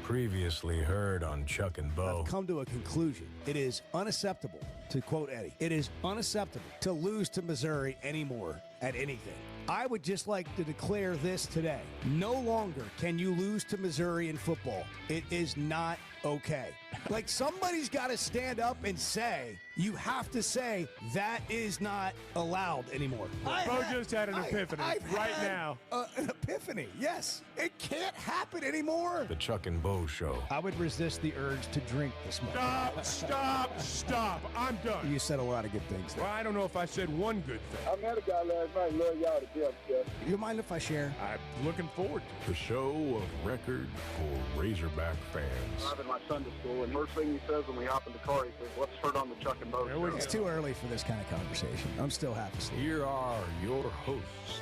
Previously heard on Chuck and Bo. I've come to a conclusion. It is unacceptable, to quote Eddie, it is unacceptable to lose to Missouri anymore at anything. I would just like to declare this today. No longer can you lose to Missouri in football. It is not okay. Like, somebody's got to stand up and say, you have to say, that is not allowed anymore. Bo just had an epiphany right now. An epiphany, yes. It can't happen anymore. The Chuck and Bo Show. I would resist the urge to drink this morning. Stop. I'm done. You said a lot of good things there. Well, I don't know if I said one good thing. I met a guy last night. Love y'all to death, Jeff. You mind if I share? I'm looking forward to it. The show of record for Razorback fans. I'm in my Sunday school, and first thing he says when we hop in the car, he says, let's turn on the Chuck and Bo Show. It's too early for this kind of conversation. I'm still half asleep. Here are your hosts,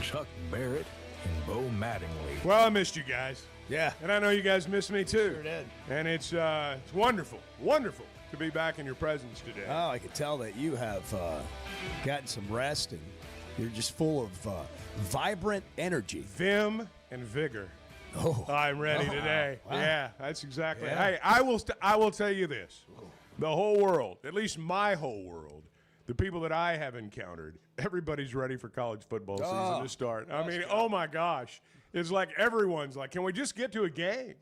Chuck Barrett and Bo Mattingly. Well, I missed you guys. Yeah. And I know you guys missed me too. Sure did. And it's wonderful to be back in your presence today. Oh, I can tell that you have gotten some rest, and you're just full of vibrant energy. Vim and vigor. Oh, I'm ready today. Wow. Yeah, that's exactly. Yeah. Hey, I will tell you this. The whole world, at least my whole world, the people that I have encountered, everybody's ready for college football season to start. I mean, oh my gosh. It's like everyone's like, can we just get to a game?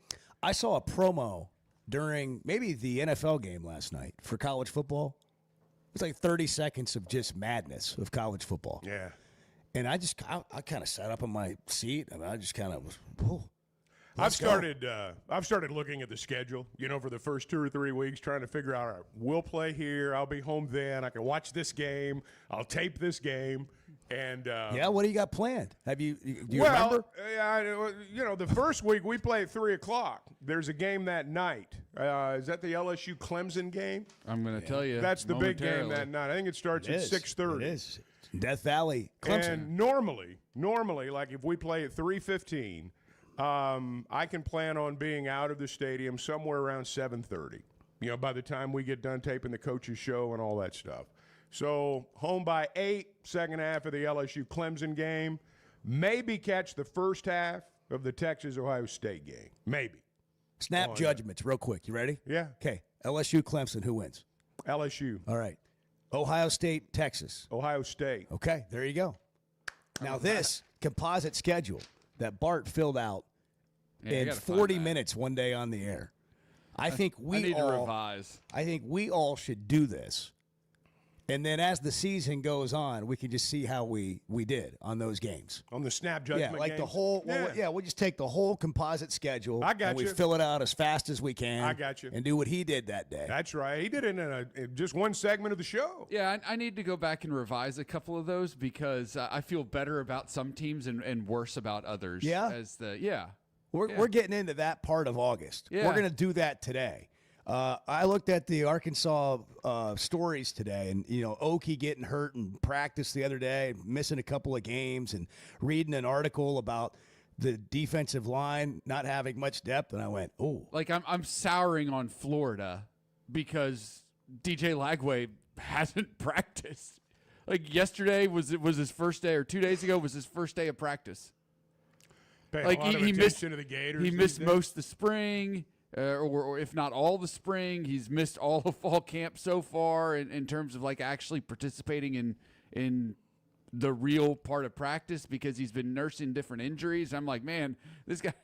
I saw a promo during maybe the NFL game last night for college football. It was like 30 seconds of just madness of college football. Yeah. And I kind of sat up in my seat, and I just kind of was, whoa. I've started looking at the schedule, for the first 2 or 3 weeks, trying to figure out, all right, we'll play here, I'll be home then, I can watch this game, I'll tape this game, and yeah, what do you got planned? Do you remember? Yeah, the first week we play at 3:00. There's a game that night. Is that the LSU Clemson game? I'm going to tell you. That's the big game that night. I think it starts at 6:30. It is. Death Valley, Clemson. And normally, like if we play at 3:15. I can plan on being out of the stadium somewhere around 7:30, by the time we get done taping the coach's show and all that stuff. So home by 8, second half of the LSU Clemson game. Maybe catch the first half of the Texas-Ohio State game. Maybe. Snap judgments real quick. You ready? Yeah. Okay. LSU, Clemson, who wins? LSU. All right. Ohio State, Texas. Ohio State. Okay, there you go. Now this composite schedule that Bart filled out in 40 minutes one day on the air. I think we need to revise. I think we all should do this. And then as the season goes on, we can just see how we did on those games. On the snap judgment Yeah, like games? the whole we'll just take the whole composite schedule. I got and we you. fill it out as fast as we can. I got you. And do what he did that day. That's right. He did it in just one segment of the show. Yeah, I need to go back and revise a couple of those because I feel better about some teams and worse about others. Yeah? We're getting into that part of August. Yeah. We're going to do that today. I looked at the Arkansas stories today, and, Okie getting hurt in practice the other day, missing a couple of games, and reading an article about the defensive line not having much depth, and I went, oh. Like, I'm souring on Florida because DJ Lagway hasn't practiced. Like, yesterday was his first day, or 2 days ago was his first day of practice. Like, he missed to the Gators. He missed most of the spring. Or if not all the spring, he's missed all of fall camp so far in terms of like actually participating in the real part of practice because he's been nursing different injuries. I'm like, man, this guy,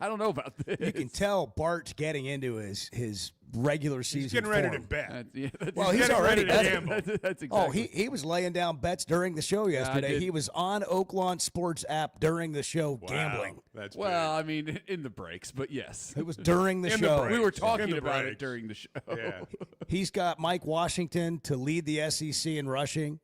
I don't know about this. You can tell Bart's getting into his regular season. He's getting ready form. to bet. He's already ready to gamble. That's exactly. Oh, he was laying down bets during the show yesterday. did. He was on Oaklawn Sports app during the show gambling. That's well, I mean, in the breaks, but yes. It was during the In the show. break. We were In talking the about breaks. it during the show. Yeah. He's got Mike Washington to lead the SEC in rushing.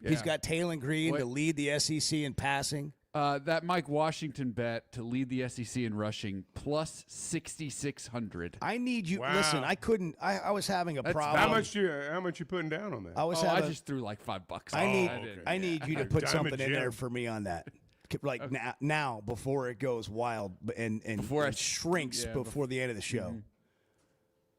He's Yeah. got Taylon Green Wait. to lead the SEC in passing. That Mike Washington bet to lead the SEC in rushing plus 6,600. I need you. Wow. Listen, I couldn't. I was having a problem. How much you putting down on that? I just threw like $5. I need you to put Diamond something in Jim. there for me on that. Like now, before it goes wild and shrinks before the end of the show. Mm-hmm.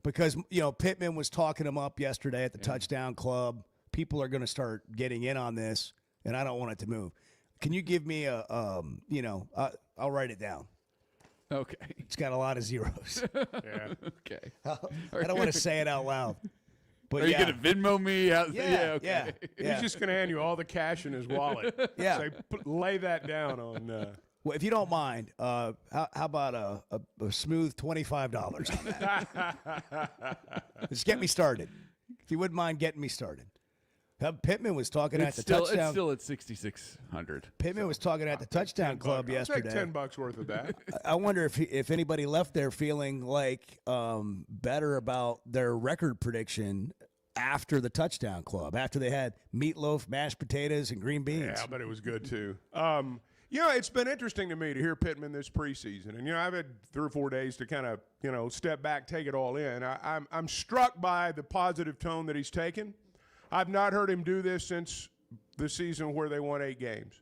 Because Pitman was talking him up yesterday at the Touchdown Club. People are going to start getting in on this, and I don't want it to move. Can you give me I'll write it down. Okay. It's got a lot of zeros. Yeah. Okay. I don't want to say it out loud. But Are you gonna Venmo me? Okay. yeah. He's just going to hand you all the cash in his wallet. Yeah. Say, lay that down on. Well, if you don't mind, how about a smooth $25 on that? Just get me started. If you wouldn't mind getting me started. Pittman was talking at the touchdown. It's still at 6,600. Pittman was talking at the touchdown club yesterday. I'll take $10 worth of that. I wonder if anybody left there feeling like better about their record prediction after the touchdown club, after they had meatloaf, mashed potatoes, and green beans. Yeah, but it was good too. It's been interesting to me to hear Pitman this preseason, and I've had 3 or 4 days to kind of step back, take it all in. I'm struck by the positive tone that he's taken. I've not heard him do this since the season where they won 8 games.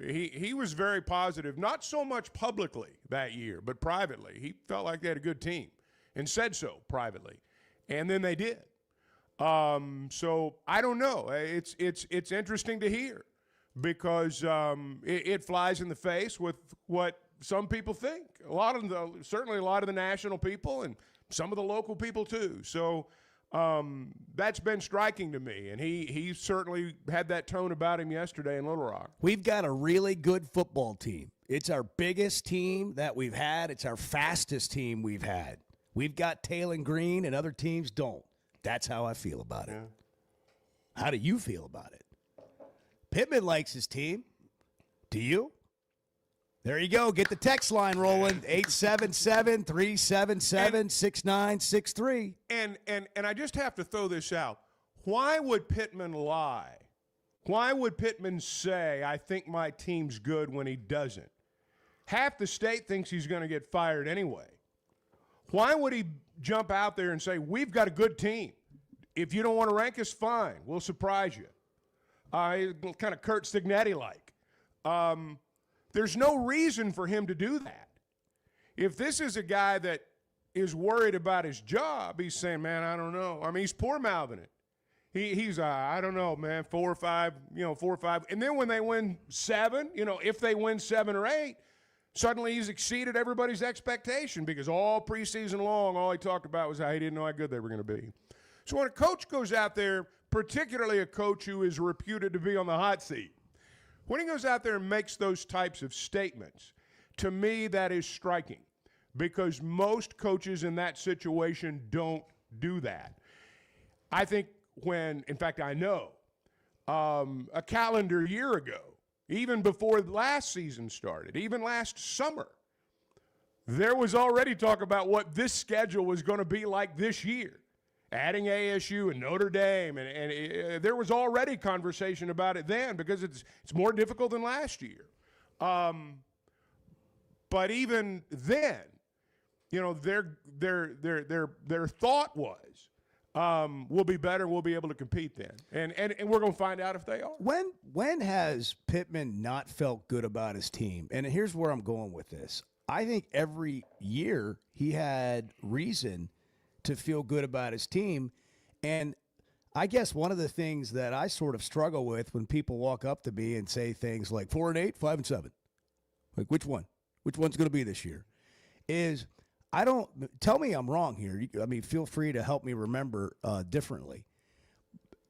He was very positive, not so much publicly that year, but privately. He felt like they had a good team and said so privately, and then they did. So I don't know. It's interesting to hear because it flies in the face with what some people think. Certainly a lot of the national people and some of the local people too. So. That's been striking to me, and he certainly had that tone about him yesterday in Little Rock. We've got a really good football team. It's our biggest team that we've had. It's our fastest team we've had. We've got Taylor Green, and other teams don't. That's how I feel about it. Yeah. How do you feel about it? Pittman likes his team. Do you? There you go. Get the text line rolling, 877-377-6963. And I just have to throw this out. Why would Pittman lie? Why would Pittman say, I think my team's good when he doesn't? Half the state thinks he's going to get fired anyway. Why would he jump out there and say, we've got a good team? If you don't want to rank us, fine. We'll surprise you. Kind of Kurt Stignetti-like. There's no reason for him to do that. If this is a guy that is worried about his job, he's saying, man, I don't know. I mean, he's poor-mouthing it. He's I don't know, man, 4 or 5. And then when they win 7, if they win 7 or 8, suddenly he's exceeded everybody's expectation because all preseason long, all he talked about was how he didn't know how good they were going to be. So when a coach goes out there, particularly a coach who is reputed to be on the hot seat, when he goes out there and makes those types of statements, to me that is striking because most coaches in that situation don't do that. I think in fact I know, a calendar year ago, even before last season started, even last summer, there was already talk about what this schedule was going to be like this year. Adding ASU and Notre Dame, and there was already conversation about it then because it's more difficult than last year. But even then, their thought was, we'll be better, we'll be able to compete then, and we're going to find out if they are. When has Pittman not felt good about his team? And here's where I'm going with this. I think every year he had reason to feel good about his team. And I guess one of the things that I sort of struggle with when people walk up to me and say things like 4-8, 5-7, like which one? Which one's going to be this year? Is tell me I'm wrong here. I mean, feel free to help me remember differently.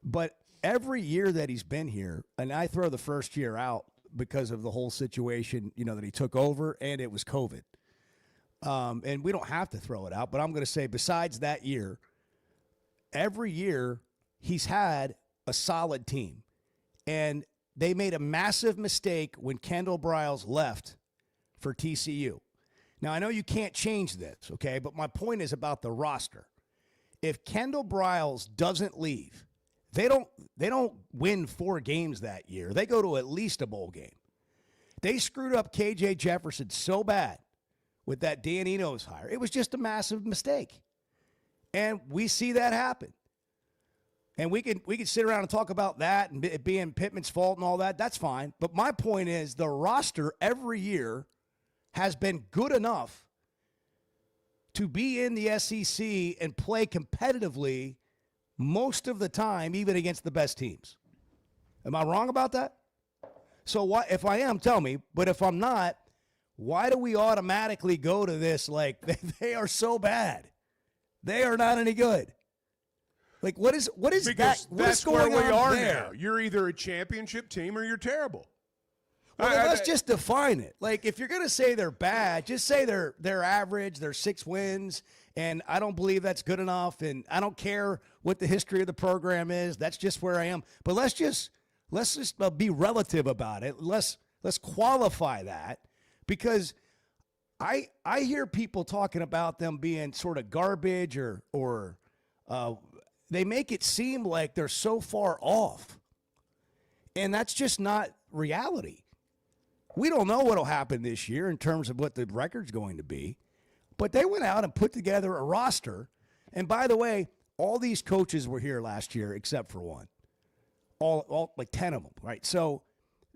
But every year that he's been here, and I throw the first year out because of the whole situation, that he took over and it was COVID. And we don't have to throw it out, but I'm going to say besides that year, every year he's had a solid team. And they made a massive mistake when Kendall Briles left for TCU. Now, I know you can't change this, okay, but my point is about the roster. If Kendall Briles doesn't leave, they don't win 4 games that year. They go to at least a bowl game. They screwed up KJ Jefferson so bad with that Dan Enos hire. It was just a massive mistake. And we see that happen. And we can sit around and talk about that and it being Pittman's fault and all that. That's fine. But my point is the roster every year has been good enough to be in the SEC and play competitively most of the time, even against the best teams. Am I wrong about that? So what if I am, tell me. But if I'm not, why do we automatically go to this like they are so bad? They are not any good. Like, what is Because that? What that's is going where we on are there? now. You're either a championship team or you're terrible. Well, then let's just define it. Like, if you're going to say they're bad, just say they're average, they're 6 wins, and I don't believe that's good enough, and I don't care what the history of the program is. That's just where I am. But let's just be relative about it. Let's qualify that, because I hear people talking about them being sort of garbage or they make it seem like they're so far off, and that's just not reality. We don't know what will happen this year in terms of what the record's going to be, but they went out and put together a roster. And by the way, all these coaches were here last year except for one, all like 10 of them, right? So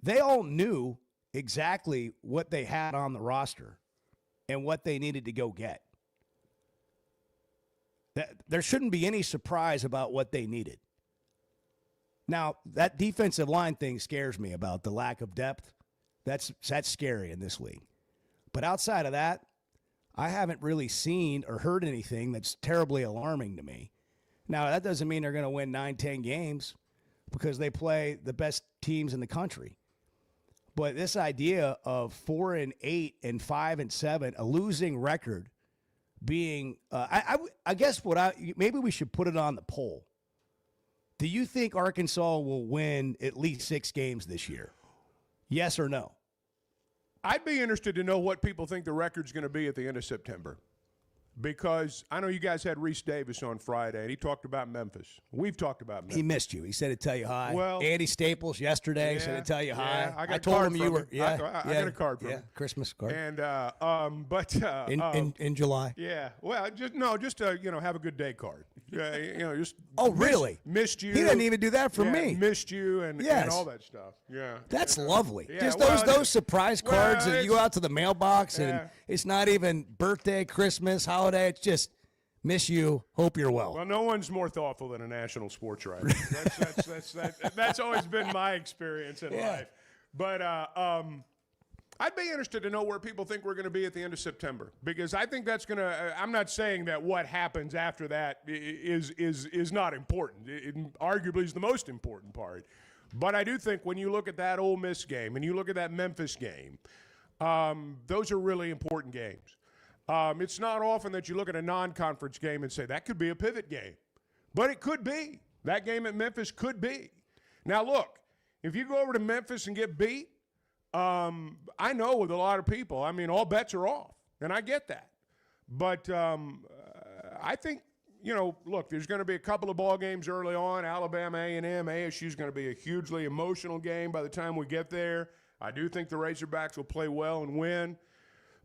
they all knew exactly what they had on the roster and what they needed to go get. There shouldn't be any surprise about what they needed. Now, that defensive line thing scares me about the lack of depth. That's scary in this league. But outside of that, I haven't really seen or heard anything that's terribly alarming to me. Now, that doesn't mean they're going to win 9-10 games because they play the best teams in the country. But this idea of 4-8 and 5-7, a losing record, being I guess maybe we should put it on the poll. Do you think Arkansas will win at least 6 games this year? Yes or no? I'd be interested to know what people think the record's going to be at the end of September, because I know you guys had Reese Davis on Friday, and he talked about Memphis. We've talked about Memphis. He missed you. He said to tell you hi. Well, Andy Staples yesterday said to tell you hi. I told him you were. I got a card from him. him. Christmas card. And in July. Yeah. Well, just have a good day card. Just. Oh, really? Missed you. He didn't even do that for me. Missed you and all that stuff. Yeah. That's lovely. Yeah, Just well, those surprise cards that you go out to the mailbox Yeah. and it's not even birthday, Christmas, holiday. It's just miss you. Hope you're well. Well, no one's more thoughtful than a national sports writer. That's always been my experience in life. But I'd be interested to know where people think we're going to be at the end of September, because I think that's going to. I'm not saying that what happens after that is not important. It arguably is the most important part. But I do think when you look at that Ole Miss game and you look at that Memphis game, those are really important games. It's not often that you look at a non-conference game and say that could be a pivot game, but it could be. That game at Memphis could be. Now, look, if you go over to Memphis and get beat, I know with a lot of people, I mean, all bets are off, and I get that. But I think, look, there's going to be a couple of ball games early on. Alabama, A&M, ASU is going to be a hugely emotional game by the time we get there. I do think the Razorbacks will play well and win.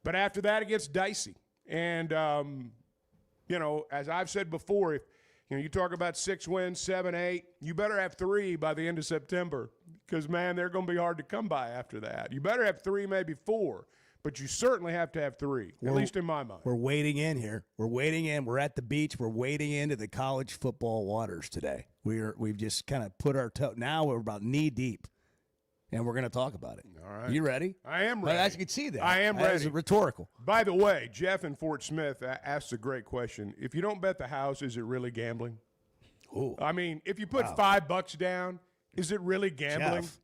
But after that, it gets dicey. And, as I've said before, if you talk about 6 wins, 7, 8, you better have 3 by the end of September, because, man, they're going to be hard to come by after that. You better have 3, maybe 4, but you certainly have to have 3, at least in my mind. We're wading in here. We're wading in. We're at the beach. We're wading into the college football waters today. We've just kind of put our toe. Now we're about knee deep. And we're going to talk about it. All right. You ready? I am ready. As you can see that. I am ready. It's rhetorical. By the way, Jeff in Fort Smith asks a great question. If you don't bet the house, is it really gambling? Ooh. I mean, if you put $5 down, is it really gambling? Jeff,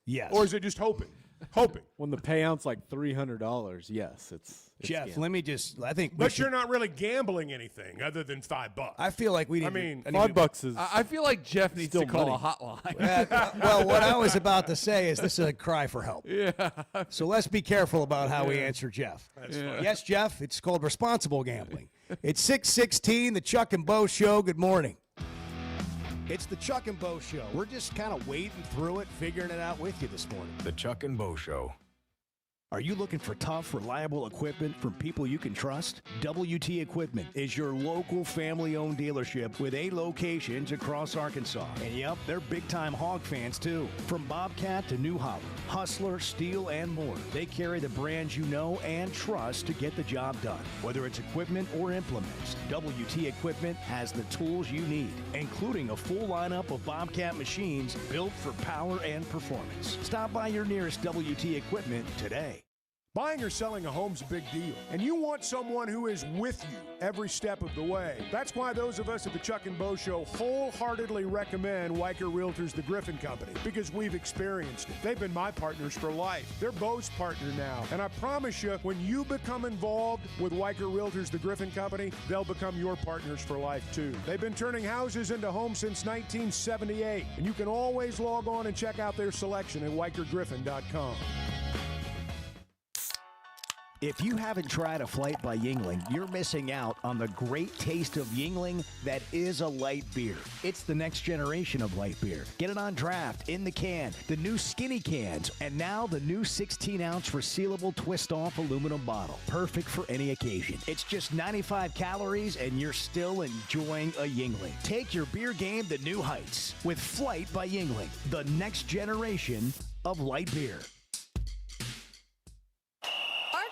yes. Or is it just hoping? Hoping. When the payout's like $300, yes, it's Jeff, gambling. let me just, I think But you're not really gambling anything other than $5. I feel like we need $5 is I feel like Jeff needs to still call money. a hotline. well, what I was about to say is this is a cry for help. Yeah. So let's be careful about how we answer Jeff. Yes, Jeff, it's called responsible gambling. It's 6:16, the Chuck and Bo Show. Good morning. It's the Chuck and Bo Show. We're just kind of wading through it, figuring it out with you this morning. The Chuck and Bo Show. Are you looking for tough, reliable equipment from people you can trust? WT Equipment is your local family-owned dealership with 8 locations across Arkansas. And yep, they're big-time Hog fans too. From Bobcat to New Holland, Hustler, Steel, and more. They carry the brands you know and trust to get the job done. Whether it's equipment or implements, WT Equipment has the tools you need, including a full lineup of Bobcat machines built for power and performance. Stop by your nearest WT Equipment today. Buying or selling a home's a big deal, and you want someone who is with you every step of the way. That's why those of us at the Chuck and Bo Show wholeheartedly recommend Weicker Realtors, the Griffin Company, because we've experienced it. They've been my partners for life. They're Bo's partner now, and I promise you, when you become involved with Weicker Realtors, the Griffin Company, they'll become your partners for life too. They've been turning houses into homes since 1978, and you can always log on and check out their selection at WeicherGriffin.com. If you haven't tried a flight by Yingling, you're missing out on the great taste of Yingling that is a light beer. It's the next generation of light beer. Get it on draft, in the can, the new skinny cans, and now the new 16-ounce resealable twist-off aluminum bottle. Perfect for any occasion. It's just 95 calories, and you're still enjoying a Yingling. Take your beer game to new heights with Flight by Yingling, the next generation of light beer.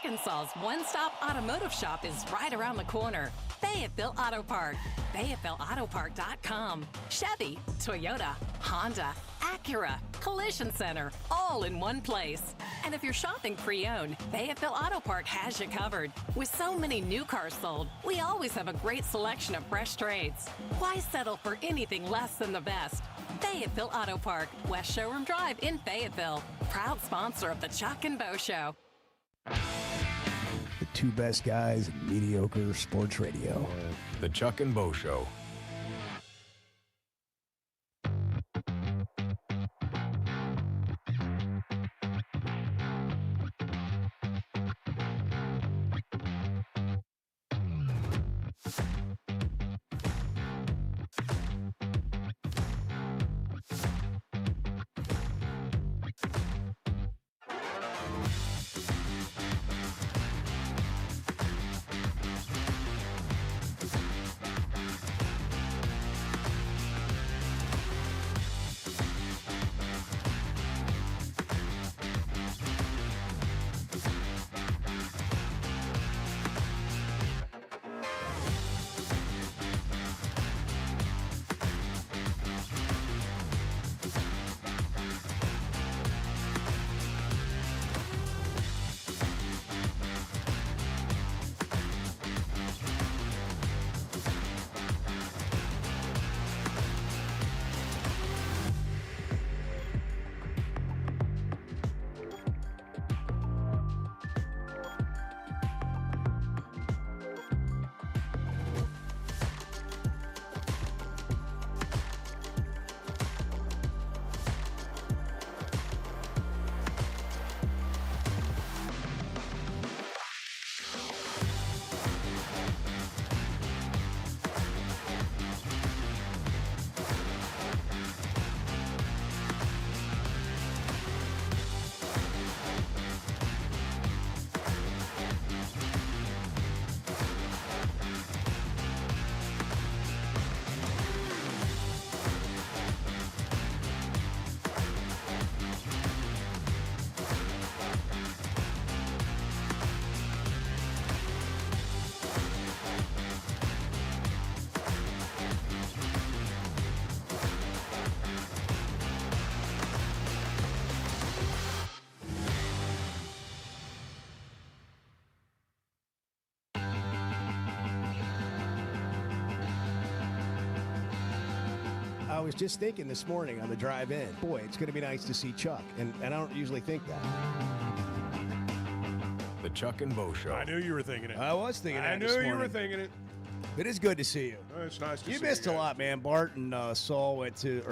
Arkansas's one-stop automotive shop is right around the corner. Fayetteville Auto Park. FayettevilleAutoPark.com. Chevy, Toyota, Honda, Acura, Collision Center, all in one place. And if you're shopping pre-owned, Fayetteville Auto Park has you covered. With so many new cars sold, we always have a great selection of fresh trades. Why settle for anything less than the best? Fayetteville Auto Park, West Showroom Drive in Fayetteville. Proud sponsor of the Chuck and Bo Show. The two best guys in mediocre sports radio. The Chuck and Bo Show. I was just thinking this morning on the drive in, boy, it's going to be nice to see Chuck, and I don't usually think that. The Chuck and Bo Show. I knew you were thinking it. I was thinking that I this knew you morning. were thinking it. It is good to see you. Oh, it's nice to see You you. missed a guys. lot, man. Bart and Saul went to,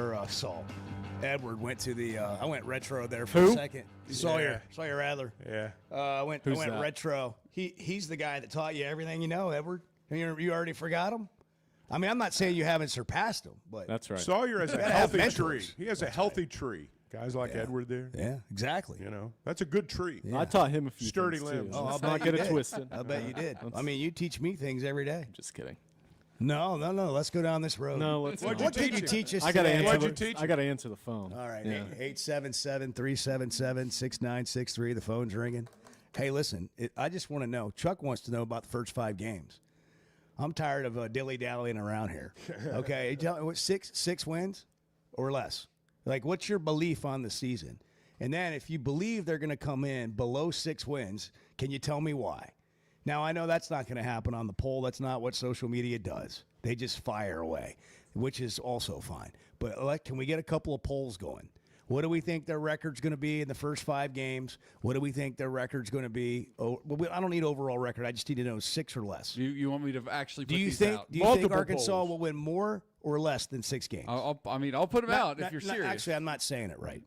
Edward went to the, I went retro there for a second. Sawyer Adler. Yeah. I went that? retro. He's the guy that taught you everything you know, Edward. You already forgot him? I mean, I'm not saying you haven't surpassed him, but That's right. Sawyer has a gotta have healthy tree. mentors. He has a healthy tree. Guys like Edward there. yeah, exactly. You know, that's a good tree. I taught him a few Sturdy things, limbs. too. Oh, I'll Let's bet not you get it did. twisted. I bet you did. I mean, you teach me things every day. Just kidding. No. Let's go down this road. No, let's What'd not. you What did you teach teach us I gotta today? answer. What'd you The, teach I gotta answer the phone. All right, Yeah. 877-377-6963. The phone's ringing. Hey, listen, I just want to know. Chuck wants to know about the first 5 games. I'm tired of dilly-dallying around here. Okay, tell me what, six wins or less? Like, what's your belief on the season? And then if you believe they're going to come in below 6 wins, can you tell me why? Now, I know that's not going to happen on the poll. That's not what social media does. They just fire away, which is also fine. But can we get a couple of polls going? What do we think their record's going to be in the first 5 games? What do we think their record's going to be? I don't need overall record. I just need to know 6 or less. You want me to actually put Do you these think out? Arkansas will win more or less than 6 games? I'll put them out if you're serious. Actually, I'm not saying it right.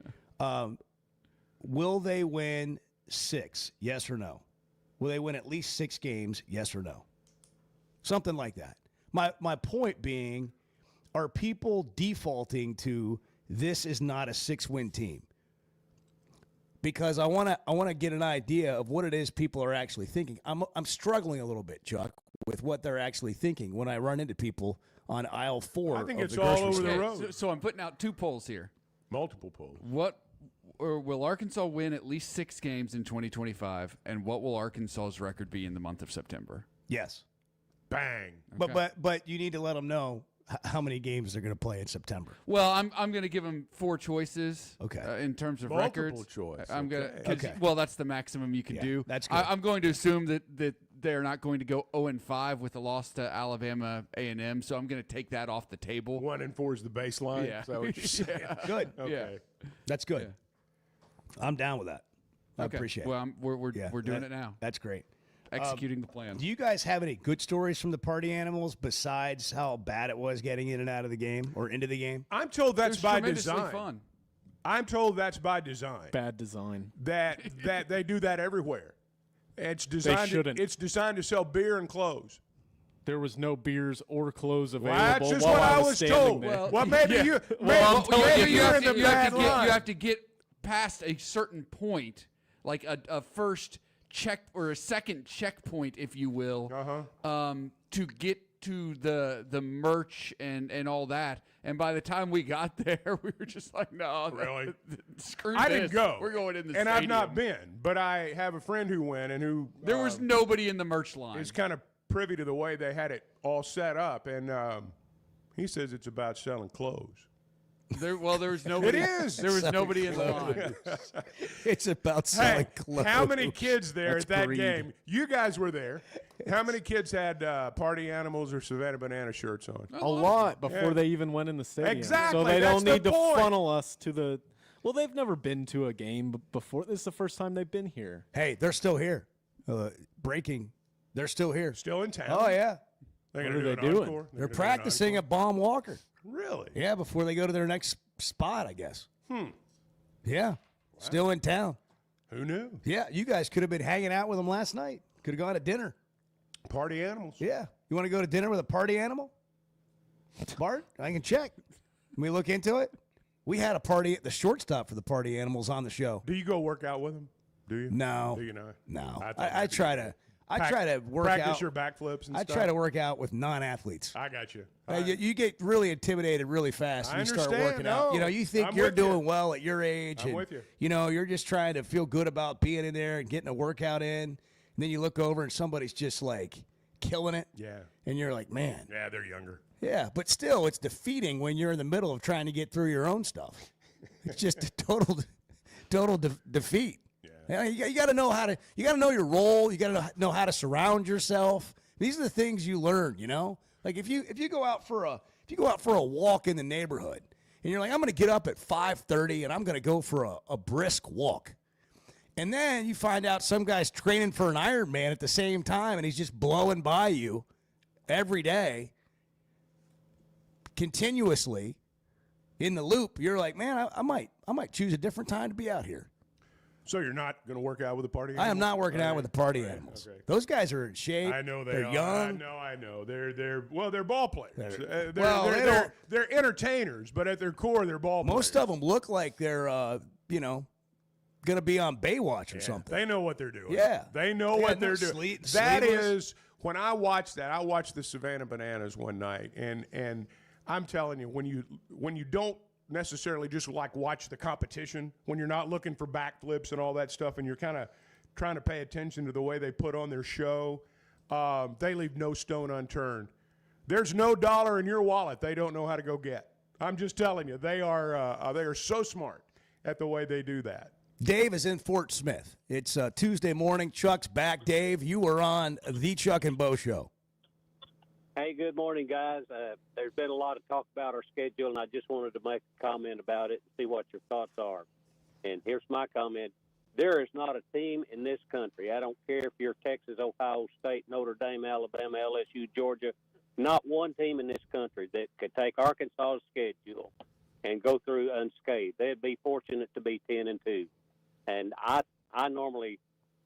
Will they win 6? Yes or no? Will they win at least 6 games? Yes or no? Something like that. My point being, are people defaulting to this is not a 6-win team? Because I want to get an idea of what it is people are actually thinking. I'm struggling a little bit, Chuck, with what they're actually thinking when I run into people on aisle 4. I think of it's the all grocery over store. the road. So I'm putting out 2 polls here. Multiple polls. Will Arkansas win at least 6 games in 2025, and what will Arkansas's record be in the month of September? Yes. Bang. Okay. But you need to let them know how many games they're going to play in September. Well, I'm going to give them 4 choices. Okay. In terms of Multiple records, choice. I'm going to. Okay. Well, that's the maximum you can do. that's good. I'm going to assume that they're not going to go 0-5 with a loss to Alabama A&M, so I'm going to take that off the table. 1-4 is the baseline. Yeah. Is that what you're saying? Good. Okay. That's good. Yeah. I'm down with that. I Okay. appreciate Well, it. we're doing it now. That's great. Executing the plan. Do you guys have any good stories from the party animals besides how bad it was getting in and out of the game or into the game? I'm told that's It was by tremendously design. fun. I'm told that's by design. Bad design. That they do that everywhere. It's designed. shouldn't. It's designed to sell beer and clothes. There was no beers or clothes available. That's just while what I was was standing told. there. Well, maybe Yeah. you. Well, maybe, I'm telling maybe you, you're in the bad line. You have to get past a certain point, like a first check or a second checkpoint, if you will, to get to the merch and all that. And by the time we got there, we were just like, no, Really? Screw I this. didn't go. We're going in the and stadium. I've not been, but I have a friend who went and who There was nobody in the merch line. is kind of privy to the way they had it all set up, and he says it's about selling clothes. There was nobody. It is. There was nobody in the line. It's about selling clothes. How many kids there That's at that greed. game? You guys were there. How many kids had party animals or Savannah Banana shirts on? A lot before Yeah. they even went in the stadium. Exactly, So they that's don't the need to point. funnel us to the. Well, they've never been to a game before. This is the first time they've been here. Hey, they're still here. Breaking. They're still here. Still in town? Oh, yeah. They're What gonna are do they an doing? encore? They're gonna do an practicing encore? at Baum Walker. Really? Yeah, before they go to their next spot, I guess. Yeah. Still in town. Who knew? Yeah, you guys could have been hanging out with them last night. Could have gone to dinner. Party animals. Yeah. You want to go to dinner with a party animal? Bart, I can check. Can we look into it? We had a party at the shortstop for the party animals on the show. Do you go work out with them? Do you? No. Do you not? No. I thought I maybe try you to I try to work practice out. your backflips and I stuff. try to work out with non-athletes. I got you. You get really intimidated really fast I when you start understand. working out. No, You know, you think I'm you're with you. doing well at your age. I'm and, with you. You know, you're just trying to feel good about being in there and getting a workout in. And then you look over and somebody's just like killing it. Yeah. And you're like, man. Yeah, they're younger. Yeah, but still, it's defeating when you're in the middle of trying to get through your own stuff. It's just a total defeat. Yeah, you got to know how to. You got to know your role. You got to know how to surround yourself. These are the things you learn. You know, like if you go out for a walk in the neighborhood, and you're like, I'm going to get up at 5:30 and I'm going to go for a brisk walk, and then you find out some guy's training for an Ironman at the same time, and he's just blowing by you every day, continuously, in the loop. You're like, man, I might choose a different time to be out here. So you're not going to work out with the party animals? I am not working out Right. with the party Right. animals. Okay. Those guys are in shape. I know They're are. young. I know. They're ball players. Well, They're entertainers, but at their core, they're ball players. Most of them look like they're, going to be on Baywatch or something. They know what they're doing. Yeah. They know Yeah, what no they're doing. sleeveless. That is, when I watched that, I watched the Savannah Bananas one night, and I'm telling you, when you don't necessarily just like watch the competition, when you're not looking for backflips and all that stuff, and you're kind of trying to pay attention to the way they put on their show, they leave no stone unturned. There's no dollar in your wallet they don't know how to go get. I'm just telling you, they are so smart at the way they do that. Dave is in Fort Smith. It's Tuesday morning. Chuck's back. Dave, you were on the Chuck and Bo Show. Hey, good morning, guys. There's been a lot of talk about our schedule, and I just wanted to make a comment about it and see what your thoughts are. And here's my comment. There is not a team in this country, I don't care if you're Texas, Ohio State, Notre Dame, Alabama, LSU, Georgia, not one team in this country that could take Arkansas's schedule and go through unscathed. They'd be fortunate to be 10-2. And I normally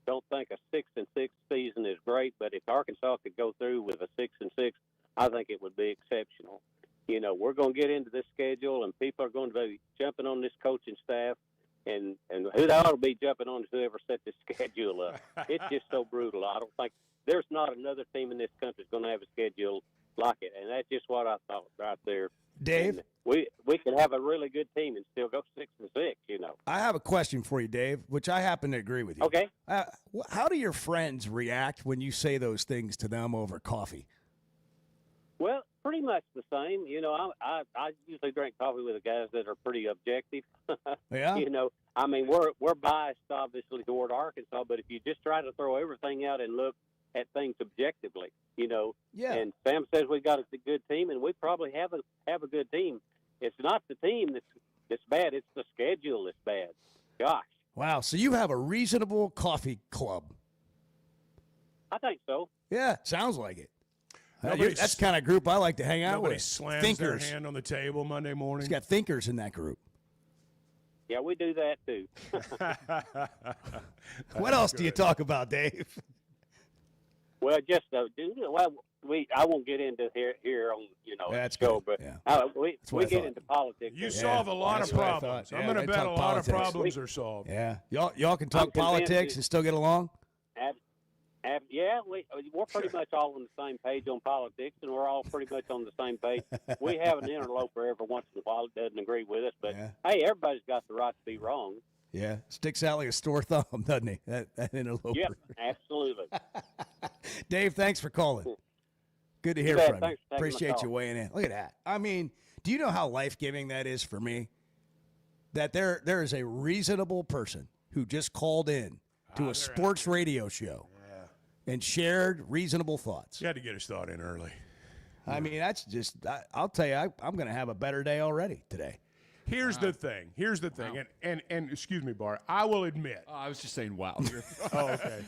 don't think a 6-6 season is great, but if Arkansas could go through with a 6-6, I think it would be exceptional. You know, we're going to get into this schedule, and people are going to be jumping on this coaching staff, and who they ought to be jumping on is whoever set this schedule up. It's just so brutal. I don't think there's not another team in this country that's going to have a schedule like it, and that's just what I thought right there. Dave? And we could have a really good team and still go 6-6, you know. I have a question for you, Dave, which I happen to agree with you. Okay. How do your friends react when you say those things to them over coffee? Well, pretty much the same. You know, I usually drink coffee with the guys that are pretty objective. Yeah. You know, I mean, we're biased, obviously, toward Arkansas, but if you just try to throw everything out and look at things objectively, you know. Yeah. And Sam says we got a good team, and we probably have a good team. It's not the team that's bad; it's the schedule that's bad. Gosh. Wow. So you have a reasonable coffee club. I think so. Yeah, sounds like it. That's Nobody's- the kind of group I like to hang out Nobody with. slams Thinkers. their hand on the table Monday morning. He's got thinkers in that group. Yeah, we do that too. What else do you talk about, Dave? Well, just I won't get into here on That's the show, good. but Yeah. we what I get thought. into politics. You and- solve a lot that's of what I problems. thought. I'm Yeah, going to they bet a talk lot of politics. problems are solved. Yeah. Y'all can talk I'm convinced politics it- and still get along? Yeah, we're pretty much all on the same page on politics, and we're all pretty much on the same page. We have an interloper every once in a while that doesn't agree with us, but Yeah. hey, everybody's got the right to be wrong. Yeah. Sticks out like a sore thumb, doesn't he? That interloper. Yep, absolutely. Dave, thanks for calling. Good to hear bet. from you. Thanks for taking my Appreciate you call. weighing in. Look at that. I mean, do you know how life-giving that is for me? That there is a reasonable person who just called in to a sports radio show and shared reasonable thoughts. You had to get his thought in early. I mean, that's just, I'll tell you, I'm going to have a better day already today. Here's the thing. And excuse me, Bart. I will admit. I was just saying, wow. Oh, okay.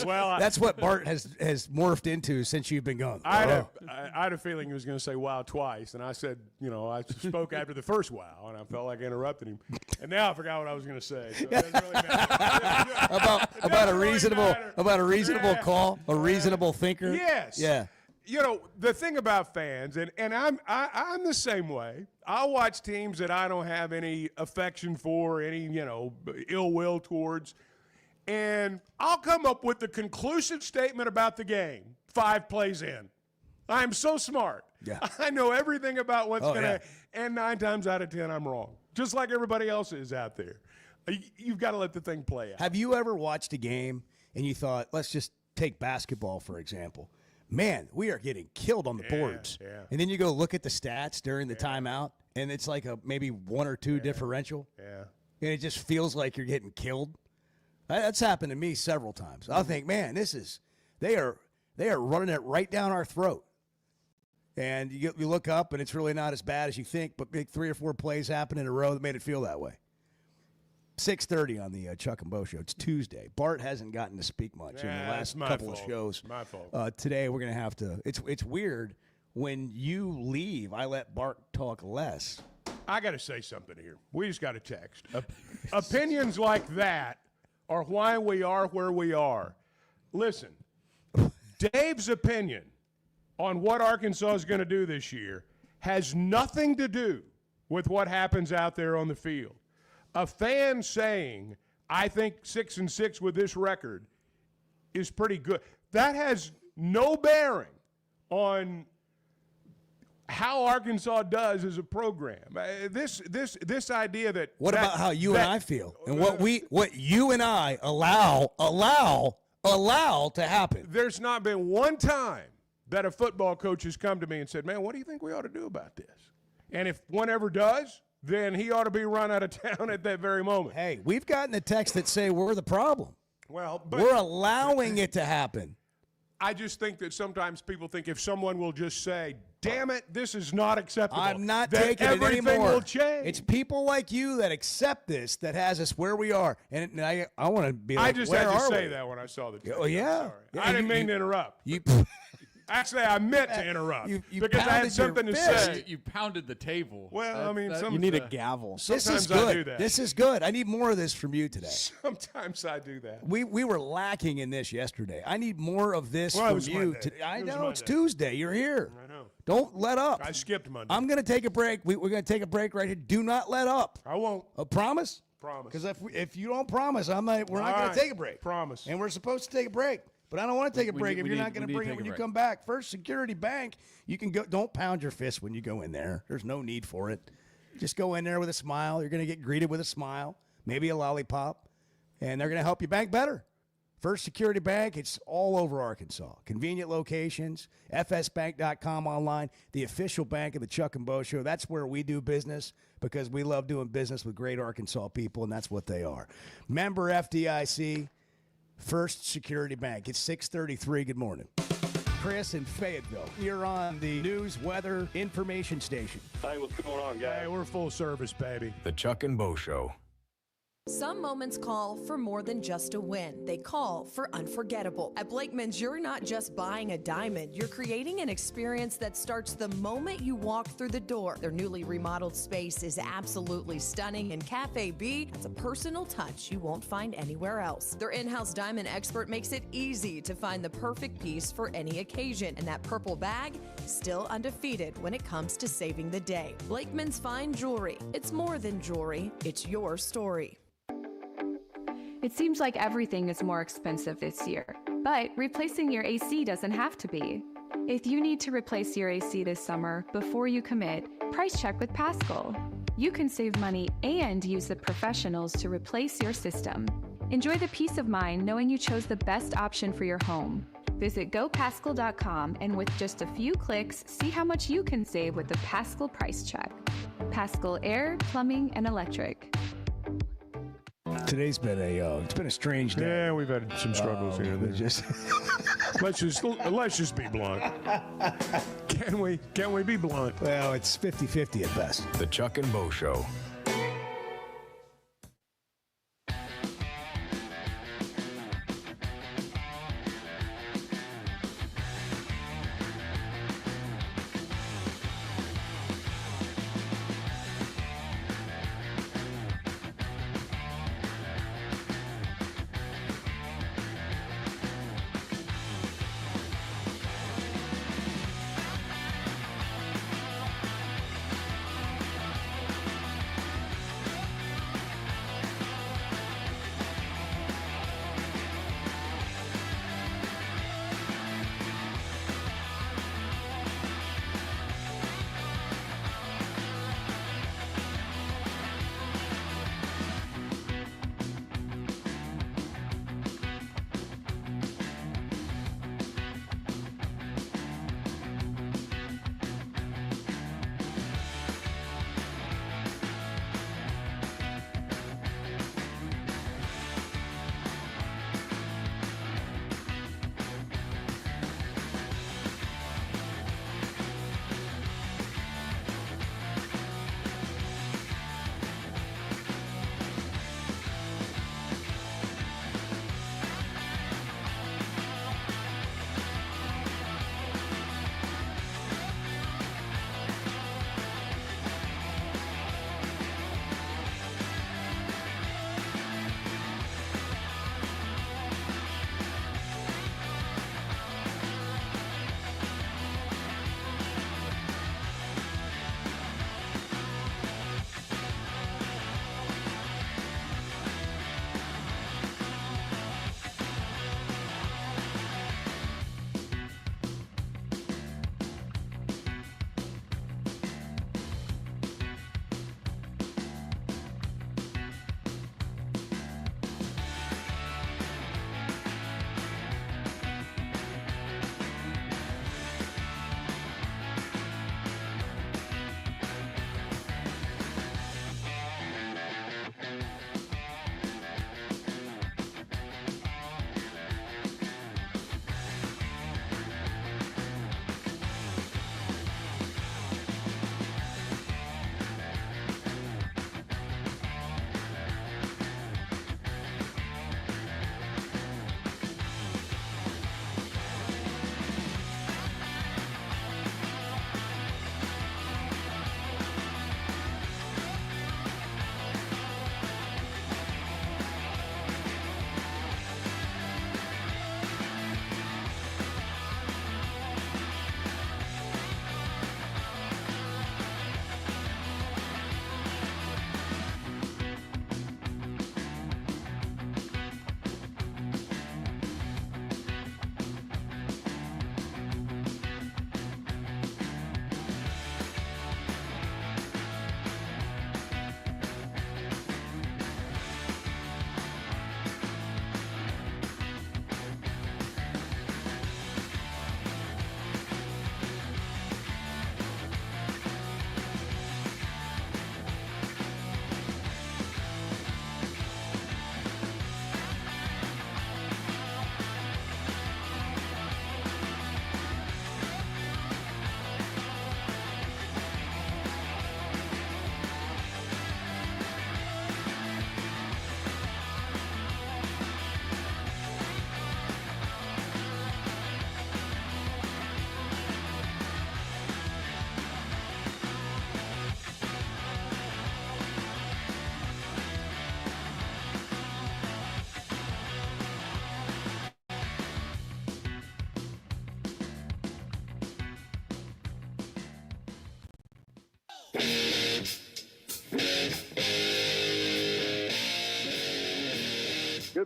Well, That's what Bart has morphed into since you've been gone. I had a feeling he was going to say wow twice, and I said, I spoke after the first wow, and I felt like I interrupted him. And now I forgot what I was going to say. So it doesn't really matter. about a really reasonable matter. Yeah. call, a reasonable thinker. Yes. Yeah. The thing about fans, and I'm the same way. I'll watch teams that I don't have any affection for, any, ill will towards, and I'll come up with the conclusive statement about the game 5 plays in. I'm so smart. Yeah. I know everything about what's going to, yeah. and 9 times out of 10, I'm wrong. Just like everybody else is out there. You've got to let the thing play out. Have you ever watched a game and you thought, let's just take basketball, for example. Man, we are getting killed on the boards. Yeah. And then you go look at the stats during the timeout, and it's like a maybe 1 or 2 differential. Yeah. And it just feels like you're getting killed. That's happened to me several times. I'll think, man, they are running it right down our throat. And you look up, and it's really not as bad as you think, but big 3 or 4 plays happen in a row that made it feel that way. 6:30 on the Chuck and Bo Show. It's Tuesday. Bart hasn't gotten to speak much in the That's last my couple fault. of shows. My fault. Today we're going to have to. It's weird when you leave. I let Bart talk less. I got to say something here. We just got a text. Opinions like that are why we are where we are. Listen, Dave's opinion on what Arkansas is going to do this year has nothing to do with what happens out there on the field. A fan saying, I think 6-6 with this record is pretty good. That has no bearing on how Arkansas does as a program. This idea that What about how you and I feel and what you and I allow to happen? There's not been one time that a football coach has come to me and said, man, what do you think we ought to do about this? And if one ever does, then he ought to be run out of town at that very moment. Hey, we've gotten the texts that say we're the problem. Well, but We're allowing it to happen. I just think that sometimes people think if someone will just say, damn it, this is not acceptable. I'm not that taking it everything anymore. will change. It's people like you that accept this that has us where we are. And I want to be like, I just where had to are say we? that when I saw the text. Oh, yeah. I'm sorry. Yeah, I didn't you- mean to interrupt. You, Actually, I meant to interrupt You because I had pounded your something to fist. say. You pounded the table. Well, I mean, some- You need a gavel. this is Sometimes I do good. that. This is good. I need more of this from you today. Sometimes I do that. We were lacking in this yesterday. I need more of this Well, it from was you. Monday. I It was know it's Monday. Tuesday. You're here. I know. Don't let up. I skipped Monday. I'm going to take a break. We're going to take a break right here. Do not let up. I won't. A promise? Promise. Because if you don't promise, we're not going right. to take a break. Promise. And we're supposed to take a break. But I don't want to take a We break need- if we you're need- not going we to need bring to it take when a you break. come back. First Security Bank, you can go. Don't pound your fist when you go in there. There's no need for it. Just go in there with a smile. You're going to get greeted with a smile, maybe a lollipop, and they're going to help you bank better. First Security Bank, it's all over Arkansas. Convenient locations, fsbank.com online, the official bank of the Chuck and Bo Show. That's where we do business because we love doing business with great Arkansas people, and that's what they are. Member FDIC, First Security Bank. It's 6:33. Good morning. Chris in Fayetteville. You're on the news, weather, information station. Hey, what's going on, guys? Hey, we're full service, baby. The Chuck and Bo Show. Some moments call for more than just a win. They call for unforgettable. At Blakeman's, you're not just buying a diamond, you're creating an experience that starts the moment you walk through the door. Their newly remodeled space is absolutely stunning, and Cafe B has a personal touch you won't find anywhere else. Their in-house diamond expert makes it easy to find the perfect piece for any occasion, and that purple bag, still undefeated when it comes to saving the day. Blakeman's Fine Jewelry. It's more than jewelry, it's your story. It seems like everything is more expensive this year, but replacing your AC doesn't have to be. If you need to replace your AC this summer, before you commit, price check with Paschal. You can save money and use the professionals to replace your system. Enjoy the peace of mind knowing you chose the best option for your home. Visit gopaschal.com and with just a few clicks, see how much you can save with the Paschal price check. Paschal Air, Plumbing, and Electric. Today's been it's been a strange day. Yeah, we've had some struggles here. and there. Just Let's just be blunt. Can we be blunt? well, it's 50-50 at best. The Chuck and Bo Show.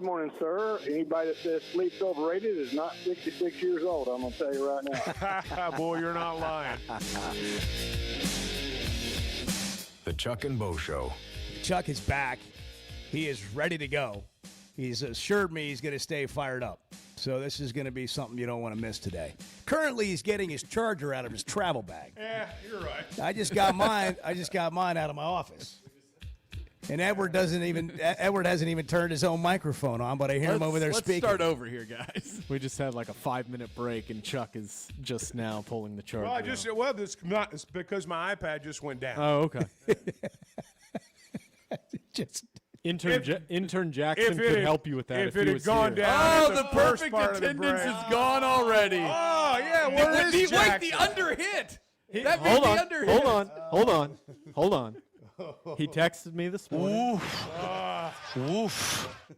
Good morning, sir. Anybody that says sleep's overrated is not 66 years old. I'm going to tell you right now. Boy, you're not lying. The Chuck and Bo Show. Chuck is back. He is ready to go. He's assured me he's going to stay fired up. So this is going to be something you don't want to miss today. Currently, he's getting his charger out of his travel bag. Yeah, you're right. I just got mine out of my office. And Edward hasn't even turned his own microphone on, but I hear him over there speaking. Let's start over here, guys. We just had like a 5-minute break, and Chuck is just now pulling the charger. Well, it's because my iPad just went down. Oh, okay. Just Intern Jackson could help you with that if it he had was gone here. down. Oh, the perfect attendance is gone already. Oh, yeah, where is Jackson? Wait, the under hit. That made Hold the on, under hit. hold on. He texted me this morning.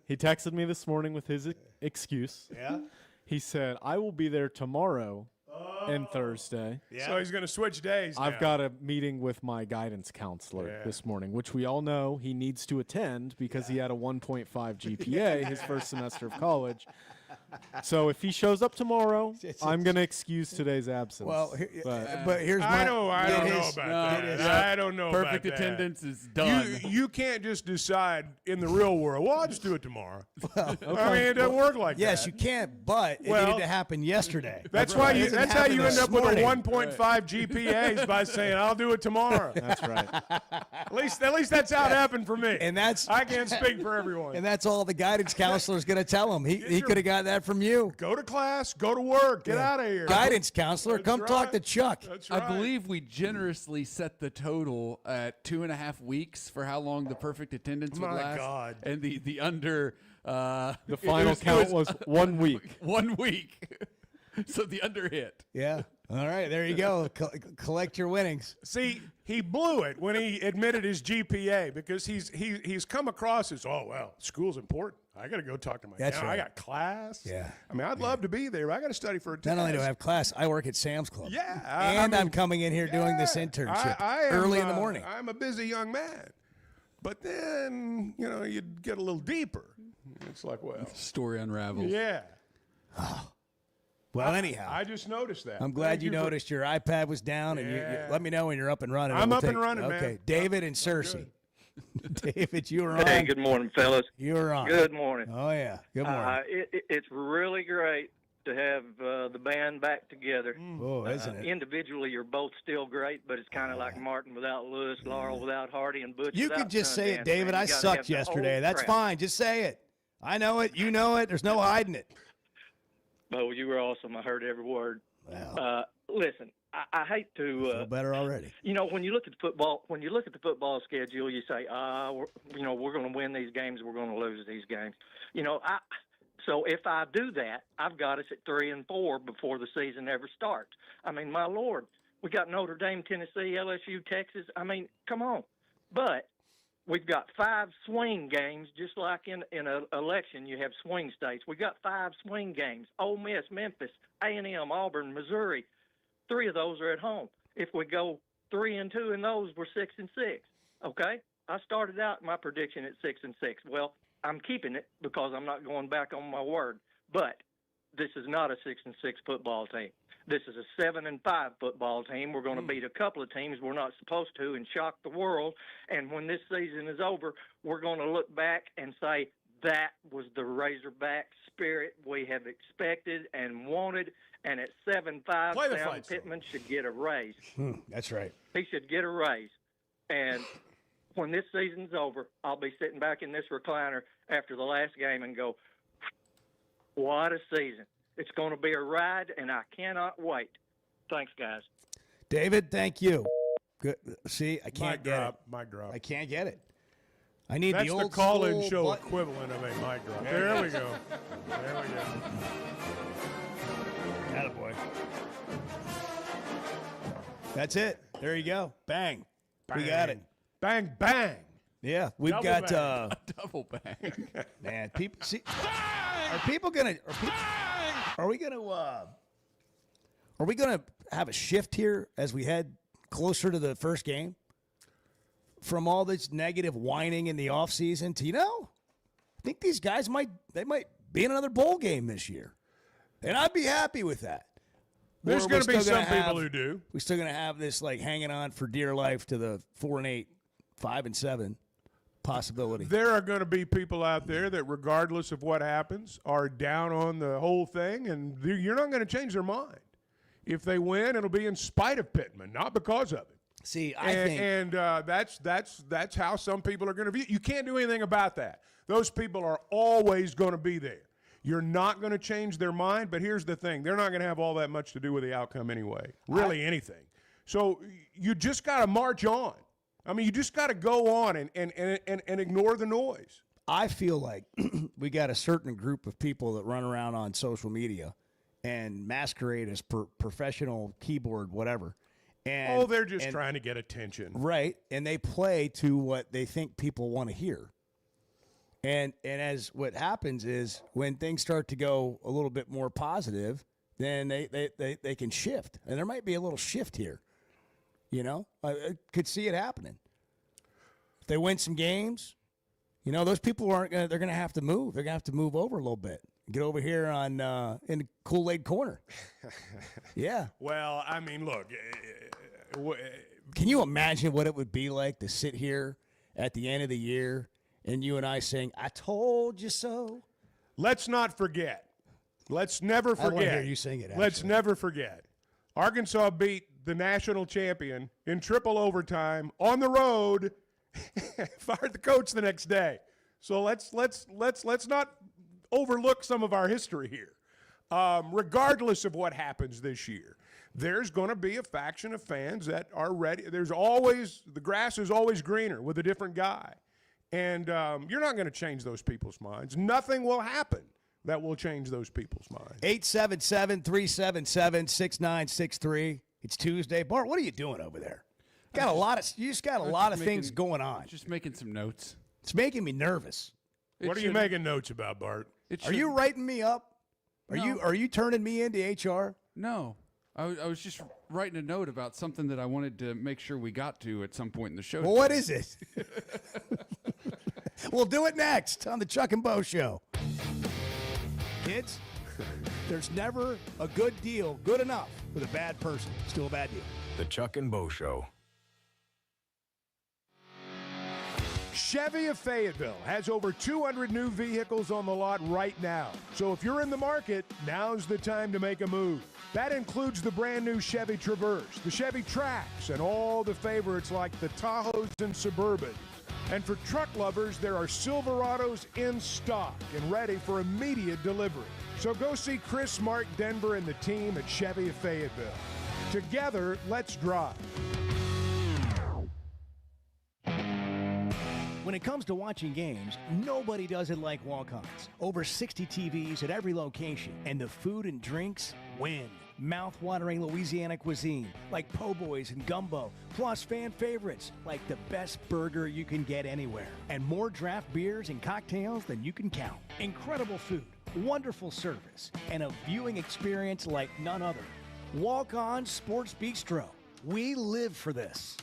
He texted me this morning with his excuse. Yeah. He said, I will be there tomorrow and Thursday. Yeah. So he's going to switch days now. I've got a meeting with my guidance counselor this morning, which we all know he needs to attend because he had a 1.5 GPA his first semester of college. So if he shows up tomorrow, I'm going to excuse today's absence. Well, but here's my... I don't know about that. I don't know about that. Perfect attendance is done. You can't just decide in the real world, well, I'll just do it tomorrow. Well, I mean, it doesn't work like that. Yes, you can't, but it needed to happen yesterday. That's how you end up with a 1.5 GPAs by saying, I'll do it tomorrow. That's right. At least that's how it happened for me. And that's... I can't speak for everyone. And that's all the guidance counselor is going to tell him. He could have got that from you. Go to class, go to work, get out of here. Guidance counselor, come talk to Chuck. That's right. I believe we generously set the total at 2.5 weeks for how long the perfect attendance would last. My God. And the under... The final count was 1 week. 1 week. So the under hit. Yeah. All right, there you go. Collect your winnings. See, he blew it when he admitted his GPA because he's come across as, oh, well, school's important. I got to go talk to my That's counselor. right. I got class. Yeah. I mean, I'd love to be there, but I got to study for a test. Not only do I have class, I work at Sam's Club. Yeah. I'm coming in here doing this internship early in the morning. I'm a busy young man. But then, you get a little deeper. It's like, well. Story unravels. Yeah. Well, anyhow. I just noticed that. I'm glad you noticed your iPad was down, and you let me know when you're up and running. I'm up and running, man. Okay, David and Cersei. David, you were on. Hey, good morning, fellas. You were on. Good morning. Oh, yeah. Good morning. It's really great to have the band back together. Oh, isn't it? Individually, you're both still great, but it's kind of like Martin without Lewis, Laurel without Hardy, and Butch You without could just say it, Sundance, David. man. I You gotta sucked have the yesterday. whole That's crowd. fine. Just say it. I know it. You know it. There's no hiding it. Oh, you were awesome. I heard every word. Wow. Listen, I hate to. Feel better already. When you look at the football schedule, you say, we're going to win these games, we're going to lose these games. So if I do that, I've got us at 3-4 before the season ever starts. I mean, my Lord, we got Notre Dame, Tennessee, LSU, Texas. I mean, come on. But we've got 5 swing games, just like in an election, you have swing states. We got 5 swing games: Ole Miss, Memphis, A&M, Auburn, Missouri. 3 of those are at home. If we go 3-2 in those, we're 6-6. Okay, I started out my prediction at 6-6. Well, I'm keeping it because I'm not going back on my word. But this is not a 6-6 football team. This is a 7-5 football team. We're going to beat a couple of teams we're not supposed to and shock the world. And when this season is over, we're going to look back and say that was the Razorback spirit we have expected and wanted. And at 7-5, Sam Pitman should get a raise. That's right. He should get a raise. And when this season's over, I'll be sitting back in this recliner after the last game and go, what a season. It's going to be a ride, and I cannot wait. Thanks, guys. David, thank you. Good. See, I can't get it. Mic drop. I can't get it. I need That's the old call-in school show button. equivalent of a mic drop. There we go. There we go. Attaboy. That's it. There you go. Bang. We got it. Bang, bang. Yeah, we've Double got bang. Double bang. man. People see. Are people gonna? Are we gonna have a shift here as we head closer to the first game? From all this negative whining in the offseason to think these guys might be in another bowl game this year. And I'd be happy with that. There's going to be some people who do. We're still going to have this like hanging on for dear life to the 4-8, 5-7 possibility. There are going to be people out there that, regardless of what happens, are down on the whole thing, and you're not going to change their mind. If they win, it'll be in spite of Pitman, not because of it. See, I think that's how some people are going to view it. You can't do anything about that. Those people are always going to be there. You're not going to change their mind, but here's the thing. They're not going to have all that much to do with the outcome anyway, really anything. So you just got to march on. I mean, you just got to go on and ignore the noise. I feel like we got a certain group of people that run around on social media and masquerade as professional keyboard whatever. And, they're just trying to get attention. Right, and they play to what they think people want to hear. And as what happens is when things start to go a little bit more positive, then they can shift. And there might be a little shift here. You know, I could see it happening. If they win some games, you know, those people they're going to have to move. They're going to have to move over a little bit. Get over here in the Kool-Aid corner. Yeah. Well, I mean, look. Can you imagine what it would be like to sit here at the end of the year and you and I saying, I told you so? Let's not forget. Let's never forget. I want to hear you sing it, actually. Let's never forget. Arkansas beat the national champion in triple overtime on the road, fired the coach the next day. So let's not overlook some of our history here. Regardless of what happens this year, there's going to be a faction of fans that are ready. The grass is always greener with a different guy. And you're not going to change those people's minds. Nothing will happen that will change those people's minds. 877-377-6963. It's Tuesday. Bart, what are you doing over there? You just got a lot of things going on. Just making some notes. It's making me nervous. What are you making notes about, Bart? Are you writing me up? Are you turning me into HR? No. I was just writing a note about something that I wanted to make sure we got to at some point in the show. Well, what is it? We'll do it next on the Chuck and Bo Show. Kids, there's never a good deal good enough with a bad person. Still a bad deal. The Chuck and Bo Show. Chevy of Fayetteville has over 200 new vehicles on the lot right now. So if you're in the market, now's the time to make a move. That includes the brand new Chevy Traverse, the Chevy Trax, and all the favorites like the Tahoes and Suburbans. And for truck lovers, there are Silverados in stock and ready for immediate delivery. So go see Chris, Mark, Denver, and the team at Chevy of Fayetteville. Together, let's drive. When it comes to watching games, nobody does it like walk-ons. Over 60 TVs at every location, and the food and drinks win. Mouth-watering Louisiana cuisine like po' boys and gumbo, plus fan favorites like the best burger you can get anywhere, and more draft beers and cocktails than you can count. Incredible food, wonderful service, and a viewing experience like none other. Walk-On Sports Bistro. We live for this.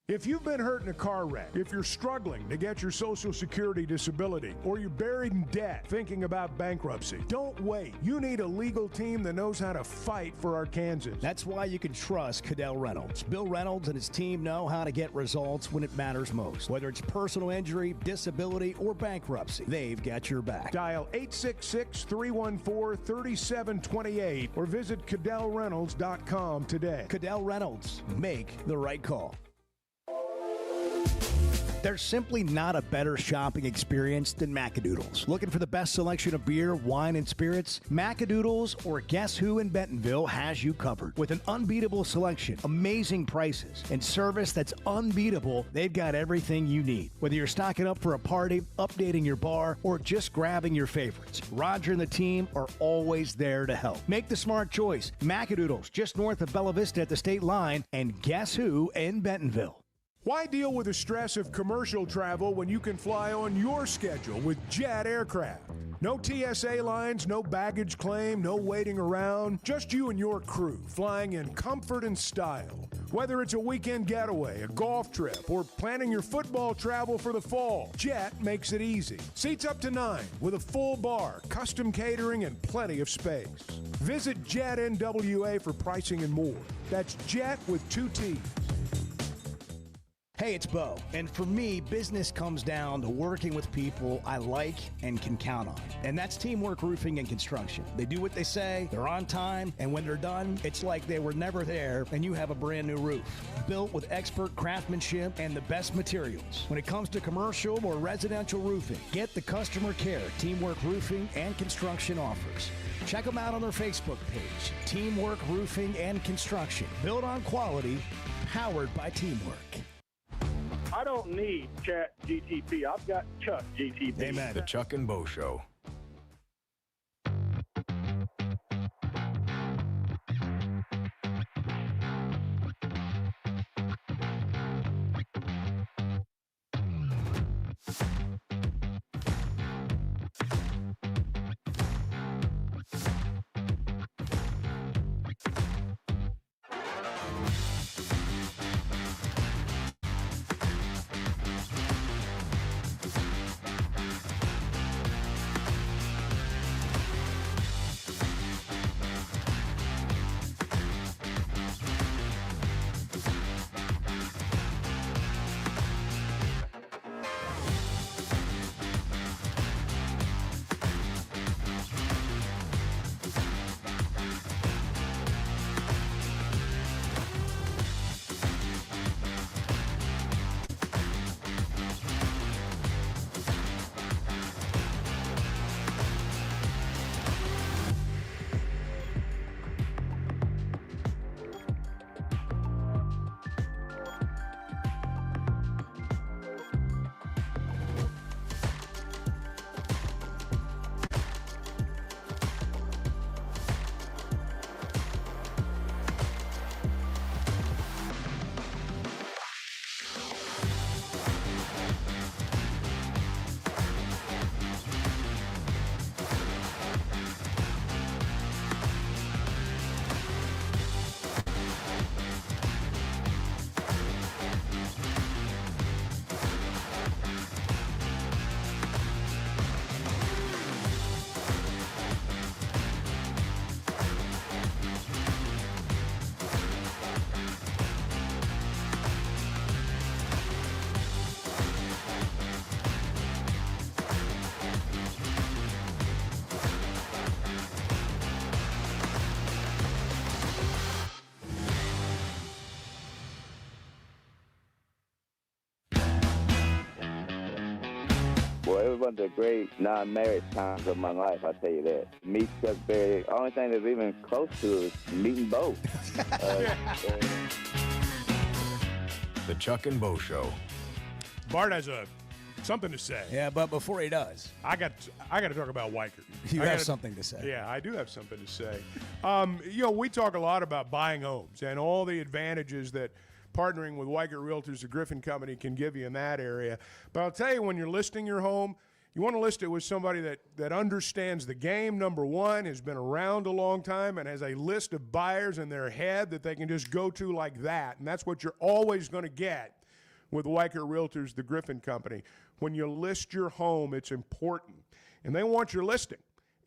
If you've been hurt in a car wreck, if you're struggling to get your Social Security disability, or you're buried in debt thinking about bankruptcy, don't wait. You need a legal team that knows how to fight for Arkansas. That's why you can trust Cadell Reynolds. Bill Reynolds and his team know how to get results when it matters most. Whether it's personal injury, disability, or bankruptcy, they've got your back. Dial 866-314-3728 or visit CadellReynolds.com today. Cadell Reynolds. Make the right call. There's simply not a better shopping experience than Macadoodles. Looking for the best selection of beer, wine, and spirits? Macadoodles or Guess Who in Bentonville has you covered. With an unbeatable selection, amazing prices, and service that's unbeatable, they've got everything you need. Whether you're stocking up for a party, updating your bar, or just grabbing your favorites, Roger and the team are always there to help. Make the smart choice. Macadoodles, just north of Bella Vista at the state line, and Guess Who in Bentonville. Why deal with the stress of commercial travel when you can fly on your schedule with Jet Aircraft? No TSA lines, no baggage claim, no waiting around. Just you and your crew flying in comfort and style. Whether it's a weekend getaway, a golf trip, or planning your football travel for the fall, Jet makes it easy. Seats up to 9 with a full bar, custom catering, and plenty of space. Visit Jet NWA for pricing and more. That's Jet with 2 T's. Hey, it's Bo. And for me, business comes down to working with people I like and can count on. And that's Teamwork Roofing and Construction. They do what they say, they're on time, and when they're done, it's like they were never there and you have a brand new roof. Built with expert craftsmanship and the best materials. When it comes to commercial or residential roofing, get the customer care Teamwork Roofing and Construction offers. Check them out on their Facebook page, Teamwork Roofing and Construction. Built on quality, powered by teamwork. I don't need Chat GTP. I've got Chuck GTP. Amen. The Chuck and Bo Show. Well, it was one of the great non-marriage times of my life, I tell you that. Meet Chuck Berry, the only thing that's even close to is meeting Bo. The Chuck and Bo Show. Bart has something to say. Yeah, but before he does, I got to talk about Weicker. You have something to say. Yeah, I do have something to say. We talk a lot about buying homes and all the advantages that partnering with Weicker Realtors, the Griffin Company, can give you in that area. But I'll tell you, when you're listing your home, you want to list it with somebody that understands the game, number one, has been around a long time, and has a list of buyers in their head that they can just go to like that. And that's what you're always going to get with Weicker Realtors, the Griffin Company. When you list your home, it's important. And they want your listing.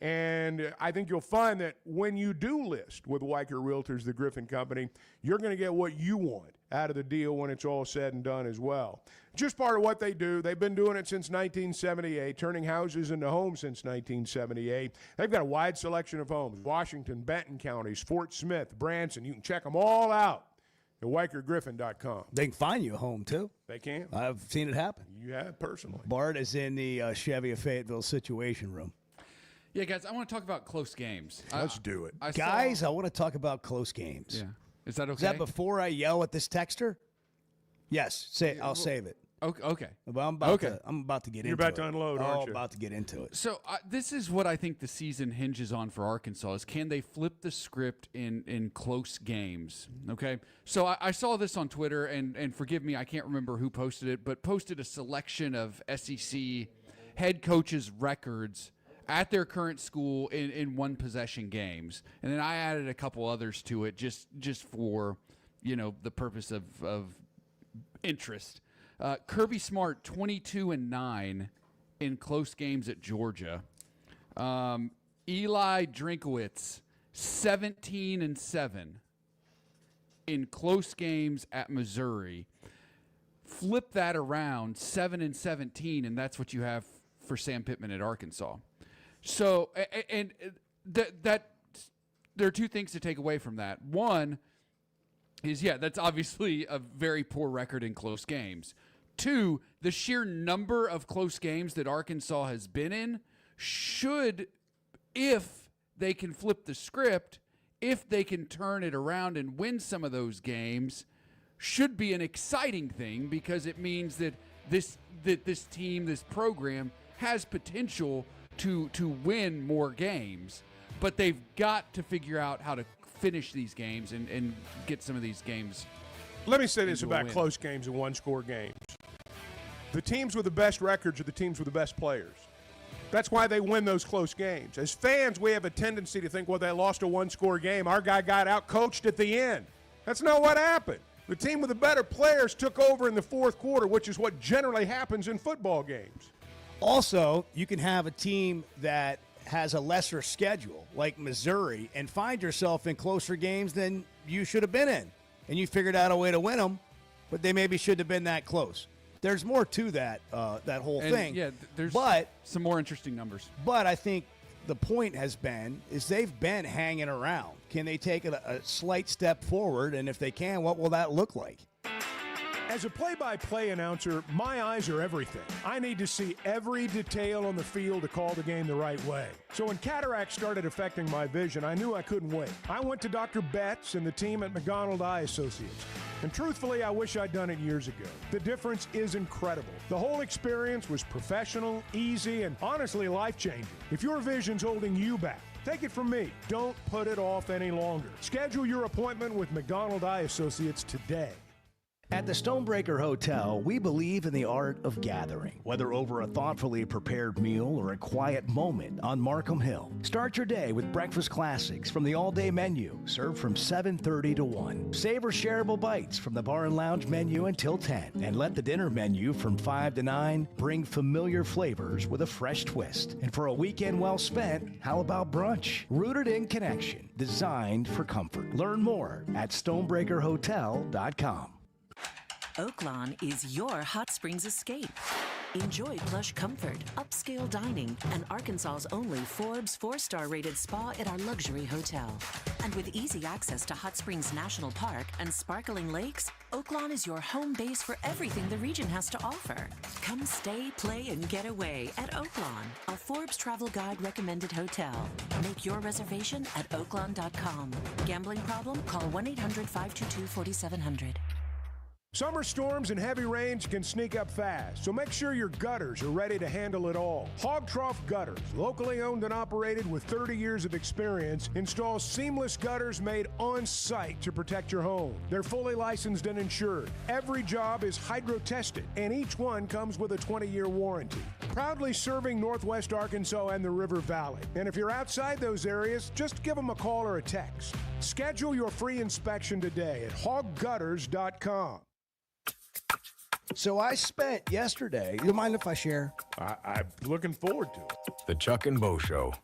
And I think you'll find that when you do list with Weicker Realtors, the Griffin Company, you're going to get what you want out of the deal when it's all said and done as well. Just part of what they do. They've been doing it since 1978, turning houses into homes since 1978. They've got a wide selection of homes, Washington, Benton counties, Fort Smith, Branson. You can check them all out at WeicherGriffin.com. They can find you a home, too. They can. I've seen it happen. You have, personally. Bart is in the Chevy of Fayetteville Situation Room. Yeah, guys, I want to talk about close games. Let's do it. I want to talk about close games. Yeah. Is that okay? Is that before I yell at this texter? Yes. I'll save it. Okay. Well, I'm about to get into it. You're about to unload, aren't you? I'm about to get into it. So this is what I think the season hinges on for Arkansas is can they flip the script in close games, okay? So I saw this on Twitter, and forgive me, I can't remember who posted it, but posted a selection of SEC head coaches' records at their current school in one possession games. And then I added a couple others to it just for, the purpose of interest. Kirby Smart, 22-9 in close games at Georgia. Eli Drinkowitz, 17-7 in close games at Missouri. Flip that around, 7-17, and that's what you have for Sam Pitman at Arkansas. So, and that there are two things to take away from that. One is, that's obviously a very poor record in close games. Two, the sheer number of close games that Arkansas has been in should, if they can flip the script, if they can turn it around and win some of those games, should be an exciting thing, because it means that this team, this program, has potential to win more games. But they've got to figure out how to finish these games and get some of these games. Let me say this about close games and one-score games. The teams with the best records are the teams with the best players. That's why they win those close games. As fans, we have a tendency to think, well, they lost a one-score game. Our guy got out-coached at the end. That's not what happened. The team with the better players took over in the fourth quarter, which is what generally happens in football games. Also, you can have a team that has a lesser schedule, like Missouri, and find yourself in closer games than you should have been in. And you figured out a way to win them, but they maybe shouldn't have been that close. There's more to that whole thing. Yeah, there's some more interesting numbers. But I think the point has been is they've been hanging around. Can they take a slight step forward? And if they can, what will that look like? As a play-by-play announcer, my eyes are everything. I need to see every detail on the field to call the game the right way. So when cataracts started affecting my vision, I knew I couldn't wait. I went to Dr. Betts and the team at McDonald Eye Associates. And truthfully, I wish I'd done it years ago. The difference is incredible. The whole experience was professional, easy, and honestly life-changing. If your vision's holding you back, take it from me. Don't put it off any longer. Schedule your appointment with McDonald Eye Associates today. At the Stonebreaker Hotel, we believe in the art of gathering, whether over a thoughtfully prepared meal or a quiet moment on Markham Hill. Start your day with breakfast classics from the all-day menu, served from 7:30 to 1. Savor shareable bites from the bar and lounge menu until 10. And let the dinner menu from 5 to 9 bring familiar flavors with a fresh twist. And for a weekend well spent, how about brunch? Rooted in connection, designed for comfort. Learn more at stonebreakerhotel.com. Oaklawn is your hot springs escape. Enjoy plush comfort, upscale dining, and Arkansas's only Forbes 4-star rated spa at our luxury hotel. And with easy access to Hot Springs National Park and sparkling lakes, Oaklawn is your home base for everything the region has to offer. Come stay, play, and get away at Oaklawn, a Forbes Travel Guide recommended hotel. Make your reservation at oaklawn.com. Gambling problem? Call 1-800-522-4700. Summer storms and heavy rains can sneak up fast, so make sure your gutters are ready to handle it all. Hog Trough Gutters, locally owned and operated with 30 years of experience, installs seamless gutters made on-site to protect your home. They're fully licensed and insured. Every job is hydro-tested, and each one comes with a 20-year warranty. Proudly serving Northwest Arkansas and the River Valley. And if you're outside those areas, just give them a call or a text. Schedule your free inspection today at hoggutters.com. So I spent yesterday, you mind if I share? I'm looking forward to it. The Chuck and Bo Show.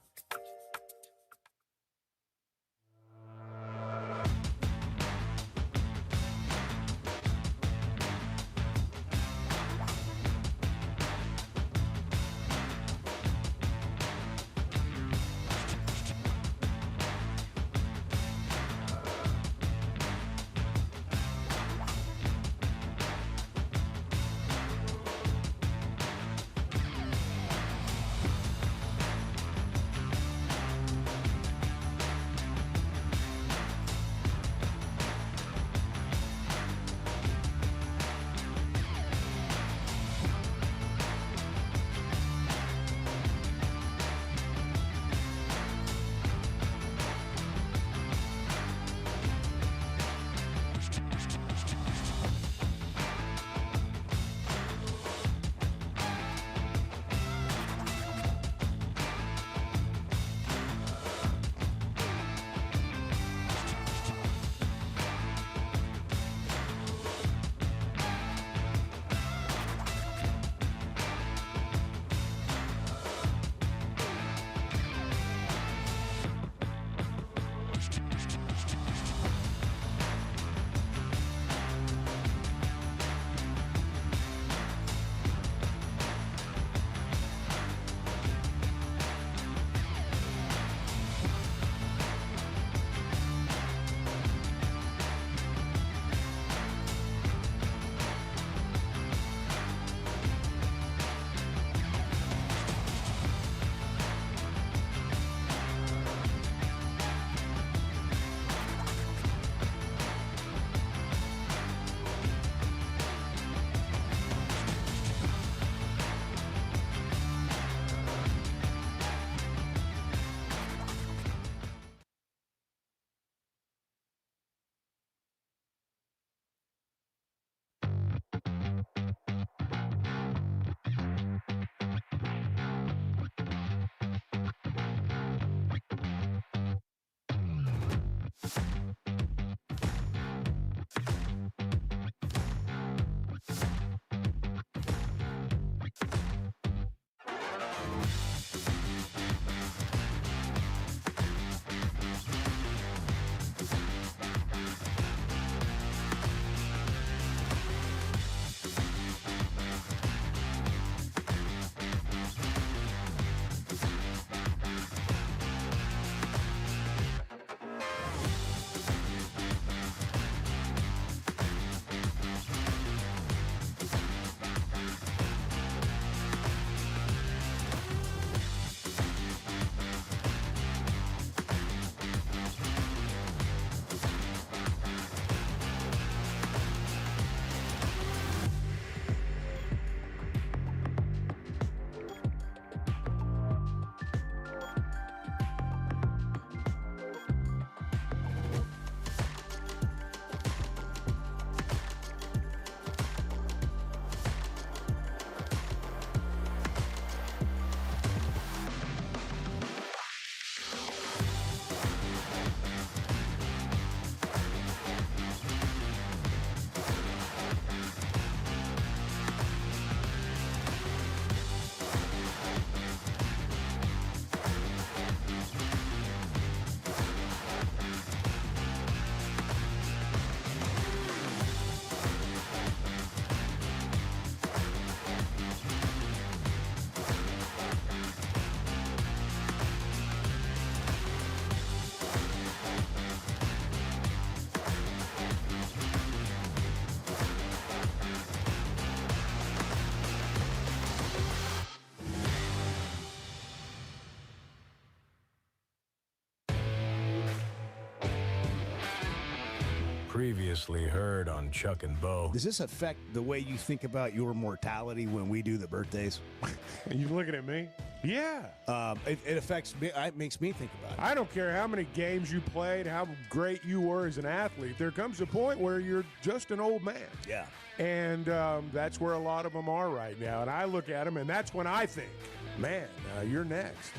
Previously heard on Chuck and Bo. Does this affect the way you think about your mortality when we do the birthdays? Are you looking at me? Yeah. It affects me. It makes me think about it. I don't care how many games you played, how great you were as an athlete. There comes a point where you're just an old man. Yeah. And that's where a lot of them are right now. And I look at them, and that's when I think, man, you're next.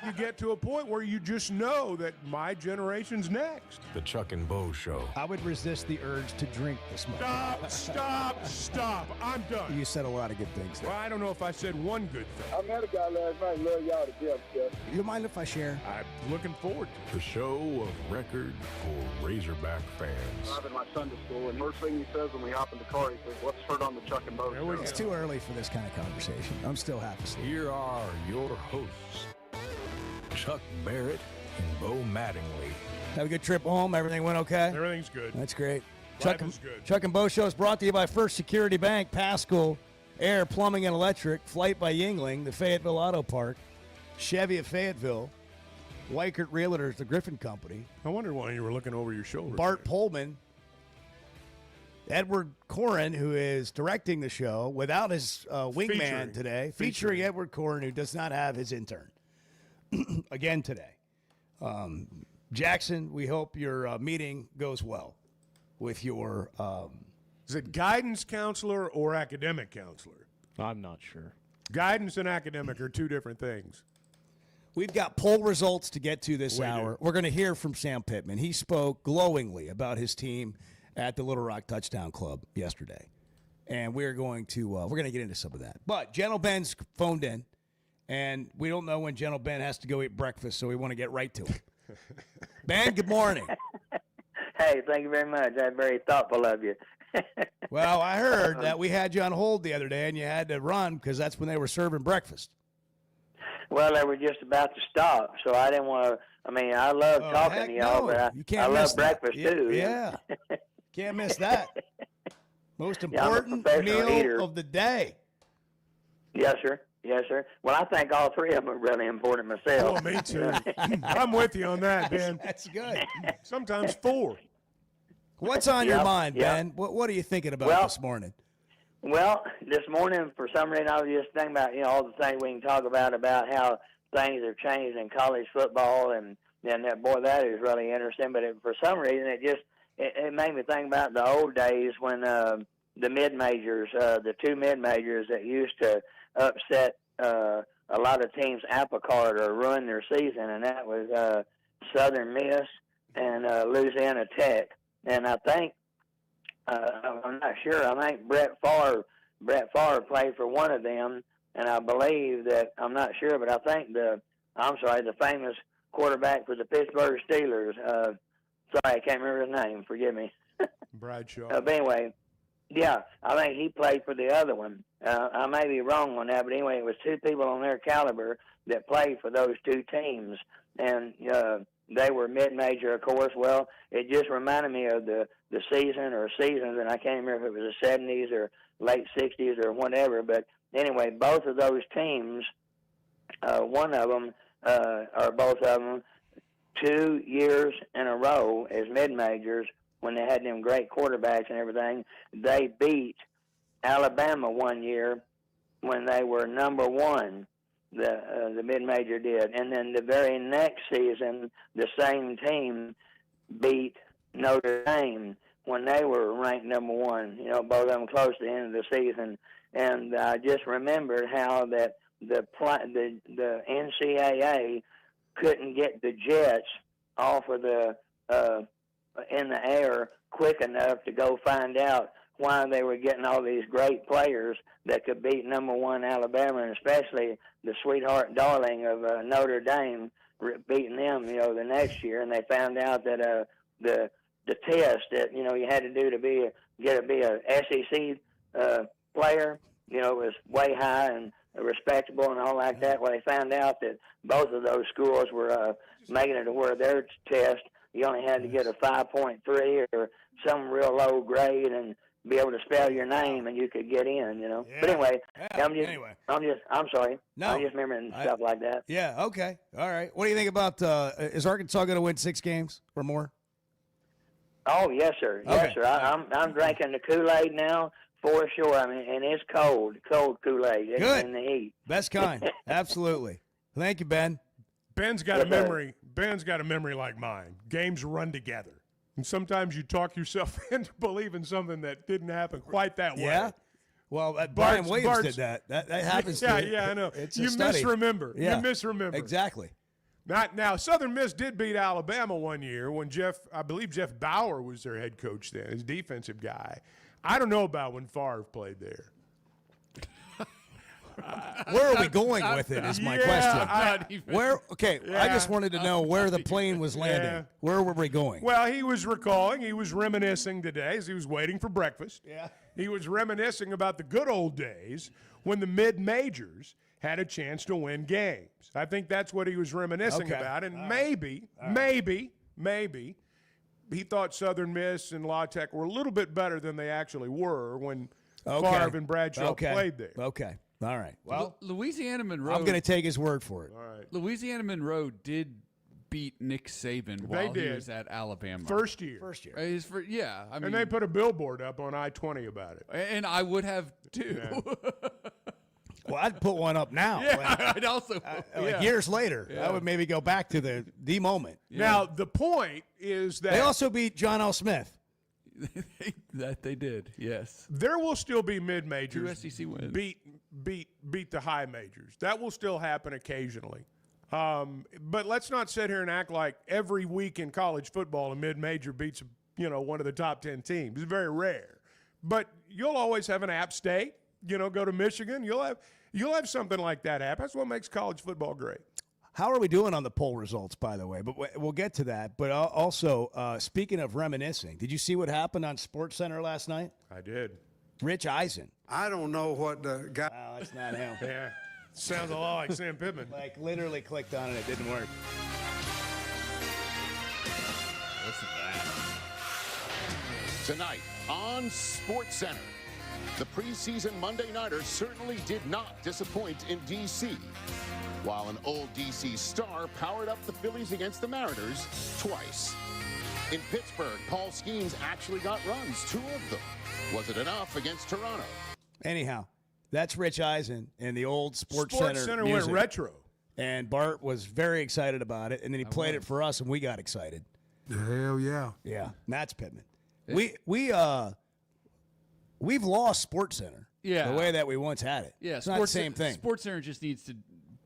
You get to a point where you just know that my generation's next. The Chuck and Bo Show. I would resist the urge to drink this morning. Stop. I'm done. You said a lot of good things there. Well, I don't know if I said one good thing. I met a guy last night. Love y'all to death, Jeff. You mind if I share? I'm looking forward to it. The show of record for Razorback fans. I'm in my Sunday school, and first thing he says when we hop in the car, he says, "Let's turn on the Chuck and Bo Show." It's too early for this kind of conversation. I'm still half asleep. Here are your hosts, Chuck Barrett and Bo Mattingly. Have a good trip home. Everything went okay? Everything's good. That's great. Life is good. Chuck and Bo Show is brought to you by First Security Bank, Pascal, Air, Plumbing and Electric, Flight by Yingling, the Fayetteville Auto Park, Chevy of Fayetteville, Weichert Realtors, the Griffin Company. I wondered why you were looking over your shoulder. Bart Pullman, Edward Corrin, who is directing the show without his wingman today, featuring Edward Corrin, who does not have his intern again today. Jackson, we hope your meeting goes well with your is it guidance counselor or academic counselor? I'm not sure. Guidance and academic are two different things. We've got poll results to get to this hour. We're going to hear from Sam Pitman. He spoke glowingly about his team at the Little Rock Touchdown Club yesterday, and we're going to get into some of that. But Gentle Ben's phoned in, and we don't know when Gentle Ben has to go eat breakfast, so we want to get right to it. Ben, good morning. Hey, thank you very much. That's very thoughtful of you. Well, I heard that we had you on hold the other day, and you had to run because that's when they were serving breakfast. Well, they were just about to stop, so I didn't want to. I mean, I love talking to y'all, but I love breakfast too. Yeah. Can't miss that. Most important meal of the day. Yes, sir. Yes, sir. Well, I think all three of them are really important myself. Oh, me too. I'm with you on that, Ben. That's good. Sometimes four. What's on your mind, Ben? What are you thinking about this morning? Well, this morning, for some reason, I was just thinking about, all the things we can talk about how things have changed in college football, and that is really interesting. But for some reason, it made me think about the old days when the mid-majors, the two mid-majors that used to upset a lot of teams' apple cart or ruin their season, and that was Southern Miss and Louisiana Tech. And I think, I'm not sure, I think Brett Favre played for one of them, and I believe that, I'm not sure, but I think the famous quarterback for the Pittsburgh Steelers, sorry, I can't remember his name, forgive me. Bradshaw. But anyway, yeah, I think he played for the other one. I may be wrong on that, but anyway, it was two people on their caliber that played for those two teams, and they were mid-major, of course. Well, it just reminded me of the season or seasons, and I can't remember if it was the 70s or late 60s or whatever. But anyway, both of those teams, one of them or both of them, 2 years in a row as mid-majors, when they had them great quarterbacks and everything, they beat Alabama one year when they were number one. The mid-major did. And then the very next season, the same team beat Notre Dame when they were ranked number one, both of them close to the end of the season. And I just remembered how that the NCAA couldn't get the Jets off of in the air quick enough to go find out why they were getting all these great players that could beat number one Alabama, and especially the sweetheart darling of Notre Dame beating them, the next year. And they found out that the test that you had to do to be a SEC player, was way high and respectable and all like that. Well, they found out that both of those schools were making it to where their test, you only had to get a 5.3 or some real low grade and be able to spell your name, and you could get in, Yeah. But anyway, Yeah. I'm sorry. No. I'm just remembering stuff like that. Yeah, okay. All right. What do you think about, is Arkansas going to win 6 games or more? Oh yes, sir. Yes, sir. I'm drinking the Kool-Aid now for sure. I mean, and it's cold Kool-Aid. It's Good. in the heat. Best kind. Absolutely. Thank you, Ben. Ben's got a memory. Ben's got a memory like mine. Games run together, and sometimes you talk yourself into believing something that didn't happen quite that way. Yeah. Well, Brian Williams did that. That happens. Yeah, I know. It's you misremember. Yeah. You misremember. Exactly. Now, Southern Miss did beat Alabama one year when I believe Jeff Bauer was their head coach then, his defensive guy. I don't know about when Favre played there. Where are we going with it is my question. Yeah. I just wanted to know where the plane was landing. Yeah. Where were we going? Well, he was reminiscing today as he was waiting for breakfast. Yeah. He was reminiscing about the good old days when the mid-majors had a chance to win games. I think that's what he was reminiscing about. And maybe he thought Southern Miss and La Tech were a little bit better than they actually were when Favre and Bradshaw played there. Okay. All right. Well, Louisiana Monroe. I'm going to take his word for it. All right. Louisiana Monroe did beat Nick Saban while he was at Alabama. First year. I mean, And they put a billboard up on I-20 about it. And I would have too. Yeah. Well, I'd put one up now. Yeah, I'd also. Years later, I would maybe go back to the moment. Now, the point is that They also beat John L. Smith. That they did, yes. There will still be mid-majors 2 SEC wins. beat the high majors. That will still happen occasionally. But let's not sit here and act like every week in college football a mid-major beats one of the top 10 teams. It's very rare. But you'll always have an App State. Go to Michigan. You'll have something like that happen. That's what makes college football great. How are we doing on the poll results, by the way? But we'll get to that. But also, speaking of reminiscing, did you see what happened on SportsCenter last night? I did. Rich Eisen. I don't know what the guy. Oh, that's not him. Yeah. Sounds a lot like Sam Pitman. Like, literally clicked on it. It didn't work. Listen to that. Tonight on SportsCenter, the preseason Monday Nighters certainly did not disappoint in D.C., while an old D.C. star powered up the Phillies against the Mariners twice. In Pittsburgh, Paul Skeens actually got runs, 2 of them. Was it enough against Toronto? Anyhow, that's Rich Eisen and the old SportsCenter SportsCenter music. went retro. And Bart was very excited about it, and then he played it for us, and we got excited. Hell yeah. Yeah, that's Pitman. We've lost SportsCenter. Yeah. The way that we once had it. Yeah, it's not the same thing. SportsCenter just needs to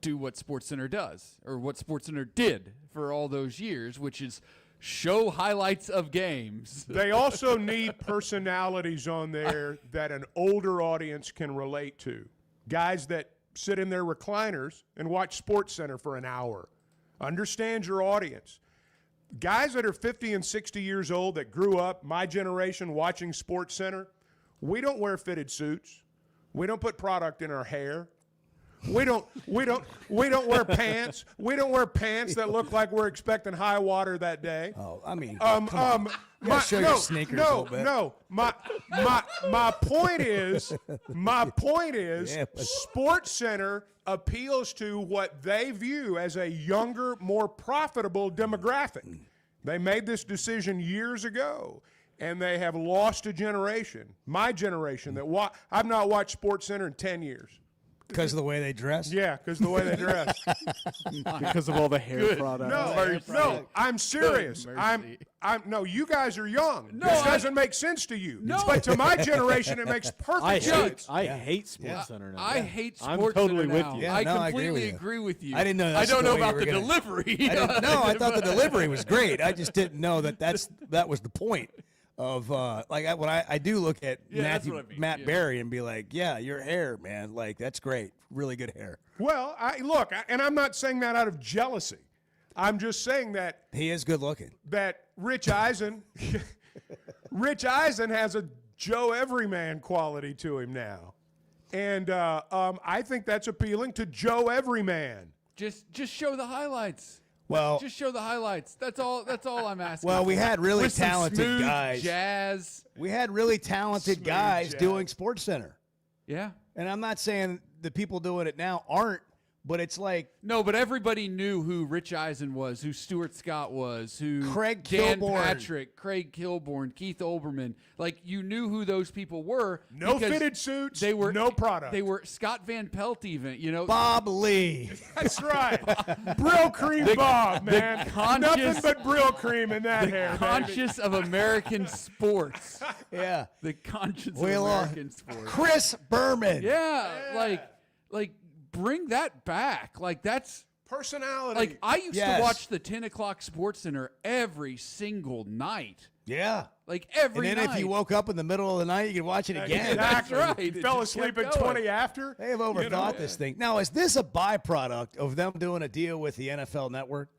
do what SportsCenter does, or what SportsCenter did for all those years, which is show highlights of games. They also need personalities on there that an older audience can relate to. Guys that sit in their recliners and watch SportsCenter for an hour. Understand your audience. Guys that are 50 and 60 years old that grew up, my generation, watching SportsCenter, we don't wear fitted suits. We don't put product in our hair. We don't wear pants. We don't wear pants that look like we're expecting high water that day. Oh, I mean, show your sneakers a little bit. No, my point is, SportsCenter appeals to what they view as a younger, more profitable demographic. They made this decision years ago, and they have lost a generation, my generation, that I've not watched SportsCenter in 10 years. Because of the way they dress? Yeah, because of the way they dress. Because of all the hair products. No, I'm serious. No, you guys are young. No, this doesn't make sense to you. No. But to my generation, it makes perfect sense. I hate SportsCenter now. I hate SportsCenter. I'm totally with now. you. Yeah, I no, completely agree with you. I didn't know. I don't know about the gonna, delivery. I thought the delivery was great. I just didn't know that was the point of when I do look at Matt Berry and be like, yeah, your hair, man, like that's great, really good hair. Well, and I'm not saying that out of jealousy. I'm just saying that he is good looking. That Rich Eisen has a Joe Everyman quality to him now, and I think that's appealing to Joe Everyman. Just show the highlights. Well, just show the highlights. That's all I'm asking. Well, we had really With talented some smooth guys. Jazz. We had really talented guys doing SportsCenter. Yeah. And I'm not saying the people doing it now aren't, but it's like no, but everybody knew who Rich Eisen was, who Stuart Scott was, who Craig Dan Kilborn. Patrick, Craig Kilborn, Keith Olbermann. Like you knew who those people were. No because fitted suits. They were no product. They were Scott Van Pelt, even Bob Lee. That's right. Brill cream Bob, man. Nothing but Brill cream in that hair. The conscious of American sports. Yeah. The conscience of American sports. Chris Berman. Yeah, like bring that back. Like that's personality. Like I used to watch the 10 o'clock Sports Center every single night. Yeah. Like every And then night. if you woke up in the middle of the night, you could watch it again. Exactly. That's right. You It fell just asleep kept at going. 20 after. They have overthought this thing. Now, is this a byproduct of them doing a deal with the NFL Network?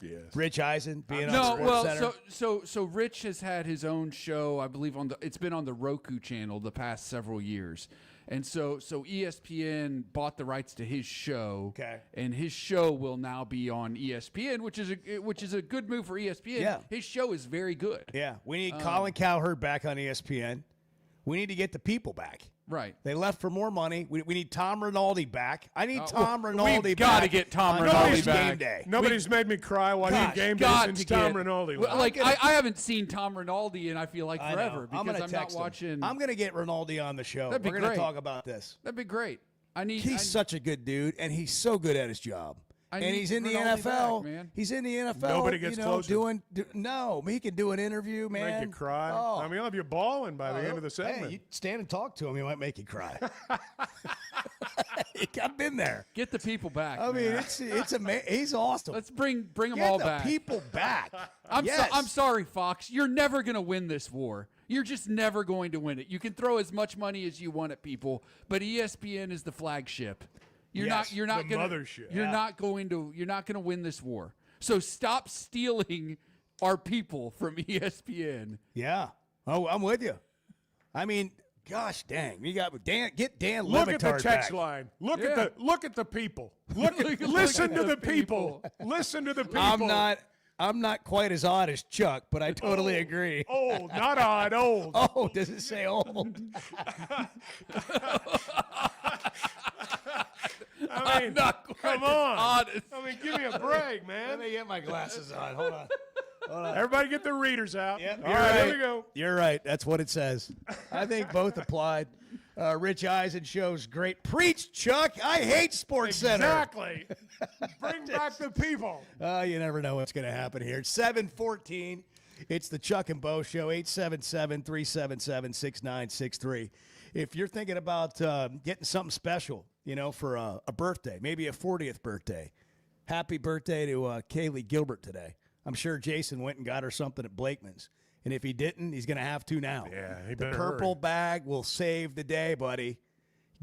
Yes. Rich Eisen being on No, Sports Center? so Rich has had his own show, I believe it's been on the Roku channel the past several years. And so ESPN bought the rights to his show. Okay. And his show will now be on ESPN, which is a good move for ESPN. Yeah. His show is very good. Yeah. We need Colin Cowherd back on ESPN. We need to get the people back. Right. They left for more money. We need Tom Rinaldi back. I need Tom Rinaldi We've back. got to get Tom on Rinaldi College back. Game Day. Nobody's made me cry watching game day since Tom Rinaldi left. Like I haven't seen Tom Rinaldi in I feel like forever I'm because gonna I'm not text him. watching. I'm going to get Rinaldi on the show. That'd be We're going great. to talk about this. That'd be great. He's such a good dude, and he's so good at his job. And need he's in the Rinaldi NFL. back, man. He's in the NFL. Nobody gets closer. No, he can do an interview, man. Make you cry. Oh. I mean, he'll have you bawling by the end of the segment. Hey, you stand and talk to him, he might make you cry. I've been there. Get the people back. I mean, man. it's amazing. He's awesome. Let's bring them Get all the back. people back. I'm Yes. sorry, Fox. You're never going to win this war. You're just never going to win it. You can throw as much money as you want at people, but ESPN is the flagship. You're not the going mothership. You're not going to win this war. So stop stealing our people from ESPN. Yeah. Oh, I'm with you. I mean, gosh dang, you got Dan. Get Dan. Look at the Levitard text back. line. Look at the people. Listen to the people. Listen to the people. I'm not quite as odd as Chuck, but I totally agree. Old, not odd, old. Oh, does it say old? I mean, not quite come on. honest. I mean, give me a break, Let man. me get my glasses on. Hold on. Everybody get their readers out. Yep, All you're right, right. here we go. You're right. That's what it says. I think both applied. Rich Eisen shows great. Preach, Chuck. I hate Sports Center. Exactly. Bring back the people. You never know what's going to happen here. 7:14. It's the Chuck and Bo Show, 877-377-6963. If you're thinking about getting something special, for a birthday, maybe a 40th birthday, happy birthday to Kaylee Gilbert today. I'm sure Jason went and got her something at Blakeman's. And if he didn't, he's going to have to now. Yeah, he The better purple hurry. bag will save the day, buddy.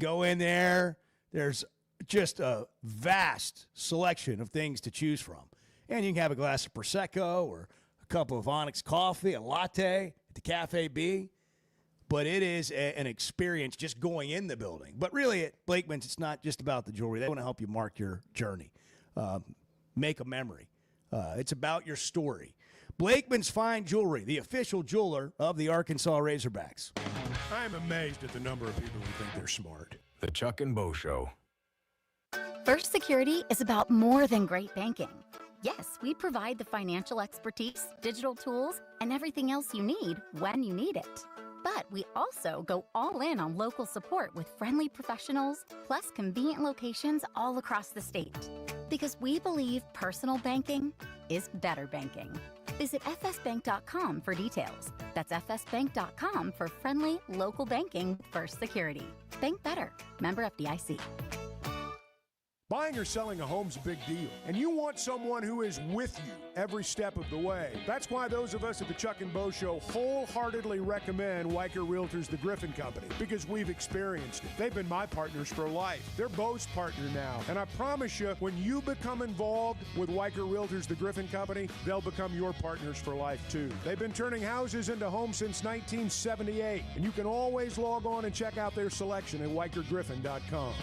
Go in there. There's just a vast selection of things to choose from. And you can have a glass of Prosecco or a cup of Onyx coffee, a latte at the Cafe B. But it is an experience just going in the building. But really, at Blakeman's, it's not just about the jewelry. They want to help you mark your journey, make a memory. It's about your story. Blakeman's Fine Jewelry, the official jeweler of the Arkansas Razorbacks. I am amazed at the number of people who think they're smart. The Chuck and Bo Show. First Security is about more than great banking. Yes, we provide the financial expertise, digital tools, and everything else you need when you need it. But we also go all in on local support with friendly professionals, plus convenient locations all across the state. Because we believe personal banking is better banking. Visit fsbank.com for details. That's fsbank.com for friendly, local banking. First Security. Bank better. Member FDIC. Buying or selling a home's a big deal, and you want someone who is with you every step of the way. That's why those of us at the Chuck and Bo Show wholeheartedly recommend Weicker Realtors, the Griffin Company, because we've experienced it. They've been my partners for life. They're Bo's partner now, and I promise you, when you become involved with Weicker Realtors, the Griffin Company, they'll become your partners for life too. They've been turning houses into homes since 1978, and you can always log on and check out their selection at WeicherGriffin.com.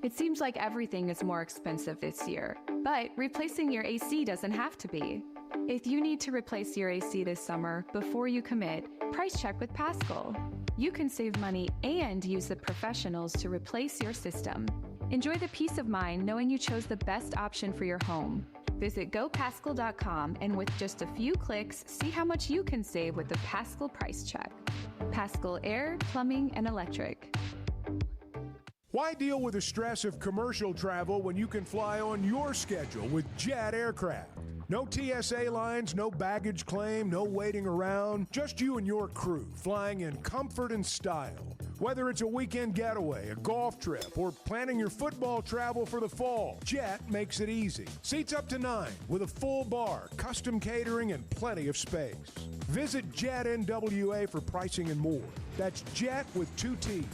It seems like everything is more expensive this year, but replacing your AC doesn't have to be. If you need to replace your AC this summer, before you commit, price check with Paschal. You can save money and use the professionals to replace your system. Enjoy the peace of mind knowing you chose the best option for your home. Visit gopaschal.com and with just a few clicks, see how much you can save with the Paschal price check. Paschal Air, Plumbing, and Electric. Why deal with the stress of commercial travel when you can fly on your schedule with Jet Aircraft? No TSA lines, no baggage claim, no waiting around. Just you and your crew flying in comfort and style. Whether it's a weekend getaway, a golf trip, or planning your football travel for the fall, Jet makes it easy. Seats up to 9 with a full bar, custom catering, and plenty of space. Visit Jet NWA for pricing and more. That's Jet with 2 T's.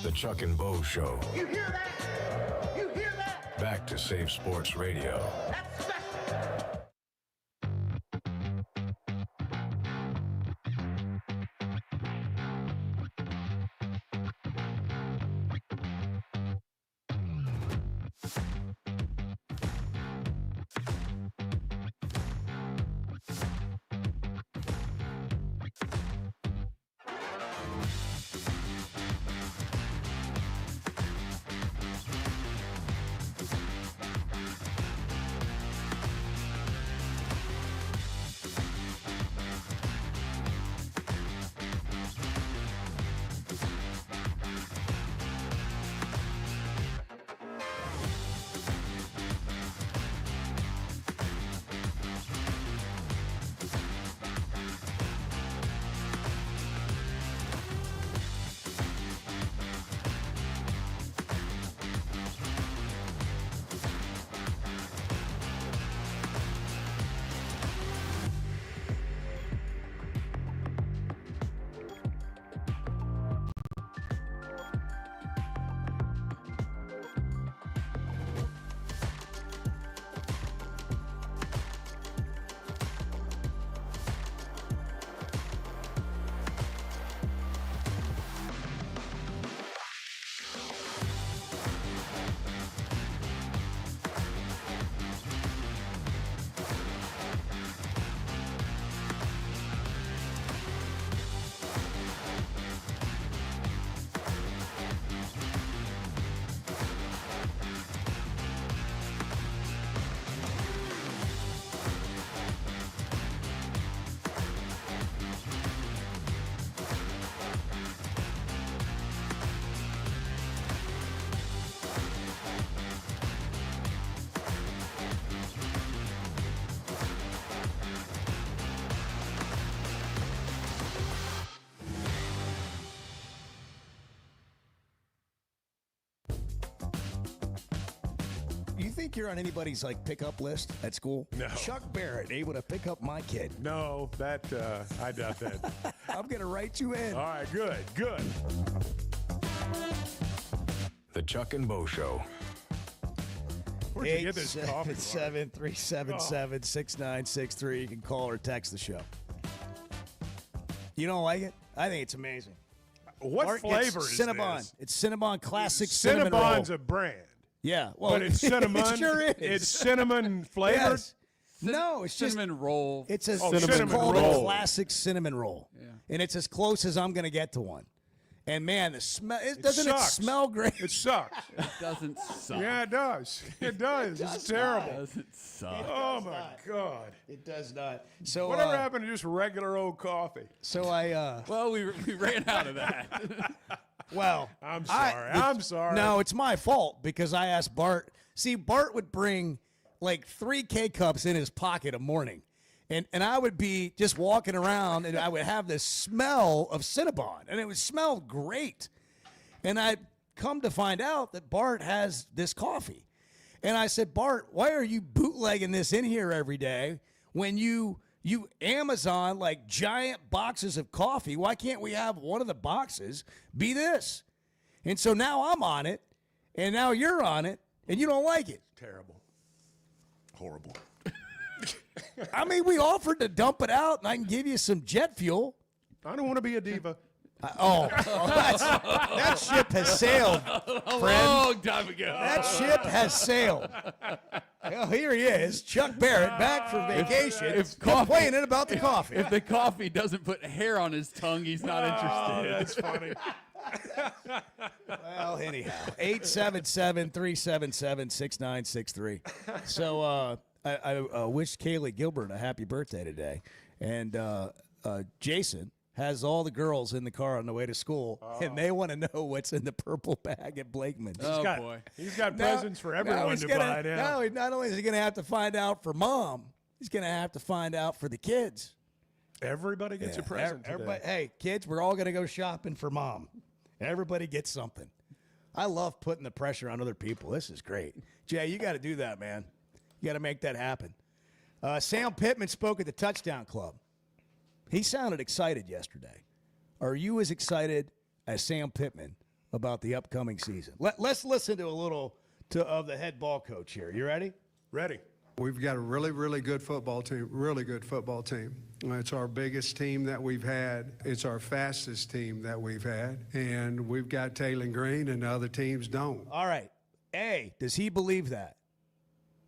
The Chuck and Bo Show. You hear that? You hear that? Back to Save Sports Radio. That's special. You think you're on anybody's like pickup list at school? No. Chuck Barrett able to pick up my kid. No, that I doubt that. I'm gonna write you in. All right, good. The Chuck and Bo Show. Where'd you get this coffee? 877-377-6963. You can call or text the show. You don't like it? I think it's amazing. What flavor is Cinnabon. this? It's Cinnabon Classic Cinnamon Roll. Cinnabon's a brand. Yeah, well, but it's cinnamon. It sure is. It's cinnamon flavored. Yes. No, it's cinnamon just roll. It's a cinnamon called roll. a classic cinnamon roll, and it's as close as I'm going to get to one. And man, the smell doesn't it smell great? It sucks. It doesn't suck. Yeah, it does. It does. It's terrible. It doesn't suck. Oh my God. It does not. So whatever happened to just regular old coffee? So I well, we ran out of that. Well, I'm sorry. No, it's my fault because I asked Bart. See, Bart would bring like 3 K-cups in his pocket a morning. And I would be just walking around, and I would have this smell of Cinnabon, and it would smell great. And I'd come to find out that Bart has this coffee. And I said, Bart, why are you bootlegging this in here every day when you Amazon like giant boxes of coffee? Why can't we have one of the boxes be this? And so now I'm on it, and now you're on it, and you don't like it. Terrible. Horrible. I mean, we offered to dump it out, and I can give you some jet fuel. I don't want to be a diva. That ship has sailed, A friend. long time ago. That ship has sailed. Well, here he is, Chuck Barrett, back from vacation. Complaining about the coffee. If the coffee doesn't put hair on his tongue, he's not interested. That's funny. Well, anyhow, 877-377-6963. So I wished Kaylee Gilbert a happy birthday today. And Jason has all the girls in the car on the way to school, and they want to know what's in the purple bag at Blakeman's. Boy. He's got presents for everyone to buy now. No, not only is he going to have to find out for Mom, he's going to have to find out for the kids. Everybody gets a present today. Everybody, hey, kids, we're all going to go shopping for Mom. Everybody gets something. I love putting the pressure on other people. This is great. Jay, you got to do that, man. You got to make that happen. Sam Pitman spoke at the Touchdown Club. He sounded excited yesterday. Are you as excited as Sam Pitman about the upcoming season? Let's listen to a little of the head ball coach here. You ready? Ready. We've got a really, really good football team, really good football team. It's our biggest team that we've had. It's our fastest team that we've had. And we've got Taylor Green, and the other teams don't. All right. A, does he believe that?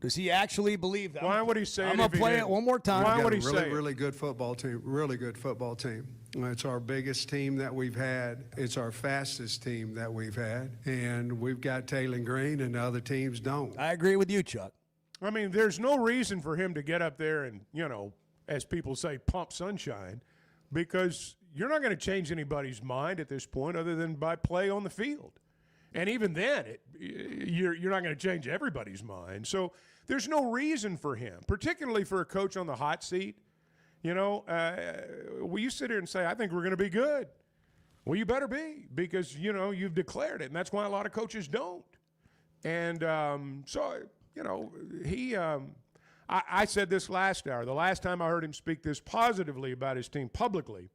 Does he actually believe that? Why would he say it? I'm going to play it one more time. Why would he say it? Really good football team, really good football team. It's our biggest team that we've had. It's our fastest team that we've had. And we've got Taylor Green, and the other teams don't. I agree with you, Chuck. I mean, there's no reason for him to get up there and, as people say, pump sunshine, because you're not going to change anybody's mind at this point other than by play on the field. And even then, you're not going to change everybody's mind. So there's no reason for him, particularly for a coach on the hot seat. Will you sit here and say, I think we're going to be good? Well, you better be, because, you've declared it, and that's why a lot of coaches don't. And I said this last hour. The last time I heard him speak this positively about his team publicly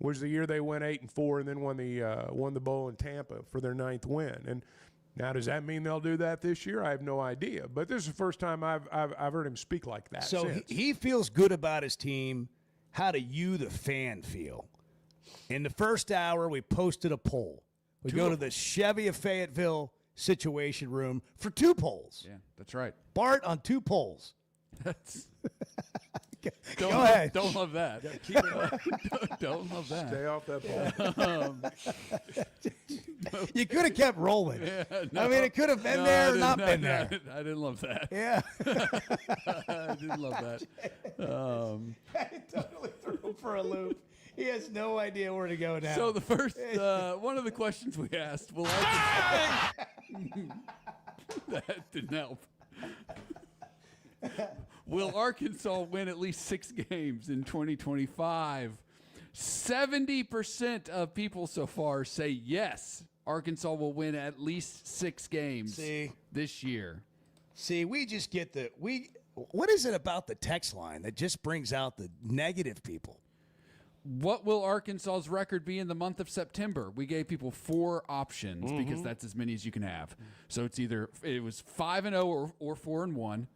was the year they went 8-4 and then won the bowl in Tampa for their 9th win. And now, does that mean they'll do that this year? I have no idea. But this is the first time I've heard him speak like that. So since. he feels good about his team. How do you, the fan, feel? In the first hour, we posted a poll. We go to the Chevy of Fayetteville Situation Room for 2 polls. Yeah, that's right. Bart on 2 polls. That's Go ahead. Don't love that. Don't love that. Stay off that ball. You could have kept rolling. Yeah, I mean, it could have been there or not been there. I didn't love that. Yeah. I didn't love that. I totally threw him for a loop. He has no idea where to go now. So the first, one of the questions we asked, that didn't help. Will Arkansas win at least 6 games in 2025? 70% of people so far say yes, Arkansas will win at least 6 games this year. See, we just get what is it about the text line that just brings out the negative people? What will Arkansas's record be in the month of September? We gave people 4 options because that's as many as you can have. So it was 5-0 or 4-1.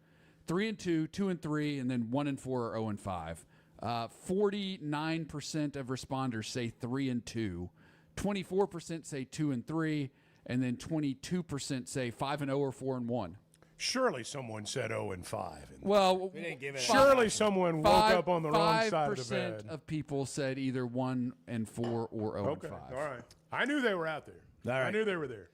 3-2, 2-3, and then 1-4 or 0-5. 49% of responders say 3-2. 24% say 2-3, and then 22% say 5-0 or 4-1. Surely someone said 0-5. Well, surely someone woke up on the wrong side of the bed. 5% of people said either 1-4 or 0-5. Okay, all right. I knew they were out there. All right. I knew they were there.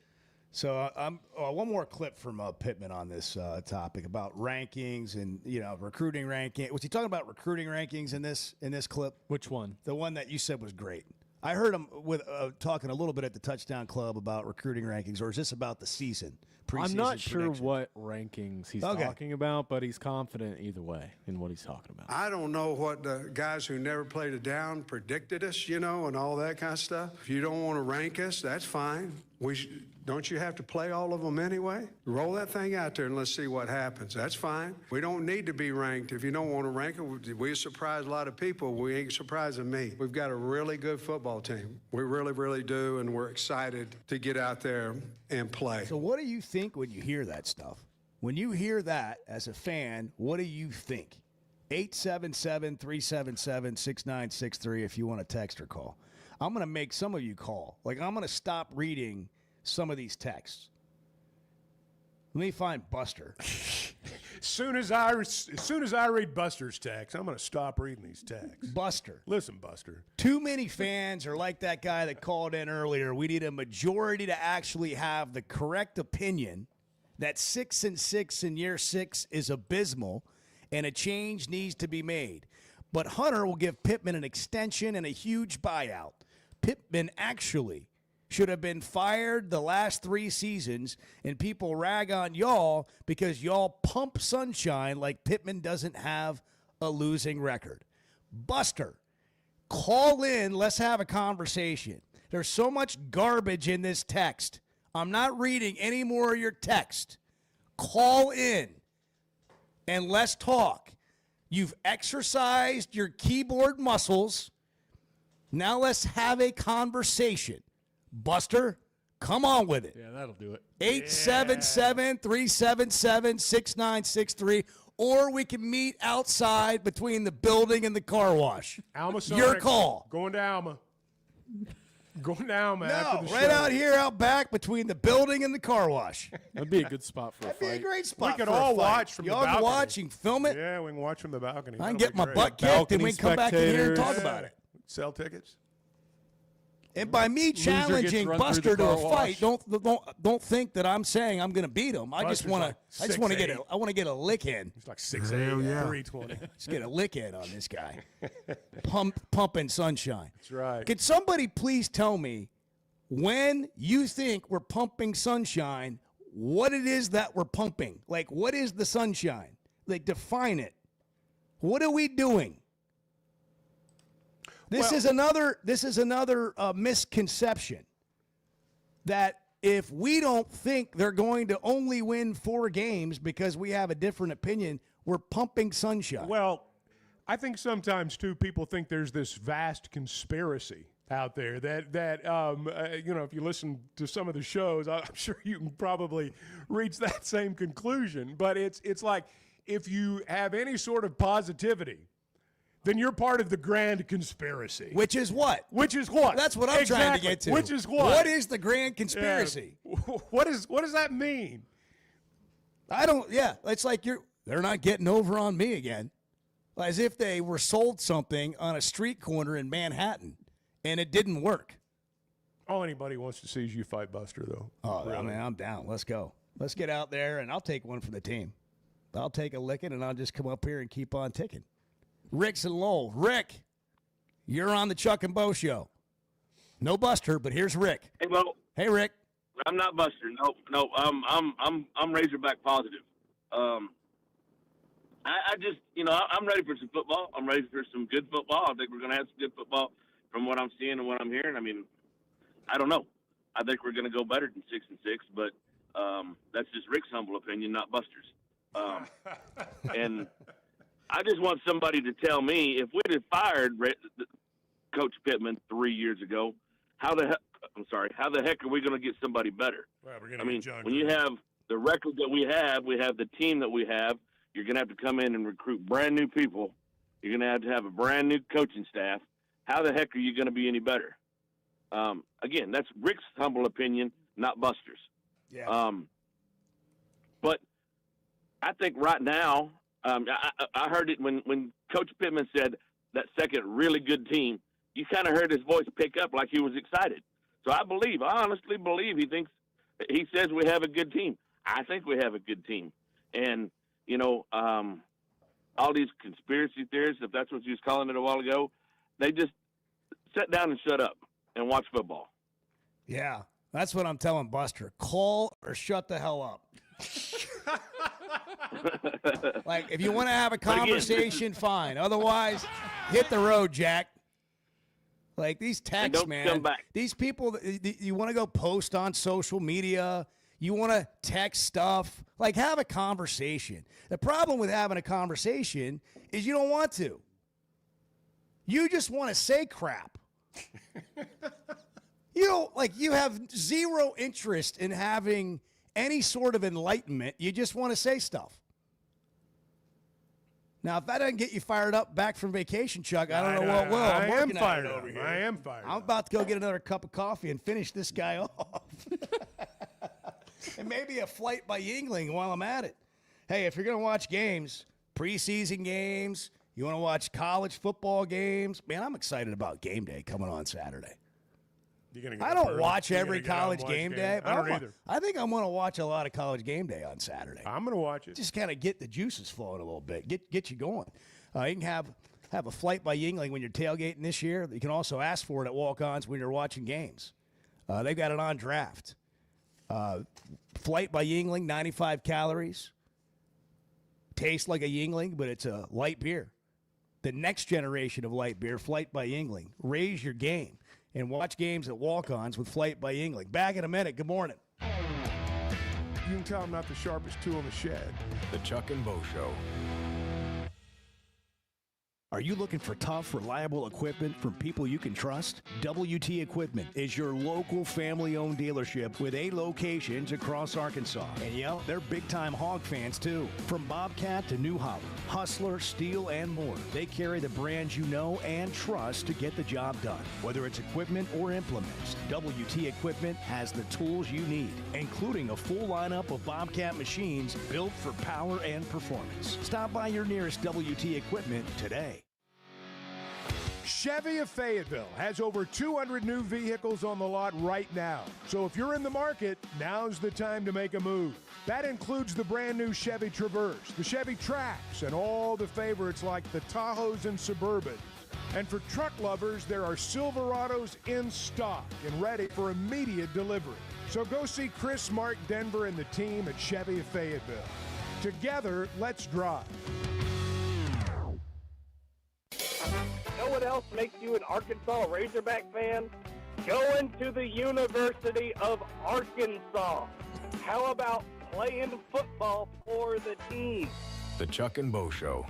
So one more clip from Pitman on this topic about rankings and recruiting ranking. Was he talking about recruiting rankings in this clip? Which one? The one that you said was great. I heard him with talking a little bit at the Touchdown Club about recruiting rankings, or is this about the season? I'm not sure what rankings he's talking about, but he's confident either way in what he's talking about. I don't know what the guys who never played it down predicted us, and all that kind of stuff. If you don't want to rank us, that's fine. Don't you have to play all of them anyway? Roll that thing out there and let's see what happens. That's fine. We don't need to be ranked. If you don't want to rank it, we surprise a lot of people. We ain't surprising me. We've got a really good football team. We really, really do, and we're excited to get out there and play. So what do you think when you hear that stuff? When you hear that as a fan, what do you think? 877-377-6963 if you want to text or call. I'm going to make some of you call. I'm going to stop reading some of these texts. Let me find Buster. As soon as I read Buster's text, I'm going to stop reading these texts. Buster. Listen, Buster. Too many fans are like that guy that called in earlier. We need a majority to actually have the correct opinion that 6-6 in year 6 is abysmal and a change needs to be made. But Hunter will give Pitman an extension and a huge buyout. Pitman actually should have been fired the last 3 seasons, and people rag on y'all because y'all pump sunshine like Pitman doesn't have a losing record. Buster, call in. Let's have a conversation. There's so much garbage in this text. I'm not reading any more of your text. Call in and let's talk. You've exercised your keyboard muscles. Now let's have a conversation. Buster, come on with it. Yeah, that'll do it. 877-377-6963. Or we can meet outside between the building and the car wash. Alma Your call. Going to Alma. Going to Alma after the right show. out here, out back between the building and the car wash. That'd be a good spot for a fight. That'd be a great spot. We could for a all fight. watch from the Y'all balcony. can watch and film it. Yeah, we can watch from the balcony. I can That'll get be my great. butt kicked, and Balcony we can come back in here and talk spectators. about it. Sell tickets. And by me gets challenging run Buster through the to a car fight, don't think that I'm saying I'm going to beat him. I just want to. I just want to get 6'8". I want to get a lick in. It's like 6'8", 320. Just get a lick in on this guy. Pumping sunshine. That's right. Could somebody please tell me when you think we're pumping sunshine, what it is that we're pumping? Like, what is the sunshine? Like, define it. What are we doing? This is another misconception that if we don't think they're going to only win 4 games because we have a different opinion, we're pumping sunshine. Well, I think sometimes, too, people think there's this vast conspiracy out there that if you listen to some of the shows, I'm sure you can probably reach that same conclusion. But it's like if you have any sort of positivity, then you're part of the grand conspiracy. Which is what? That's what I'm trying to get to. Which is what? What is the grand conspiracy? What does that mean? It's like they're not getting over on me again. As if they were sold something on a street corner in Manhattan and it didn't work. All anybody wants to see is you fight Buster, though. Oh, really. I mean, I'm down. Let's go. Let's get out there, and I'll take one for the team. I'll take a licking, and I'll just come up here and keep on ticking. Rick's and Lowell. Rick, you're on the Chuck and Bo show. No Buster, but here's Rick. Hey, Bo. Hey, Rick. I'm not Buster. No. I'm Razorback positive. I just, I'm ready for some football. I'm ready for some good football. I think we're going to have some good football from what I'm seeing and what I'm hearing. I mean, I don't know. I think we're going to go better than 6-6, but that's just Rick's humble opinion, not Buster's. And I just want somebody to tell me, if we'd have fired Coach Pitman 3 years ago, how the heck are we going to get somebody better? Well, when you have the record that we have the team that we have, you're going to have to come in and recruit brand new people. You're going to have a brand new coaching staff. How the heck are you going to be any better? Again, that's Rick's humble opinion, not Buster's. Yeah. But I think right now, I heard it when Coach Pitman said that second really good team, you kind of heard his voice pick up like he was excited. So I honestly believe he says we have a good team. I think we have a good team. And, all these conspiracy theorists, if that's what you was calling it a while ago, they just sit down and shut up and watch football. Yeah, that's what I'm telling Buster. Call or shut the hell up. Like, if you want to have a conversation, fine. Otherwise, hit the road, Jack. Like, these texts, man. Come back. These people, you want to go post on social media. You want to text stuff. Like, have a conversation. The problem with having a conversation is you don't want to. You just want to say crap. You have zero interest in having any sort of enlightenment. You just want to say stuff. Now, if that doesn't get you fired up back from vacation, Chuck, I don't know what will. I am working on fired it up. over here. I am fired I'm about to go get another cup of coffee and finish this guy off. And maybe a flight by Yingling while I'm at it. hey, if you're going to watch games, preseason games, you want to watch college football games, man, I'm excited about game day coming on Saturday. I don't watch every college game day. I don't either. I think I'm going to watch a lot of college game day on Saturday. I'm going to watch it. Just kind of get the juices flowing a little bit, get you going. You can have a flight by Yingling when you're tailgating this year. You can also ask for it at walk-ons when you're watching games. They've got it on draft. Flight by Yingling, 95 calories. Tastes like a Yingling, but it's a light beer. The next generation of light beer, Flight by Yingling. Raise your game and watch games at walk-ons with Flight by Yingling. Back in a minute. Good morning. You can tell I'm not the sharpest tool in the shed. The Chuck and Bo Show. Are you looking for tough, reliable equipment from people you can trust? WT Equipment is your local family-owned dealership with 8 locations across Arkansas. And yeah, they're big-time hog fans too. From Bobcat to New Holland, Hustler, Steel, and more. They carry the brands you know and trust to get the job done. Whether it's equipment or implements, WT Equipment has the tools you need, including a full lineup of Bobcat machines built for power and performance. Stop by your nearest WT Equipment today. Chevy of Fayetteville has over 200 new vehicles on the lot right now. So if you're in the market, now's the time to make a move. That includes the brand new Chevy Traverse, the Chevy Trax, and all the favorites like the Tahoes and Suburbans. And for truck lovers, there are Silverados in stock and ready for immediate delivery. So go see Chris, Mark, Denver, and the team at Chevy of Fayetteville. Together, let's drive. You know what else makes you an Arkansas Razorback fan? Going to the University of Arkansas. How about playing football for the team? The Chuck and Bo Show.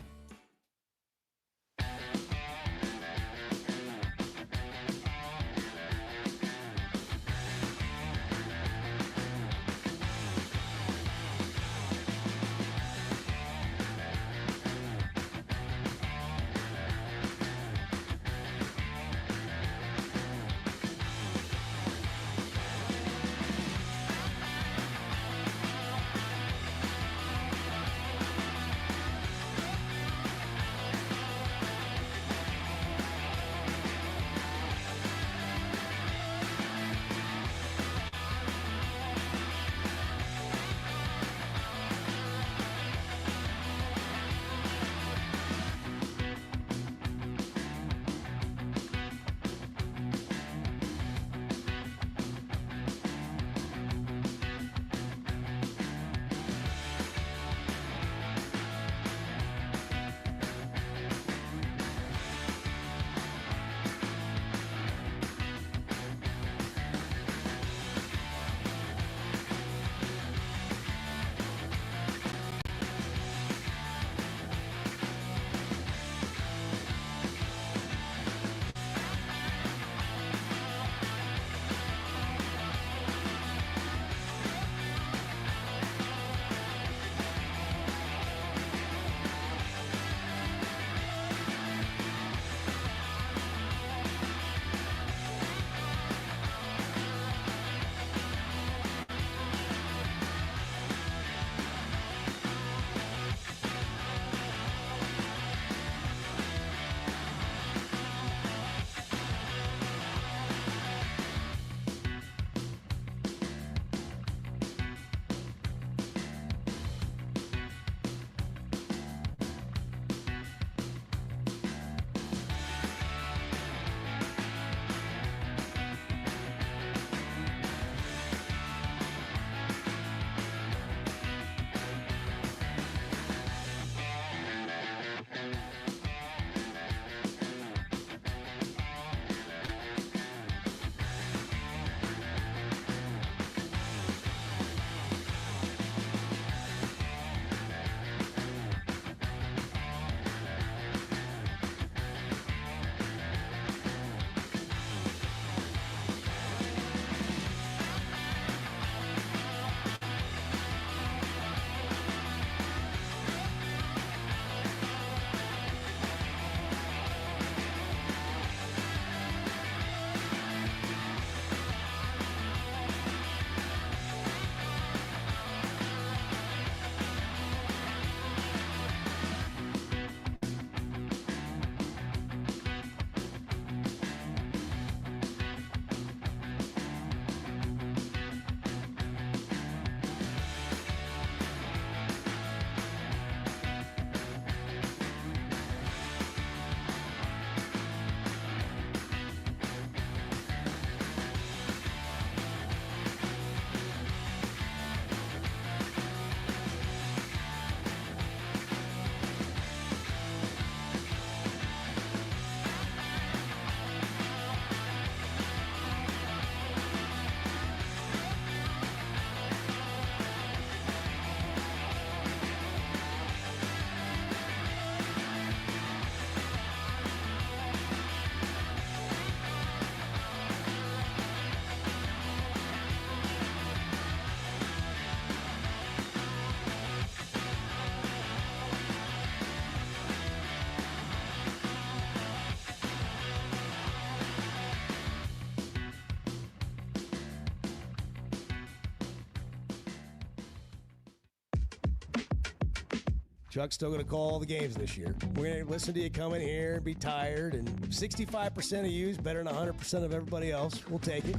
Chuck's still going to call all the games this year. We're going to listen to you come in here and be tired, and 65% of you is better than 100% of everybody else. We'll take it.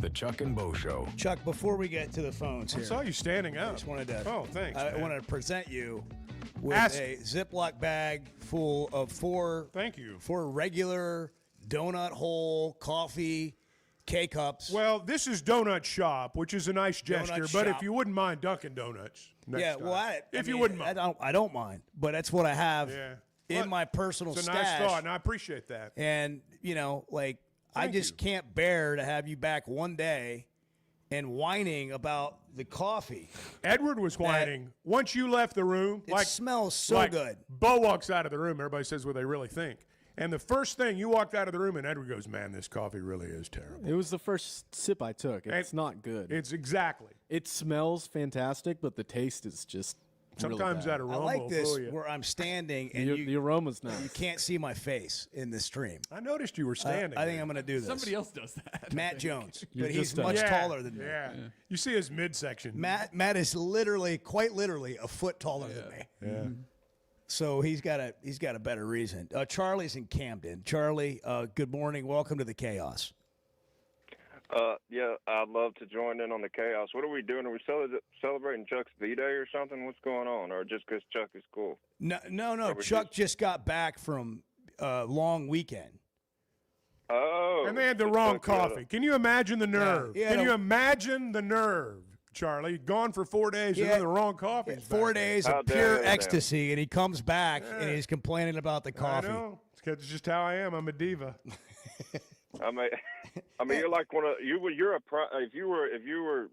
The Chuck and Bo Show. Chuck, before we get to the phones here. I saw you standing up. I just wanted to. Oh, thanks. I man. wanted to present you with Ask. a Ziploc bag full of four regular donut hole coffee K-Cups. Well, this is Donut Shop, which is a nice gesture, but if Shop. you wouldn't mind Dunkin' Donuts next time. If you wouldn't mind. I don't mind, but that's what I have in my personal It's a stash. nice thought, and I appreciate that. And, I just can't bear to have you back one day and whining about the coffee. Edward was whining. Once you left the room, it smells so good. Bo walks out of the room. Everybody says what they really think. And the first thing, you walked out of the room, and Edward goes, man, this coffee really is terrible. It was the first sip I took. It's not good. It's exactly. It smells fantastic, but the taste is just Sometimes really that bad. aroma I like will this fool you. where I'm standing and The aroma's nice. you can't see my face in the stream. I noticed you were standing. I think I'm going to do this. Somebody else does that. Matt Jones, You're but he's just, much taller than me. Yeah. You see his midsection. Matt is quite literally a foot taller than me. Yeah. So he's got a better reason. Charlie's in Camden. Charlie, good morning. Welcome to the Chaos. Yeah, I'd love to join in on the chaos. What are we doing? Are we celebrating Chuck's V-Day or something? What's going on? Or just because Chuck is cool? No. Chuck just got back from a long weekend. Oh. And they had the wrong coffee. Can you imagine the nerve? Yeah, Can you imagine the nerve, Charlie? Gone for 4 days and then the wrong coffee. 4 days of pure ecstasy, and he comes back and he's complaining about the coffee. I know. It's just how I am. I'm a diva. I mean, you're like one of you're a if you were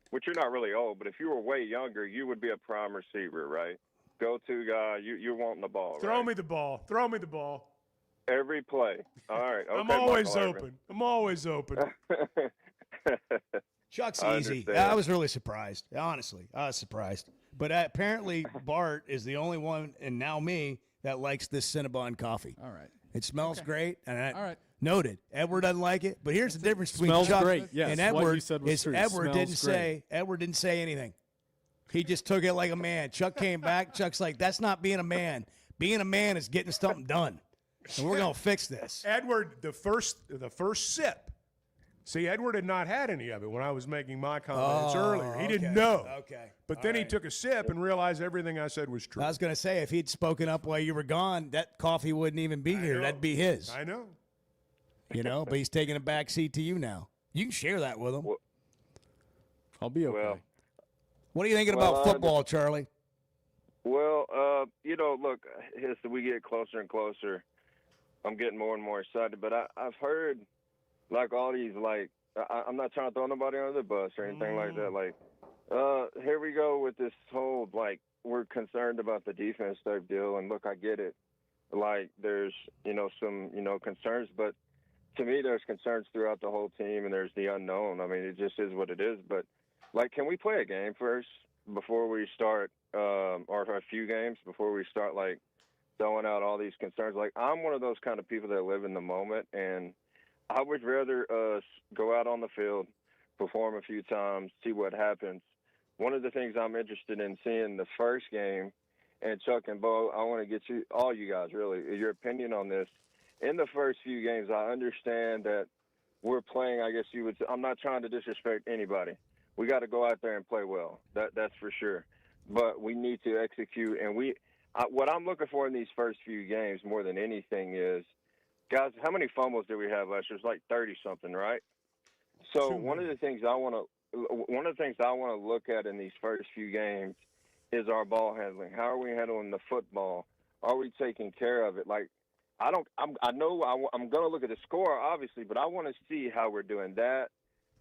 which you're not really old, but if you were way younger, you would be a prime receiver, right? Go-to guy. You're wanting the ball. Throw me the ball. Throw me the ball. Every play. All right. Okay, I'm always Michael open. I'm always open. Chuck's I easy. understand. I was really surprised. Honestly, I was surprised. But apparently, Bart is the only one, and now me, that likes this Cinnabon coffee. All right. It smells great. And All right. Noted. Edward doesn't like it, but here's the difference between Smells Chuck great. Yes, and what Edward. you said was Is true. Edward Smells Edward didn't say anything. He just took it like a man. Chuck came back. Chuck's like, that's not being a man. Being a man is getting something done. And we're gonna fix this. Edward, the first sip. See, Edward had not had any of it when I was making my comments earlier. He didn't know. Okay. But then he took a sip and realized everything I said was true. I was gonna say, if he'd spoken up while you were gone, that coffee wouldn't even be here. That'd be his. I know. But he's taking a back seat to you now. You can share that with him. I'll be okay. Well, what are you thinking about football, Charlie? Well, look, as we get closer and closer, I'm getting more and more excited. But I've heard, like, all these, like, I'm not trying to throw nobody under the bus or anything like that. Like, here we go with this whole, like, we're concerned about the defense type deal. And, look, I get it. Like, there's, some, concerns. But to me, there's concerns throughout the whole team, and there's the unknown. I mean, it just is what it is. But, like, can we play a game first before we start, or a few games before we start, like, throwing out all these concerns? Like, I'm one of those kind of people that live in the moment, and I would rather us go out on the field, perform a few times, see what happens. One of the things I'm interested in seeing the first game, and Chuck and Bo, I want to get all you guys, really, your opinion on this. In the first few games, I understand that we're playing, I guess you would say, I'm not trying to disrespect anybody. We got to go out there and play well. That's for sure. But we need to execute. And what I'm looking for in these first few games more than anything is, guys, how many fumbles did we have last year? It was like 30-something, right? So one of the things I want to look at in these first few games is our ball handling. How are we handling the football? Are we taking care of it? Like, I'm going to look at the score, obviously, but I want to see how we're doing that.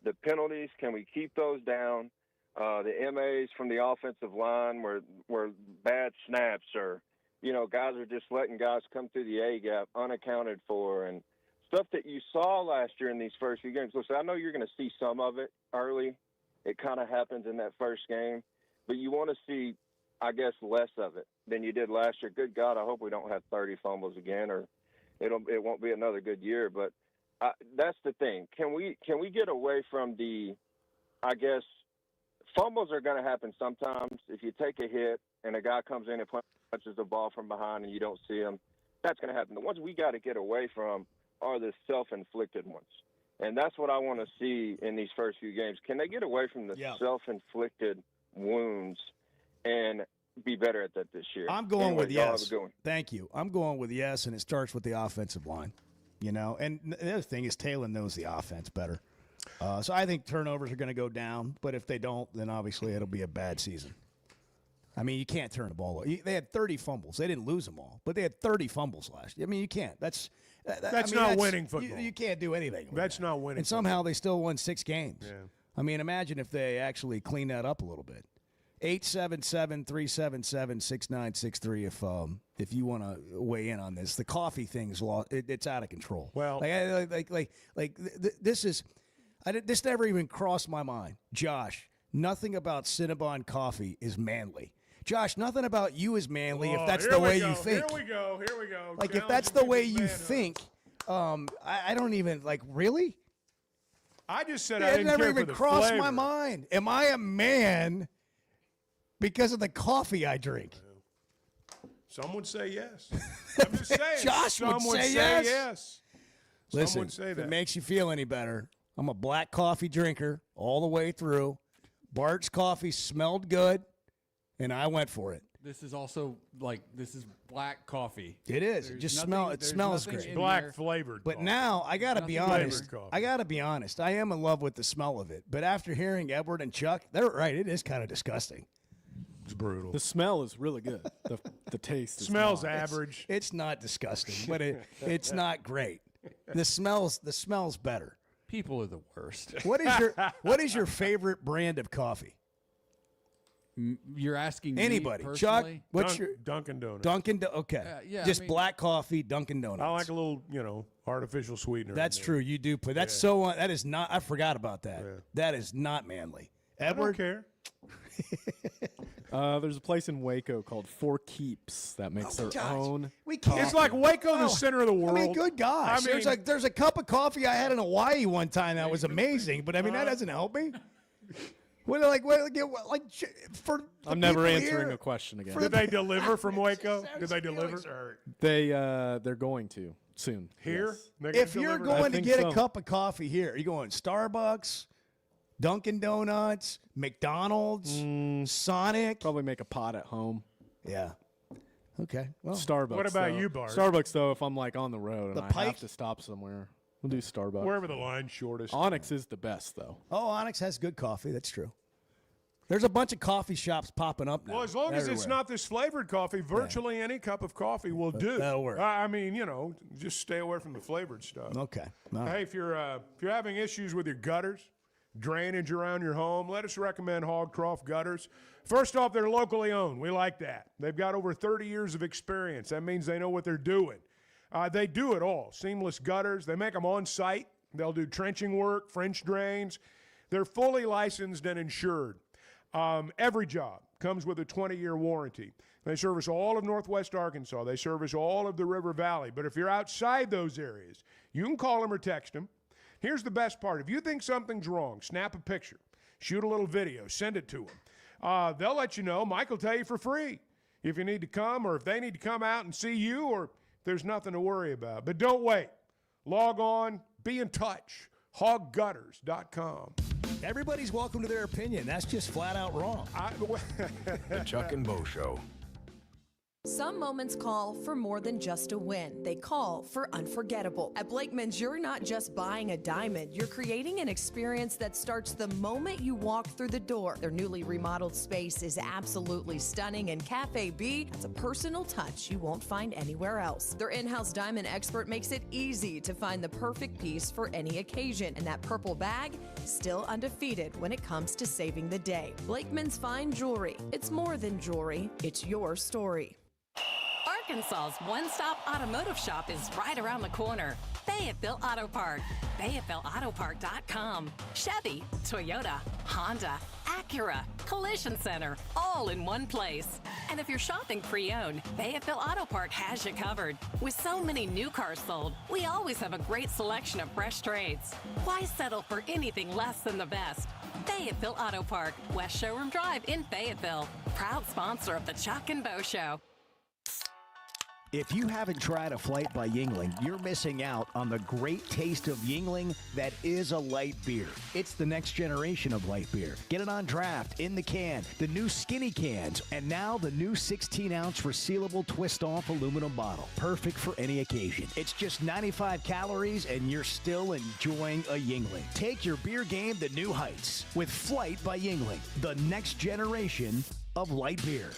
The penalties, can we keep those down? The MAs from the offensive line were bad snaps, or, guys are just letting guys come through the A-gap unaccounted for, and stuff that you saw last year in these first few games. Listen, I know you're going to see some of it early. It kind of happens in that first game. But you want to see, I guess, less of it than you did last year. Good God, I hope we don't have 30 fumbles again, or it won't be another good year. But that's the thing. Can we get away from the, I guess, fumbles are going to happen sometimes. If you take a hit and a guy comes in and punches the ball from behind and you don't see him, that's going to happen. The ones we got to get away from are the self-inflicted ones. And that's what I want to see in these first few games. Can they get away from the self-inflicted wounds and be better at that this year? I'm going with y'all have yes. a good one. Thank you. I'm going with yes, and it starts with the offensive line. You know, and the other thing is Taylor knows the offense better. So I think turnovers are going to go down, but if they don't, then obviously it'll be a bad season. I mean, you can't turn the ball over. They had 30 fumbles. They didn't lose them all, but they had 30 fumbles last year. I mean, you can't. That's not winning football. You can't do anything. That's not winning. And somehow they still won 6 games. Yeah. I mean, imagine if they actually clean that up a little bit. 877-377-6963 if you want to weigh in on this. The coffee thing's it's out of control. Well, this is this never even crossed my mind. Josh, nothing about Cinnabon coffee is manly. Josh, nothing about you is manly if that's the way you think. Here we go. Like if that's the way you think, I don't even really. I just said I didn't never care even for the crossed flavor. my mind. Am I a man because of the coffee I drink? Some would say yes. I'm just saying. Josh Some would say yes. Some Listen, would say if that. it makes you feel any better, I'm a black coffee drinker all the way through. Bart's coffee smelled good, and I went for it. This is also this is black coffee. It is. There's it just nothing- it there's smells nothing great. in Black there. flavored. But coffee. now I got to be Nothing honest. flavored coffee. I got to be honest. I am in love with the smell of it. But after hearing Edward and Chuck, they're right. It is kind of disgusting. It's brutal. The smell is really good. The taste is Smells not. average. It's not disgusting, but it's not great. The smells better. People are the worst. What is your favorite brand of coffee? You're asking Anybody. me Chuck, personally? what's your Dunkin' Donuts? Okay. yeah, Just I mean- black coffee, Dunkin' Donuts. I like a little, artificial sweetener. That's in there. true. You do put that that is not I forgot about that. Yeah. That is not manly. I don't Edward, care. There's a place in Waco called Four Keeps that makes their own. we can't. It's like Waco, the center of the world. I mean, good gosh. I mean- there's a cup of coffee I had in Hawaii one time that was amazing, but I mean that doesn't help me. I'm never answering a question again. Did they deliver from Waco? Did they deliver? They're going to soon. Here? Yes. They're gonna If you're deliver? going to think get so. a cup of coffee here, are you going Starbucks, Dunkin' Donuts, McDonald's, Sonic? Probably make a pot at home. Yeah. Okay. Well, Starbucks. What about though. you, Bart? Starbucks, though, if I'm on the road and The I Pike? have to stop somewhere, we'll do Starbucks. Wherever the line's shortest. Onyx is the best, though. oh, Onyx has good coffee. That's true. There's a bunch of coffee shops popping up now. Well, as long as it's everywhere. not this flavored coffee, virtually any cup of coffee will do. That'll work. I mean, just stay away from the flavored stuff. Okay. All right. Hey, if you're having issues with your gutters, drainage around your home, let us recommend Hogcroft Gutters. First off, they're locally owned. We like that. They've got over 30 years of experience. That means they know what they're doing. They do it all. Seamless gutters. They make them on site. They'll do trenching work, French drains. They're fully licensed and insured. Every job comes with a 20-year warranty. They service all of Northwest Arkansas. They service all of the River Valley. But if you're outside those areas, you can call them or text them. Here's the best part. If you think something's wrong, snap a picture, shoot a little video, send it to them. They'll let you know. Mike will tell you for free if you need to come or if they need to come out and see you or if there's nothing to worry about. But don't wait. Log on. Be in touch. Hoggutters.com. Everybody's welcome to their opinion. That's just flat out wrong. The Chuck and Bo Show. Some moments call for more than just a win. They call for unforgettable. At Blakeman's, you're not just buying a diamond. You're creating an experience that starts the moment you walk through the door. Their newly remodeled space is absolutely stunning, and Cafe B has a personal touch you won't find anywhere else. Their in-house diamond expert makes it easy to find the perfect piece for any occasion, and that purple bag, still undefeated when it comes to saving the day. Blakeman's Fine Jewelry. It's more than jewelry. It's your story. Arkansas's one-stop automotive shop is right around the corner. Fayetteville Auto Park. FayettevilleAutoPark.com. Chevy, Toyota, Honda, Acura, Collision Center, all in one place. And if you're shopping pre-owned, Fayetteville Auto Park has you covered. With so many new cars sold, we always have a great selection of fresh trades. Why settle for anything less than the best? Fayetteville Auto Park, West Showroom Drive in Fayetteville. Proud sponsor of the Chuck and Bo Show. If you haven't tried a flight by Yingling, you're missing out on the great taste of Yingling that is a light beer. It's the next generation of light beer. Get it on draft, in the can, the new skinny cans, and now the new 16-ounce resealable twist-off aluminum bottle. Perfect for any occasion. It's just 95 calories, and you're still enjoying a Yingling. Take your beer game to new heights with Flight by Yingling, the next generation of light beer.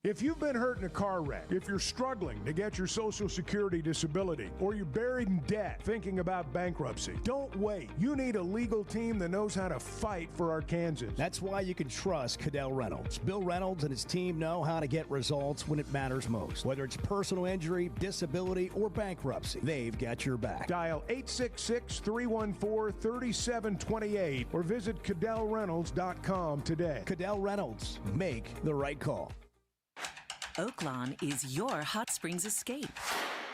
If you've been hurt in a car wreck, if you're struggling to get your Social Security disability, or you're buried in debt thinking about bankruptcy, don't wait. You need a legal team that knows how to fight for Arkansans. That's why you can trust Cadell Reynolds. Bill Reynolds and his team know how to get results when it matters most. Whether it's personal injury, disability, or bankruptcy, they've got your back. Dial 866-314-3728 or visit CadellReynolds.com today. Cadell Reynolds. Make the right call. Oaklawn is your hot springs escape.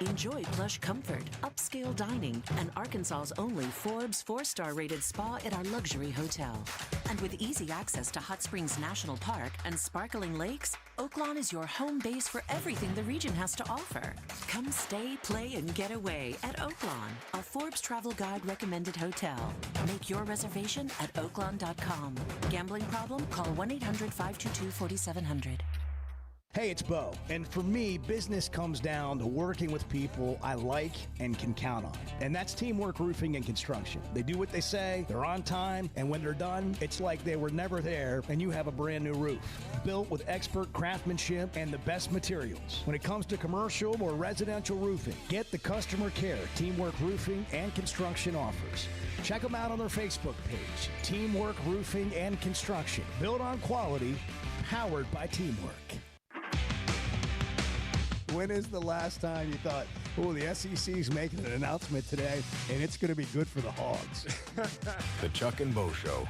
Enjoy plush comfort, upscale dining, and Arkansas's only Forbes 4-star rated spa at our luxury hotel. And with easy access to Hot Springs National Park and sparkling lakes, Oaklawn is your home base for everything the region has to offer. Come stay, play, and get away at Oaklawn, a Forbes Travel Guide recommended hotel. Make your reservation at oaklawn.com. Gambling problem? Call 1-800-522-4700. Hey, it's Bo, and for me, business comes down to working with people I like and can count on. And that's Teamwork Roofing and Construction. They do what they say, they're on time, and when they're done, it's like they were never there and you have a brand new roof. Built with expert craftsmanship and the best materials. When it comes to commercial or residential roofing, get the customer care Teamwork Roofing and Construction offers. Check them out on their Facebook page, Teamwork Roofing and Construction. Built on quality, powered by teamwork. When is the last time you thought, oh, the SEC's making an announcement today, and it's going to be good for the Hogs? The Chuck and Bo Show.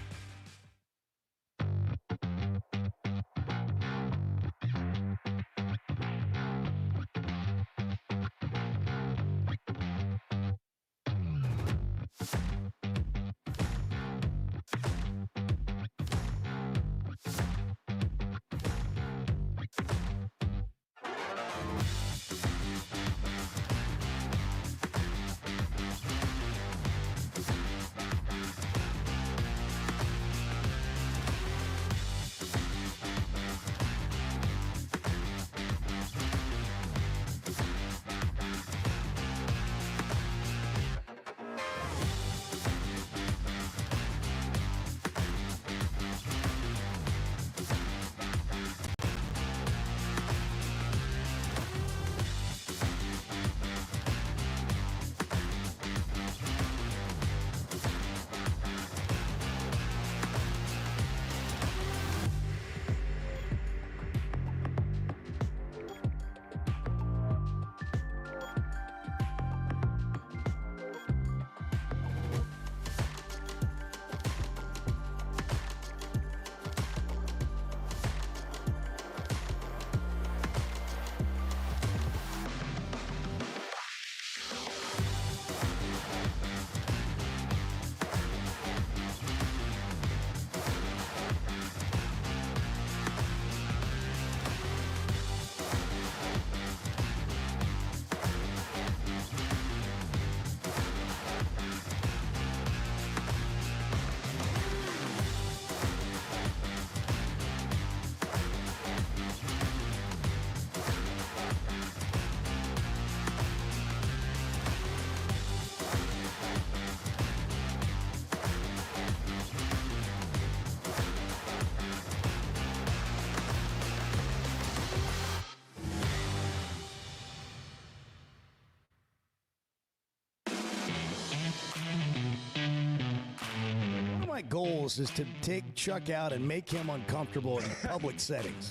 My goals is to take Chuck out and make him uncomfortable in public settings.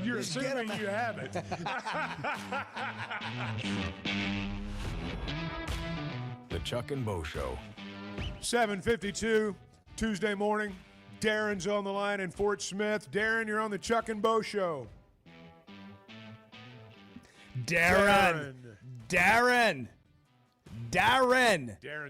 You're assuming you haven't. The Chuck and Bo Show. 7:52, Tuesday morning. Darren's on the line in Fort Smith. Darren, you're on the Chuck and Bo Show. Darren. Darren's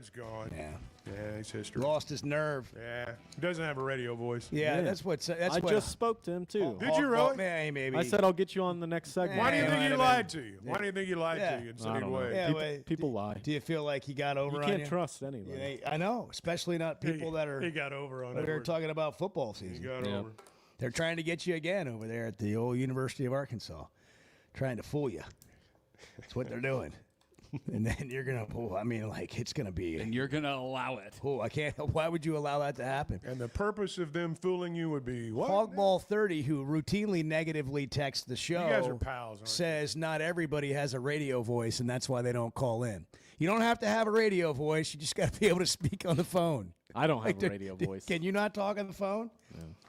gone. Yeah. Yeah, he's history. Lost his nerve. Yeah, he doesn't have a radio voice. Yeah, that's what. I just spoke to him too. Did you really? Maybe. I said I'll get you on the next segment. Why do you think he lied to you? Why do you think he lied to you in I any don't way? know. People lie. Do you feel like he got over You on can't you? trust anybody. I know, especially not people that are. He got over on that are Edward. talking about football season. He got over. They're trying to get you again over there at the old University of Arkansas, trying to fool you. That's what they're doing. And then you're gonna. Oh, I mean, like it's gonna be. And you're gonna allow it. Oh, I can't. Why would you allow that to happen? And the purpose of them fooling you would be what? Hogball 30, who routinely negatively texts the show, You guys are pals, aren't says not everybody has a radio voice, and that's why they don't call in. You don't have to have a radio voice. You just got to be able to speak on the phone. I don't have a radio voice. Can you not talk on the phone?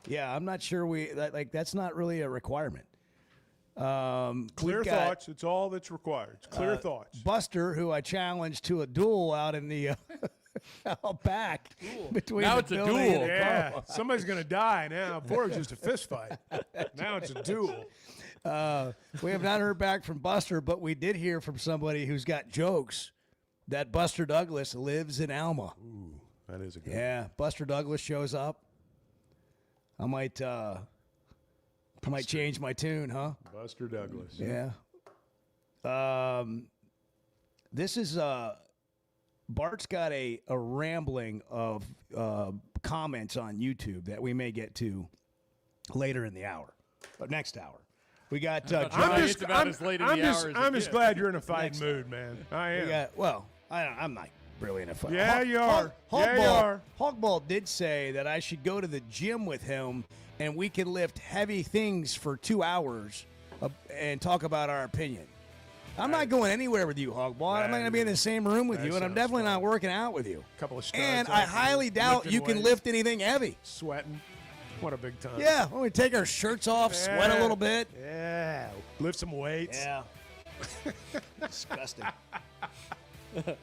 Yeah, I'm not sure that's not really a requirement. Clear thoughts. It's all that's required. It's clear thoughts. Buster, who I challenged to a duel out in the out back between Now the it's a building duel. and the Yeah, car. somebody's gonna die now. Before it was just a fist fight. Now it's a duel. We have not heard back from Buster, but we did hear from somebody who's got jokes that Buster Douglas lives in Alma. Ooh, that is a good Yeah, Buster Douglas shows up. I might change my tune, huh? Buster Douglas. Yeah. This is Bart's got a rambling of comments on YouTube that we may get to later in the hour, but next hour. We got. I'm just glad you're in a fighting mood, man. I am. I'm not really in a fight. Yeah, you are. Yeah, you are. Hogball did say that I should go to the gym with him and we can lift heavy things for 2 hours and talk about our opinion. I'm not going anywhere with you, Hogball. I'm not going to be in the same room with you, and I'm definitely not working out with you. Couple of studs And out I there highly doubt you can weights, lift anything heavy. Sweating. What a big time. Yeah, when we take our shirts off, sweat a little bit. Yeah. Lift some weights. Yeah. Disgusting. What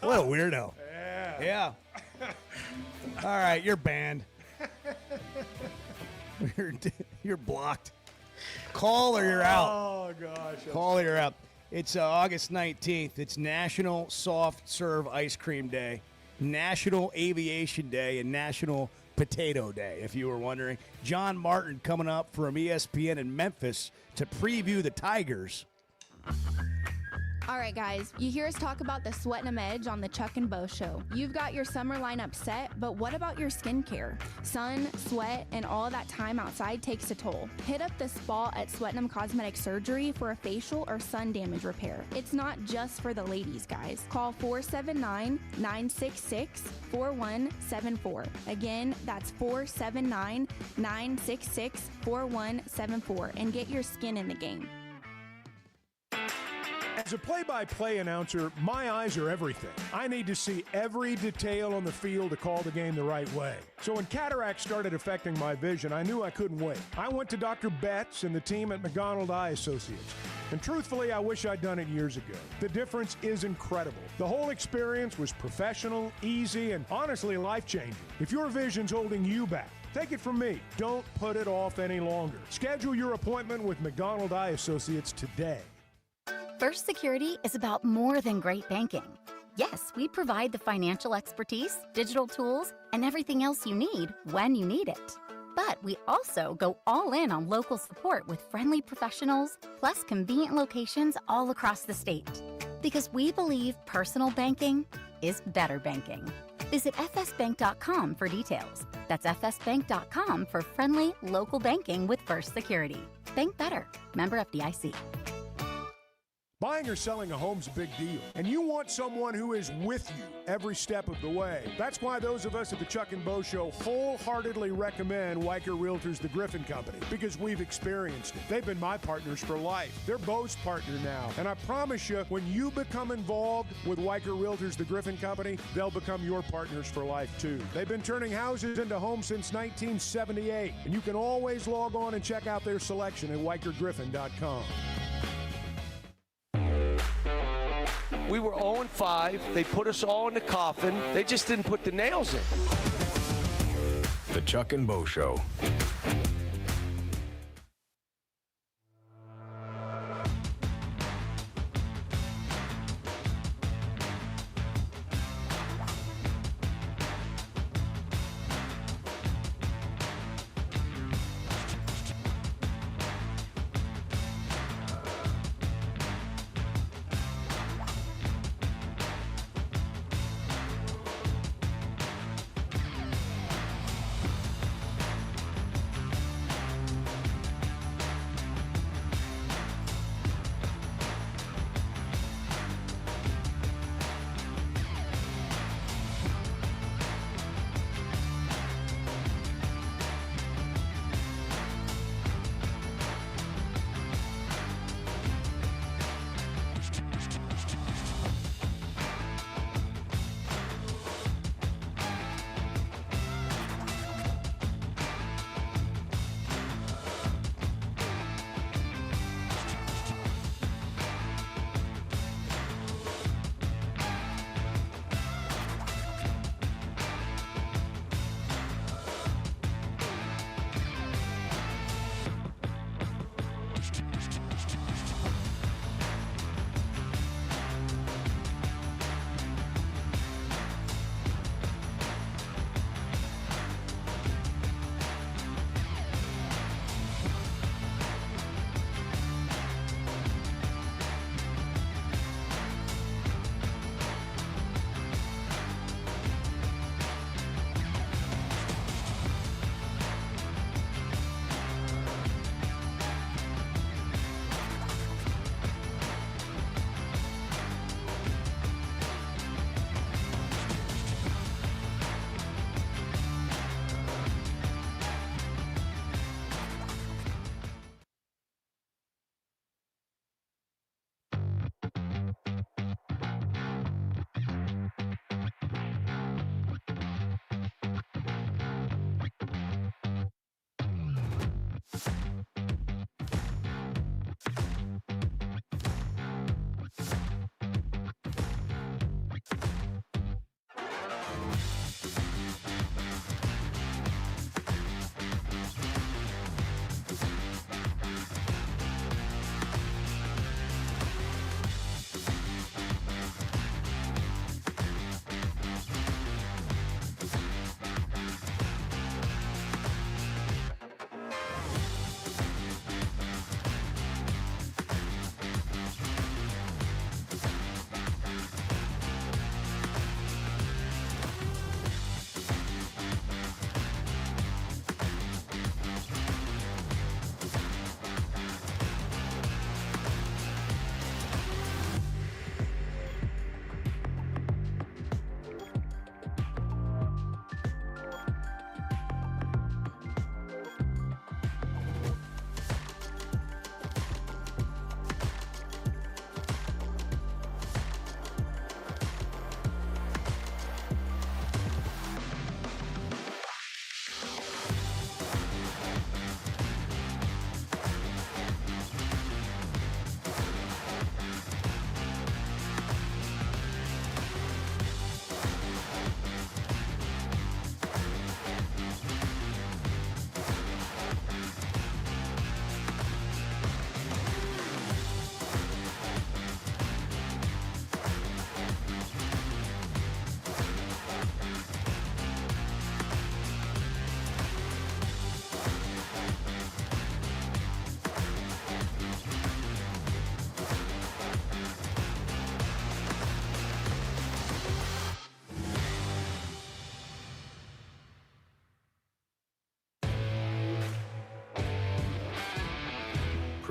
a weirdo. Yeah. All right, you're banned. You're blocked. Call or you're out. Oh, gosh. Call or you're out. It's August 19th. It's National Soft Serve Ice Cream Day, National Aviation Day, and National Potato Day, if you were wondering. John Martin coming up from ESPN in Memphis to preview the Tigers. All right, guys, you hear us talk about the Sweatin' 'em Edge on the Chuck and Bo Show. You've got your summer lineup set, but what about your skincare? Sun, sweat, and all that time outside takes a toll. Hit up the spa at Sweatin' 'em Cosmetic Surgery for a facial or sun damage repair. It's not just for the ladies, guys. Call 479-966-4174. Again, that's 479-966-4174 and get your skin in the game. As a play-by-play announcer, my eyes are everything. I need to see every detail on the field to call the game the right way. So when cataracts started affecting my vision, I knew I couldn't wait. I went to Dr. Betts and the team at McDonald Eye Associates. And truthfully, I wish I'd done it years ago. The difference is incredible. The whole experience was professional, easy, and honestly life-changing. If your vision's holding you back, take it from me. Don't put it off any longer. Schedule your appointment with McDonald Eye Associates today. First Security is about more than great banking. Yes, we provide the financial expertise, digital tools, and everything else you need when you need it. But we also go all in on local support with friendly professionals, plus convenient locations all across the state. Because we believe personal banking is better banking. Visit fsbank.com for details. That's fsbank.com for friendly local banking with First Security. Bank better. Member FDIC. Buying or selling a home's a big deal, and you want someone who is with you every step of the way. That's why those of us at the Chuck and Bo Show wholeheartedly recommend Weicker Realtors, the Griffin Company, because we've experienced it. They've been my partners for life. They're Bo's partner now, and I promise you, when you become involved with Weicker Realtors, the Griffin Company, they'll become your partners for life too. They've been turning houses into homes since 1978, and you can always log on and check out their selection at WeicherGriffin.com. We were 0-5. They put us all in the coffin. They just didn't put the nails in. The Chuck and Bo Show.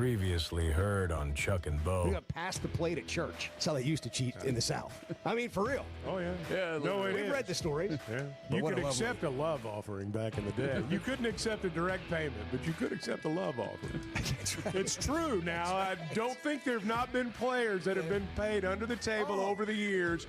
Previously heard on Chuck and Bo. We got past the plate at church. That's how they used to cheat in the South. I mean, for real. Oh, yeah. Yeah, No, it We've is. read the stories. Yeah. But You what could a lovely- accept a love offering back in the day. You couldn't accept a direct payment, but you could accept a love offering. That's right. It's true now. I don't think there have not been players that have been paid under the table over the years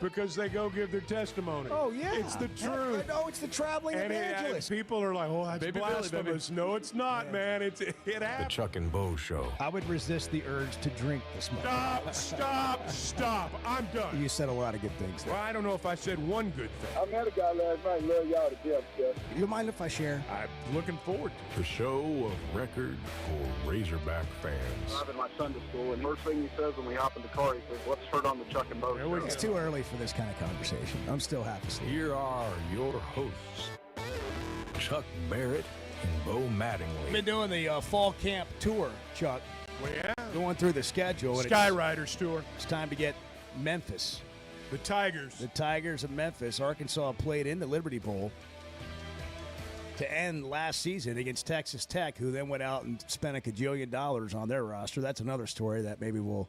because they go give their testimony. Oh, yeah. It's the truth. No, it's the traveling And evangelist. people are like, oh, that's Baby Billy, baby. blasphemous. No, it's not, man. It The happens. Chuck and Bo Show. I would resist the urge to drink this much. Stop. I'm done. You said a lot of good things there. Well, I don't know if I said one good thing. I met a guy last night. Love y'all to death, Jeff. You mind if I share? I'm looking forward to it. The show of record for Razorback fans. Driving my son to school, and first thing he says when we hop in the car, he says, let's turn on the Chuck and Bo show. It's too early for this kind of conversation. I'm still half asleep. Here are your hosts, Chuck Barrett and Bo Mattingly. Been doing the fall camp tour, Chuck. Well, yeah. Going through the schedule. and Skyriders tour. It's time to get Memphis. The Tigers. The Tigers of Memphis. Arkansas played in the Liberty Bowl to end last season against Texas Tech, who then went out and spent $1 gajillion on their roster. That's another story that maybe we'll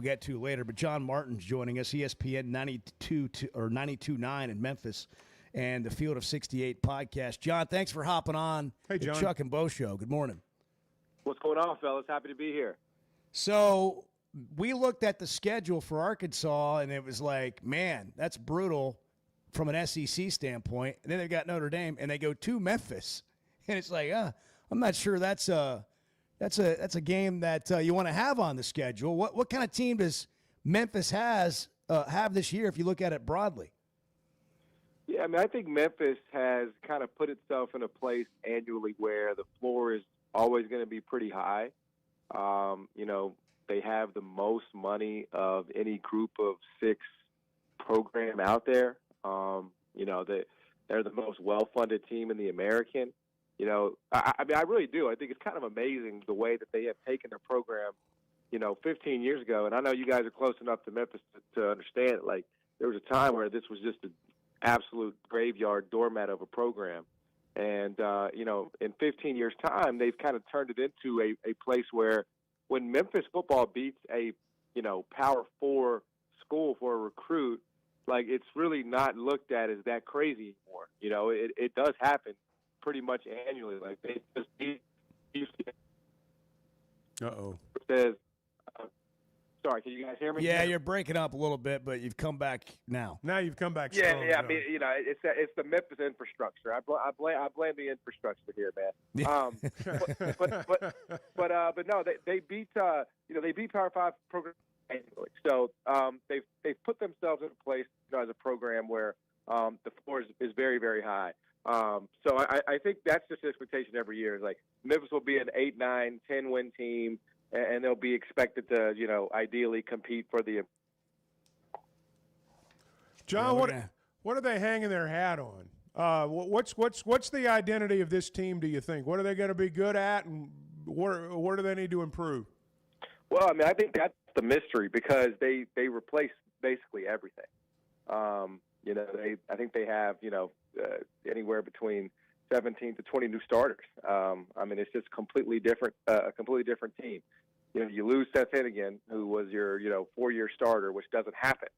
get to later. But John Martin's joining us, ESPN 92.9 in Memphis, and the Field of 68 podcast. John, thanks for hopping on Hey, the John. Chuck and Bo Show. Good morning. What's going on, fellas? Happy to be here. So we looked at the schedule for Arkansas, and it was like, man, that's brutal from an SEC standpoint. And then they've got Notre Dame, and they go to Memphis, and it's like, I'm not sure that's a game that you want to have on the schedule. What kind of team does Memphis have this year if you look at it broadly? Yeah, I mean, I think Memphis has kind of put itself in a place annually where the floor is always going to be pretty high. They have the most money of any group of 6 program out there. They're the most well-funded team in the American. I really do. I think it's kind of amazing the way that they have taken their program, 15 years ago. And I know you guys are close enough to Memphis to understand it. Like, there was a time where this was just an absolute graveyard doormat of a program. And, in 15 years' time, they've kind of turned it into a place where when Memphis football beats a, Power 4 school for a recruit, like, it's really not looked at as that crazy anymore. It does happen pretty much annually. Like, they just beat Uh-oh. says, sorry, can you guys hear me? Yeah, you're breaking up a little bit, but you've come back now. Now you've come back Yeah, strong, yeah. I John. mean, it's the Memphis infrastructure. I blame the infrastructure here, man. But no, they beat they beat Power 5 programs annually. So they've put themselves in a place as a program where the floor is very, very high. So I think that's just the expectation every year. Is like Memphis will be an 8, 9, 10 win team, and they'll be expected to ideally compete for the. John, what are they hanging their hat on? What's the identity of this team, do you think? What are they going to be good at, and where do they need to improve? Well, I mean, I think that's the mystery because they replace basically everything. I think they have anywhere between 17 to 20 new starters. I mean, it's just completely different, a completely different team. You lose Seth Hennigan, who was your 4-year starter, which doesn't happen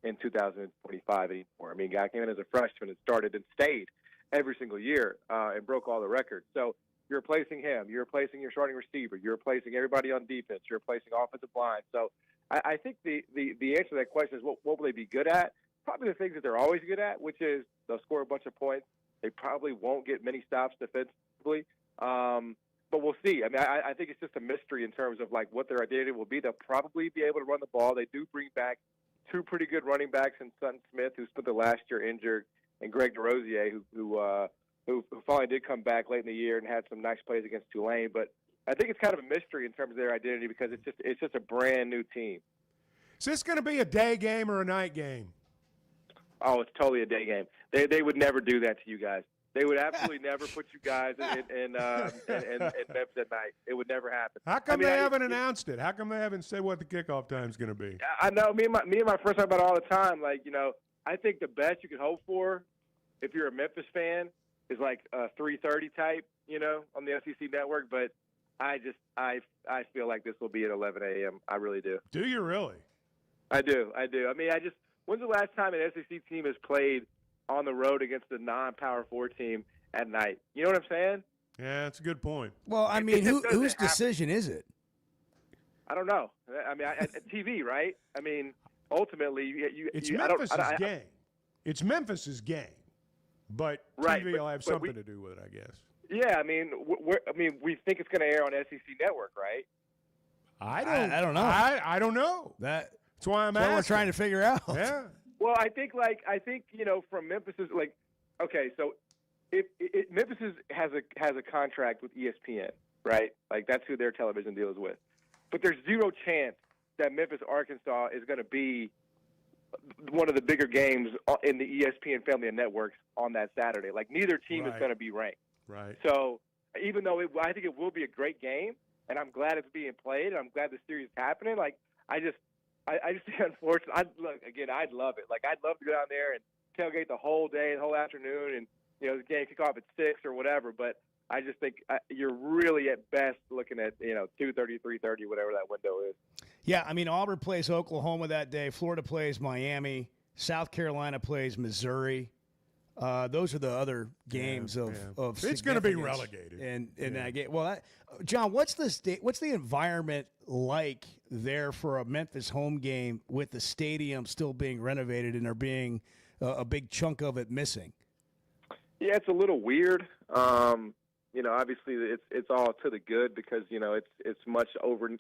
in 2025 anymore. I mean, guy came in as a freshman and started and stayed every single year and broke all the records. So you're replacing him. You're replacing your starting receiver. You're replacing everybody on defense. You're replacing offensive line. So I think the answer to that question is what will they be good at? Probably the things that they're always good at, which is they'll score a bunch of points. They probably won't get many stops defensively. But we'll see. I mean, I think it's just a mystery in terms of, like, what their identity will be. They'll probably be able to run the ball. They do bring back 2 pretty good running backs in Sutton Smith, who spent the last year injured, and Greg DeRosier, who finally did come back late in the year and had some nice plays against Tulane. But I think it's kind of a mystery in terms of their identity because it's just a brand new team. Is this going to be a day game or a night game? Oh, it's totally a day game. They would never do that to you guys. They would absolutely never put you guys in Memphis at night. It would never happen. How come they haven't announced it? How come they haven't said what the kickoff time is going to be? I know. Me and my friends talk about it all the time. Like, I think the best you could hope for, if you're a Memphis fan, is like a 3:30 type, on the SEC network. But I feel like this will be at 11 a.m. I really do. Do you really? I do. I mean, when's the last time an SEC team has played on the road against a non-Power 4 team at night? You know what I'm saying? Yeah, that's a good point. Well, I mean, whose decision is it? I don't know. I mean, TV, right? I mean, ultimately, it's Memphis's game. It's Memphis's game, but TV will have something to do with it, I guess. Yeah, I mean, we think it's going to air on SEC Network, right? I don't know. I don't know. That's why I'm asking. We're trying to figure out. Yeah. Well, I think from Memphis's okay, so Memphis has a contract with ESPN, right? Like that's who their television deal is with. But there's zero chance that Memphis, Arkansas is going to be one of the bigger games in the ESPN family of networks on that Saturday. Like neither team is going to be ranked. Right. So even though I think it will be a great game, and I'm glad it's being played, and I'm glad the series is happening. Like I just think unfortunately, I'd love it. Like I'd love to go down there and tailgate the whole day, the whole afternoon, and the game kick off at 6 or whatever. But I just think you're really at best looking at 2:30, 3:30, whatever that window is. Yeah, I mean Auburn plays Oklahoma that day. Florida plays Miami. South Carolina plays Missouri. Those are the other games of it's going to be significance relegated in that game. Well, John, what's the environment like there for a Memphis home game with the stadium still being renovated and there being a big chunk of it missing? Yeah, it's a little weird. Obviously it's all to the good because it's much over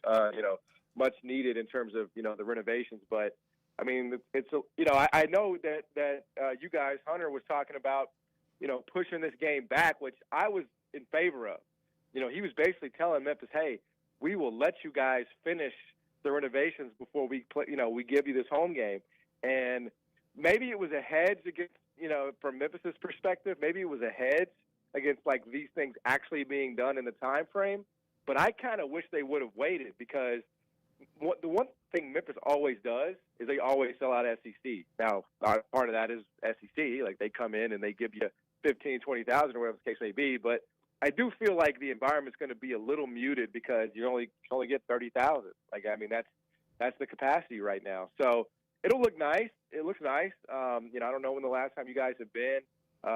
much needed in terms of the renovations, but. I mean, I know that you guys, Hunter was talking about, pushing this game back, which I was in favor of. He was basically telling Memphis, hey, we will let you guys finish the renovations before we play, we give you this home game. And maybe it was a hedge against, from Memphis's perspective, maybe it was a hedge against like these things actually being done in the time frame. But I kind of wish they would have waited because the one thing Memphis always does is they always sell out SEC. Now, part of that is SEC. Like, they come in and they give you 15, 20,000 or whatever the case may be. But I do feel like the environment's going to be a little muted because you only get 30,000. Like, I mean, that's the capacity right now. So it'll look nice. It looks nice. I don't know when the last time you guys have been.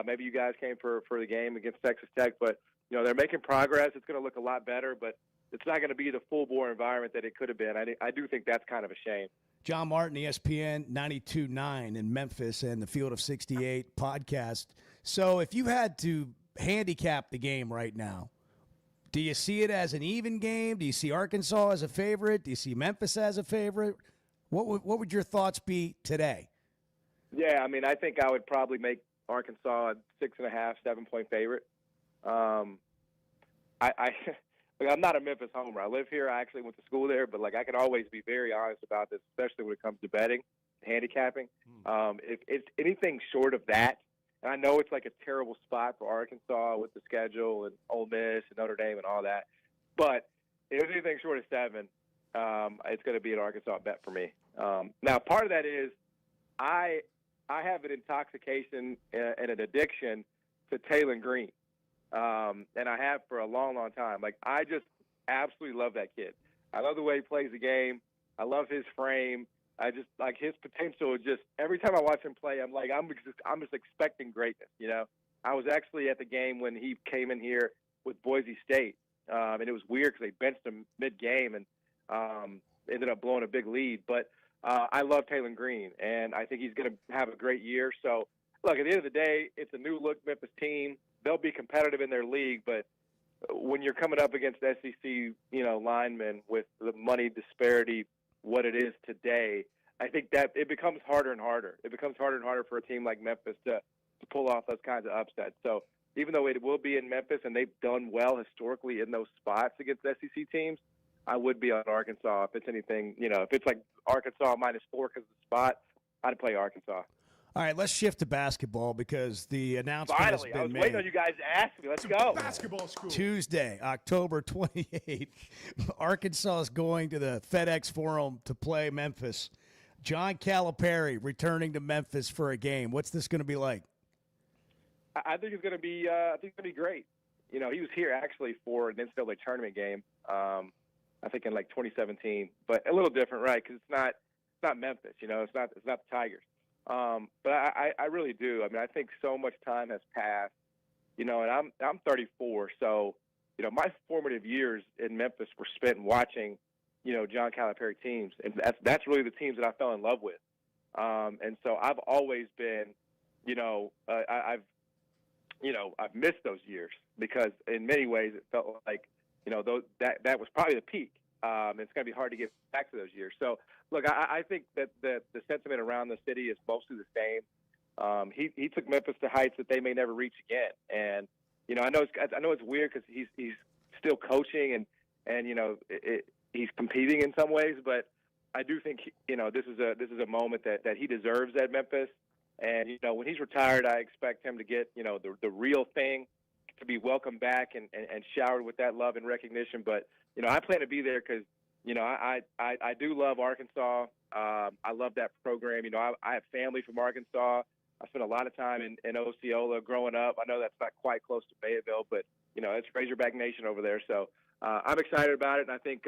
Maybe you guys came for the game against Texas Tech. But, they're making progress. It's going to look a lot better. But it's not going to be the full-bore environment that it could have been. I do think that's kind of a shame. John Martin, ESPN 92.9 in Memphis and the Field of 68 podcast. So if you had to handicap the game right now, do you see it as an even game? Do you see Arkansas as a favorite? Do you see Memphis as a favorite? What would your thoughts be today? Yeah, I mean, I think I would probably make Arkansas a 6.5, 7-point favorite. I'm not a Memphis homer. I live here. I actually went to school there, but I can always be very honest about this, especially when it comes to betting, handicapping. If it's anything short of that, and I know it's like a terrible spot for Arkansas with the schedule and Ole Miss and Notre Dame and all that, but if it's anything short of 7, it's going to be an Arkansas bet for me. Now, part of that is I have an intoxication and an addiction to Taylor Green. And I have for a long, long time. I just absolutely love that kid. I love the way he plays the game. I love his frame. I just his potential. Just every time I watch him play, I'm just expecting greatness. I was actually at the game when he came in here with Boise State, and it was weird because they benched him mid-game and ended up blowing a big lead. But I love Taylor Green, and I think he's going to have a great year. So, look, at the end of the day, it's a new-look Memphis team. They'll be competitive in their league, but when you're coming up against SEC, linemen with the money disparity, what it is today, I think that it becomes harder and harder. It becomes harder and harder for a team like Memphis to pull off those kinds of upsets. So even though it will be in Memphis and they've done well historically in those spots against SEC teams, I would be on Arkansas if it's anything, if it's like Arkansas -4 because of the spot, I'd play Arkansas. All right, let's shift to basketball because the announcement Finally, has been I was made. waiting on you guys to ask me. Let's go. Basketball school. Tuesday, October 28th, Arkansas is going to the FedEx Forum to play Memphis. John Calipari returning to Memphis for a game. What's this going to be like? I think it's going to be. I think it's going to be great. you know, he was here actually for an NCAA tournament game. I think in like 2017, but a little different, right? Because it's not Memphis, you know, it's not the Tigers. But I really do. I mean, I think so much time has passed, you know, and I'm 34, so you know, my formative years in Memphis were spent watching, you know, John Calipari teams, and that's really the teams that I fell in love with. And so I've always been, you know, I've missed those years because in many ways it felt like, you know, that was probably the peak. It's going to be hard to get back to those years. So, look, I think that the sentiment around the city is mostly the same. He took Memphis to heights that they may never reach again. And, you know, I know it's weird because he's still coaching and you know, he's competing in some ways, but I do think, you know, this is a moment that he deserves at Memphis. And, you know, when he's retired, I expect him to get, you know, the real thing, to be welcomed back and showered with that love and recognition. But, you know, I plan to be there because, you know, I do love Arkansas. I love that program. You know, I have family from Arkansas. I spent a lot of time in Osceola growing up. I know that's not quite close to Fayetteville, but, you know, it's Razorback Nation over there. So I'm excited about it, and I think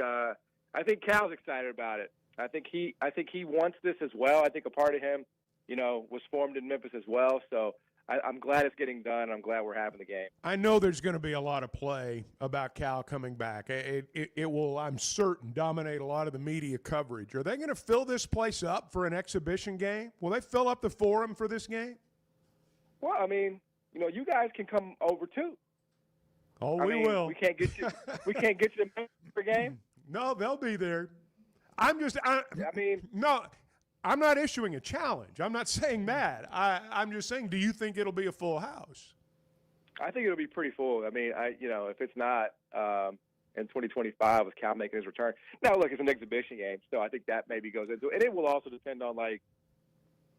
Cal's excited about it. I think he wants this as well. I think a part of him, you know, was formed in Memphis as well. So I'm glad it's getting done. I'm glad we're having the game. I know there's going to be a lot of play about Cal coming back. It will, I'm certain, dominate a lot of the media coverage. Are they going to fill this place up for an exhibition game? Will they fill up the Forum for this game? Well, I mean, you know, you guys can come over too. Oh, we will. We can't get you. We can't get you for game. No, they'll be there. No. I'm not issuing a challenge. I'm not saying that. I'm just saying, do you think it'll be a full house? I think it'll be pretty full. I mean, you know, if it's not in 2025 with Cal making his return. Now, look, it's an exhibition game, so I think that maybe goes into it. And it will also depend on, like,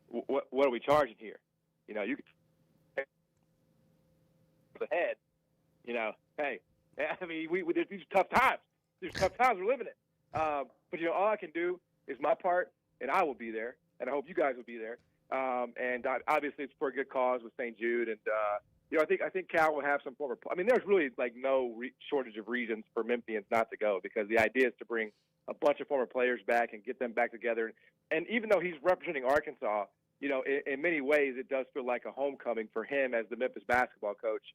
what are we charging here? You know, you can ahead. You know, hey, I mean, these are tough times. These are tough times we're living in. But, you know, all I can do is my part. And I will be there, and I hope you guys will be there. And obviously, it's for a good cause with St. Jude, and you know, I think Cal will have some former. I mean, there's really like no shortage of reasons for Memphians not to go, because the idea is to bring a bunch of former players back and get them back together. And even though he's representing Arkansas, you know, in many ways, it does feel like a homecoming for him as the Memphis basketball coach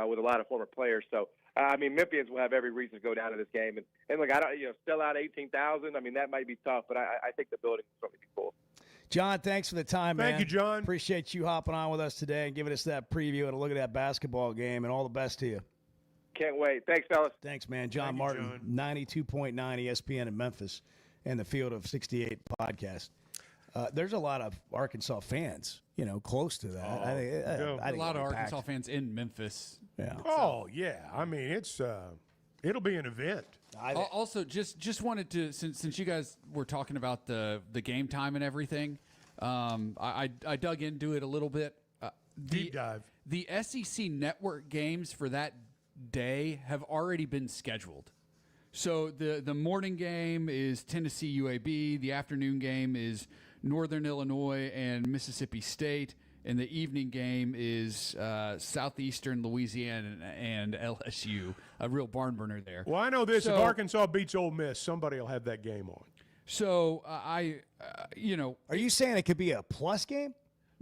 with a lot of former players. So. I mean, Memphians will have every reason to go down to this game, and look, I don't, you know, sell out 18,000. I mean, that might be tough, but I think the building will certainly be full. John, thanks for the time, man. Thank you, John. Appreciate you hopping on with us today and giving us that preview and a look at that basketball game, and all the best to you. Can't wait. Thanks, fellas. Thanks, man. John Martin, 92.9 ESPN in Memphis, and the Field of 68 podcast. There's a lot of Arkansas fans, you know, close to that. A lot of Arkansas fans in Memphis. Yeah. Oh, yeah. I mean, it'll be an event. Also, just wanted to, since you guys were talking about the game time and everything, I dug into it a little bit. Deep dive. The SEC network games for that day have already been scheduled. So the morning game is Tennessee UAB. The afternoon game is Northern Illinois and Mississippi State. And the evening game is Southeastern Louisiana and LSU, a real barn burner there. Well, I know this. If Arkansas beats Ole Miss, somebody will have that game on. So you know. Are you saying it could be a plus game?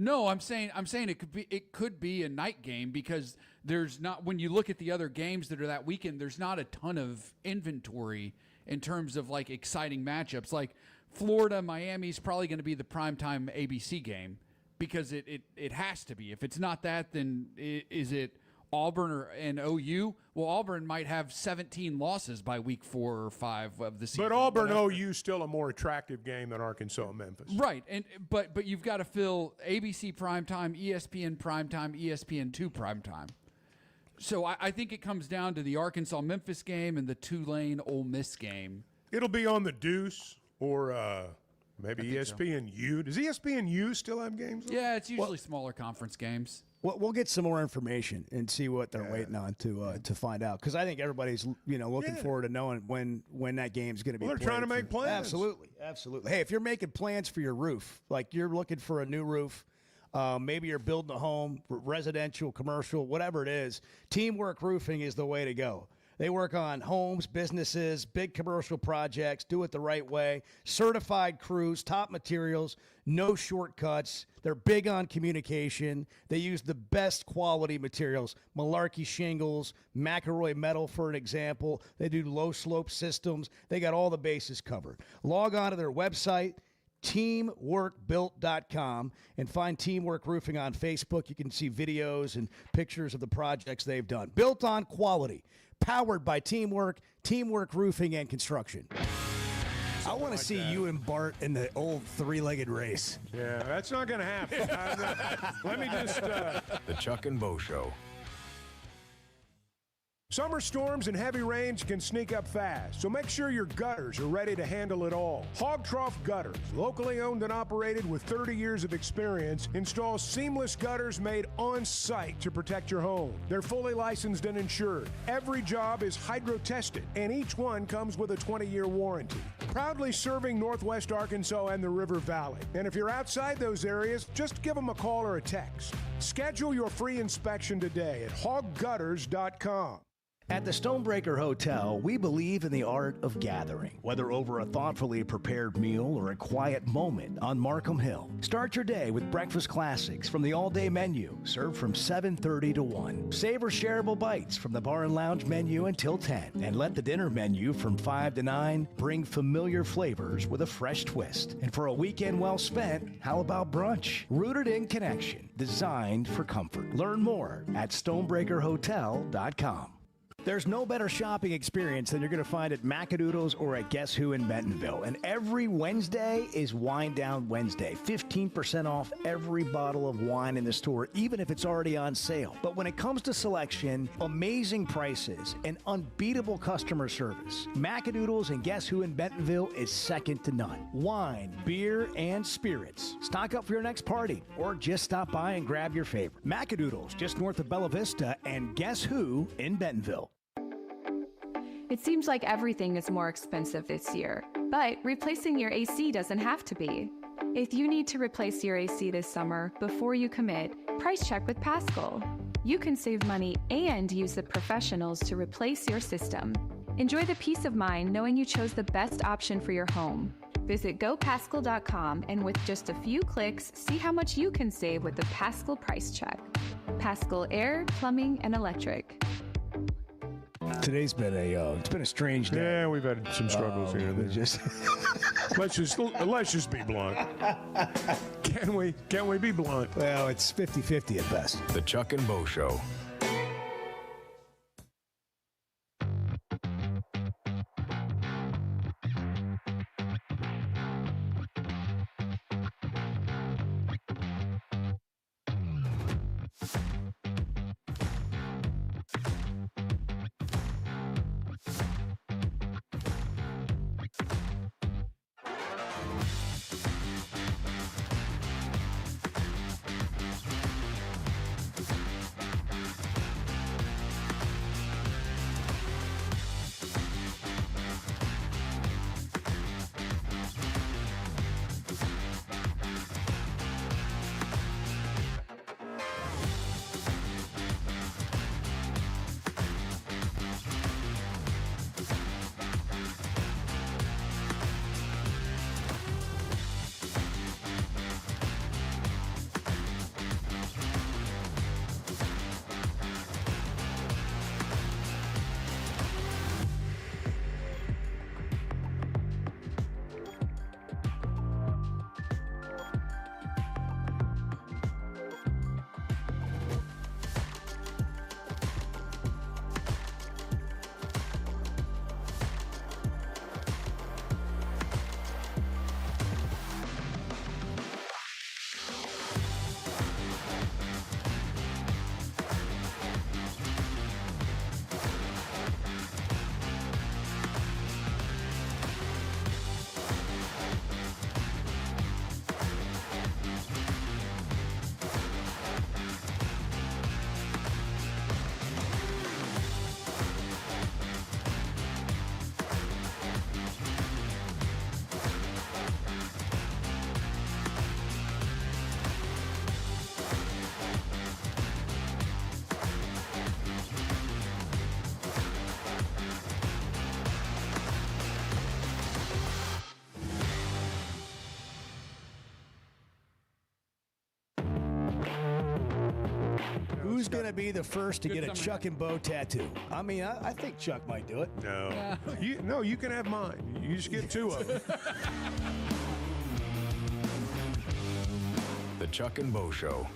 No, I'm saying it could be a night game, because there's not, when you look at the other games that are that weekend, there's not a ton of inventory in terms of like exciting matchups. Like Florida, Miami's probably going to be the primetime ABC game, because it has to be. If it's not that, then is it Auburn and OU? Well, Auburn might have 17 losses by week 4 or 5 of the season. But Auburn OU still a more attractive game than Arkansas Memphis. Right, but you've got to fill ABC primetime, ESPN primetime, ESPN2 primetime. So I think it comes down to the Arkansas Memphis game and the Tulane Ole Miss game. It'll be on the Deuce or maybe ESPNU. So. Does ESPNU still have games on? Yeah, it's usually smaller conference games. We'll get some more information and see what they're waiting on to find out, because I think everybody's looking forward to knowing when that game's going to be. Well, they're trying to make plans. Absolutely. Hey, if you're making plans for your roof, like you're looking for a new roof, Maybe you're building a home, residential, commercial, whatever it is. Teamwork Roofing is the way to go. They work on homes, businesses, big commercial projects, do it the right way. Certified crews, top materials, no shortcuts. They're big on communication. They use the best quality materials. Malarkey shingles, McElroy metal, for an example. They do low slope systems. They got all the bases covered. Log on to their website, teamworkbuilt.com, and find Teamwork Roofing on Facebook. You can see videos and pictures of the projects they've done. Built on quality. Powered by Teamwork Roofing and Construction. I want to see you and Bart in the old three-legged race. Yeah, that's not going to happen. Let me just... The Chuck and Bo Show. Summer storms and heavy rains can sneak up fast, so make sure your gutters are ready to handle it all. Hog Trough Gutters, locally owned and operated with 30 years of experience, installs seamless gutters made on site to protect your home. They're fully licensed and insured. Every job is hydro-tested, and each one comes with a 20-year warranty. Proudly serving Northwest Arkansas and the River Valley. And if you're outside those areas, just give them a call or a text. Schedule your free inspection today at hoggutters.com. At the Stonebreaker Hotel, we believe in the art of gathering, whether over a thoughtfully prepared meal or a quiet moment on Markham Hill. Start your day with breakfast classics from the all-day menu, served from 7:30 to 1. Savor shareable bites from the bar and lounge menu until 10. And let the dinner menu from 5 to 9 bring familiar flavors with a fresh twist. And for a weekend well spent, how about brunch? Rooted in connection, designed for comfort. Learn more at stonebreakerhotel.com. There's no better shopping experience than you're going to find at Macadoodles or at Guess Who in Bentonville. And every Wednesday is Wine Down Wednesday. 15% off every bottle of wine in the store, even if it's already on sale. But when it comes to selection, amazing prices, and unbeatable customer service, Macadoodles and Guess Who in Bentonville is second to none. Wine, beer, and spirits. Stock up for your next party or just stop by and grab your favorite. Macadoodles, just north of Bella Vista, and Guess Who in Bentonville. It seems like everything is more expensive this year, but replacing your AC doesn't have to be. If you need to replace your AC this summer, before you commit, price check with Paschal. You can save money and use the professionals to replace your system. Enjoy the peace of mind knowing you chose the best option for your home. Visit gopaschal.com and with just a few clicks, see how much you can save with the Paschal price check. Paschal Air, Plumbing, and Electric. Today's been it's been a strange day. Yeah, we've had some struggles here. Let's just be blunt. Can we be blunt? Well, it's 50-50 at best. The Chuck and Bo Show. Who's going to be the first to Good get a summer Chuck and Bo tattoo? I mean, I think Chuck might do it. No. You can have mine. You just get 2 of them. The Chuck and Bo Show.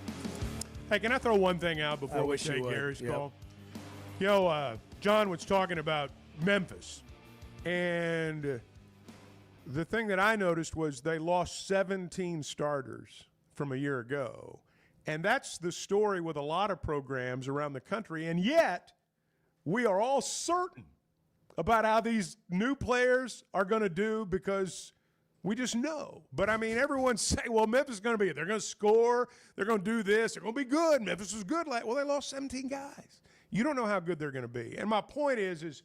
Hey, can I throw one thing out before we take Gary's call? John was talking about Memphis, and the thing that I noticed was they lost 17 starters from a year ago, and that's the story with a lot of programs around the country, and yet we are all certain about how these new players are going to do because we just know. But, I mean, everyone's saying, well, Memphis is going to be – they're going to score. They're going to do this. They're going to be good. Memphis was good. Well, they lost 17 guys. You don't know how good they're going to be. And my point is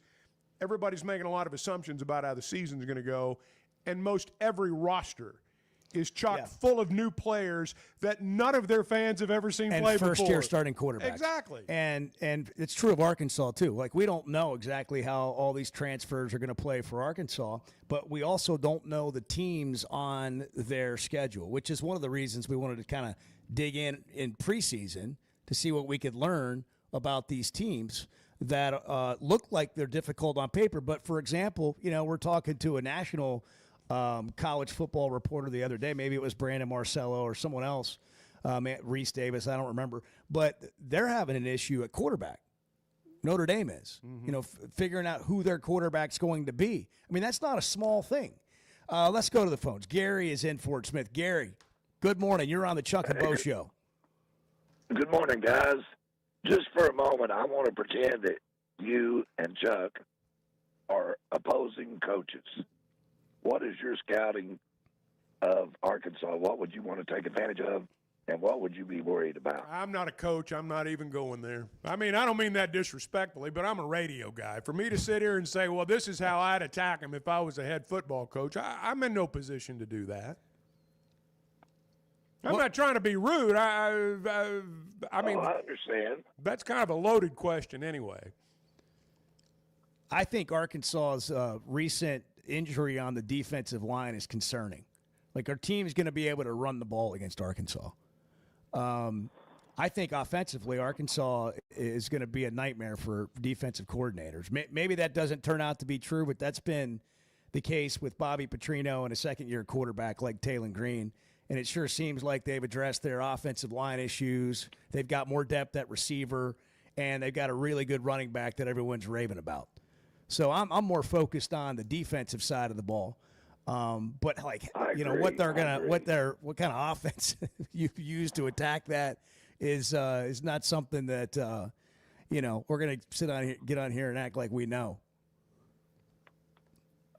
everybody's making a lot of assumptions about how the season's going to go, and most every roster is chock full of new players that none of their fans have ever seen play before. And first-year starting quarterbacks. Exactly. And it's true of Arkansas, too. Like, we don't know exactly how all these transfers are going to play for Arkansas, but we also don't know the teams on their schedule, which is one of the reasons we wanted to kind of dig in preseason to see what we could learn about these teams that look like they're difficult on paper. But, for example, we're talking to a national college football reporter the other day. Maybe it was Brandon Marcello or someone else, Reese Davis, I don't remember. But they're having an issue at quarterback. Notre Dame is, figuring out who their quarterback's going to be. I mean, that's not a small thing. Let's go to the phones. Gary is in Fort Smith. Gary, good morning. You're on the Chuck and Bo Show. Good morning, guys. Just for a moment, I want to pretend that you and Chuck are opposing coaches. What is your scouting of Arkansas? What would you want to take advantage of, and what would you be worried about? I'm not a coach. I'm not even going there. I mean, I don't mean that disrespectfully, but I'm a radio guy. For me to sit here and say, well, this is how I'd attack him if I was a head football coach, I'm in no position to do that. I'm not trying to be rude. I mean, I understand. That's kind of a loaded question anyway. I think Arkansas's recent injury on the defensive line is concerning. Like, our team's going to be able to run the ball against Arkansas. I think offensively, Arkansas is going to be a nightmare for defensive coordinators. Maybe that doesn't turn out to be true, but that's been the case with Bobby Petrino and a second-year quarterback like Taylon Green. And it sure seems like they've addressed their offensive line issues. They've got more depth at receiver, and they've got a really good running back that everyone's raving about. So I'm more focused on the defensive side of the ball. But what kind of offense you use to attack that is not something that we're going to get on here and act like we know.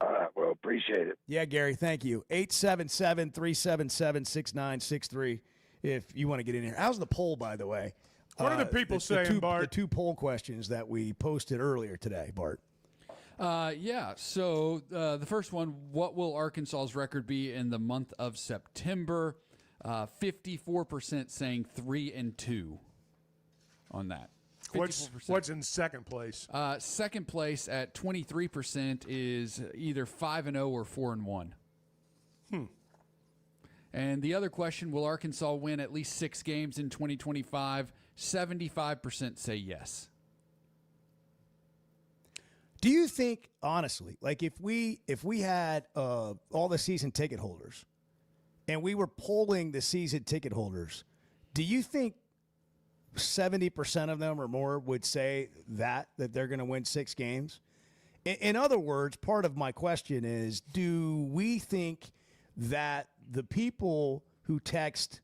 All right, well, appreciate it. Yeah, Gary, thank you. 877-377-6963 if you want to get in here. How's the poll, by the way? What are the people saying, Bart? The 2 poll questions that we posted earlier today, Bart. So the first one, what will Arkansas's record be in the month of September? 54% saying 3-2 on that. 54%. What's in second place? Second place at 23% is either 5-0 or 4-1. And the other question, will Arkansas win at least 6 games in 2025? 75% say yes. Do you think, honestly, like if we had all the season ticket holders and we were polling the season ticket holders, do you think 70% of them or more would say that they're going to win 6 games? In other words, part of my question is, do we think that the people who text,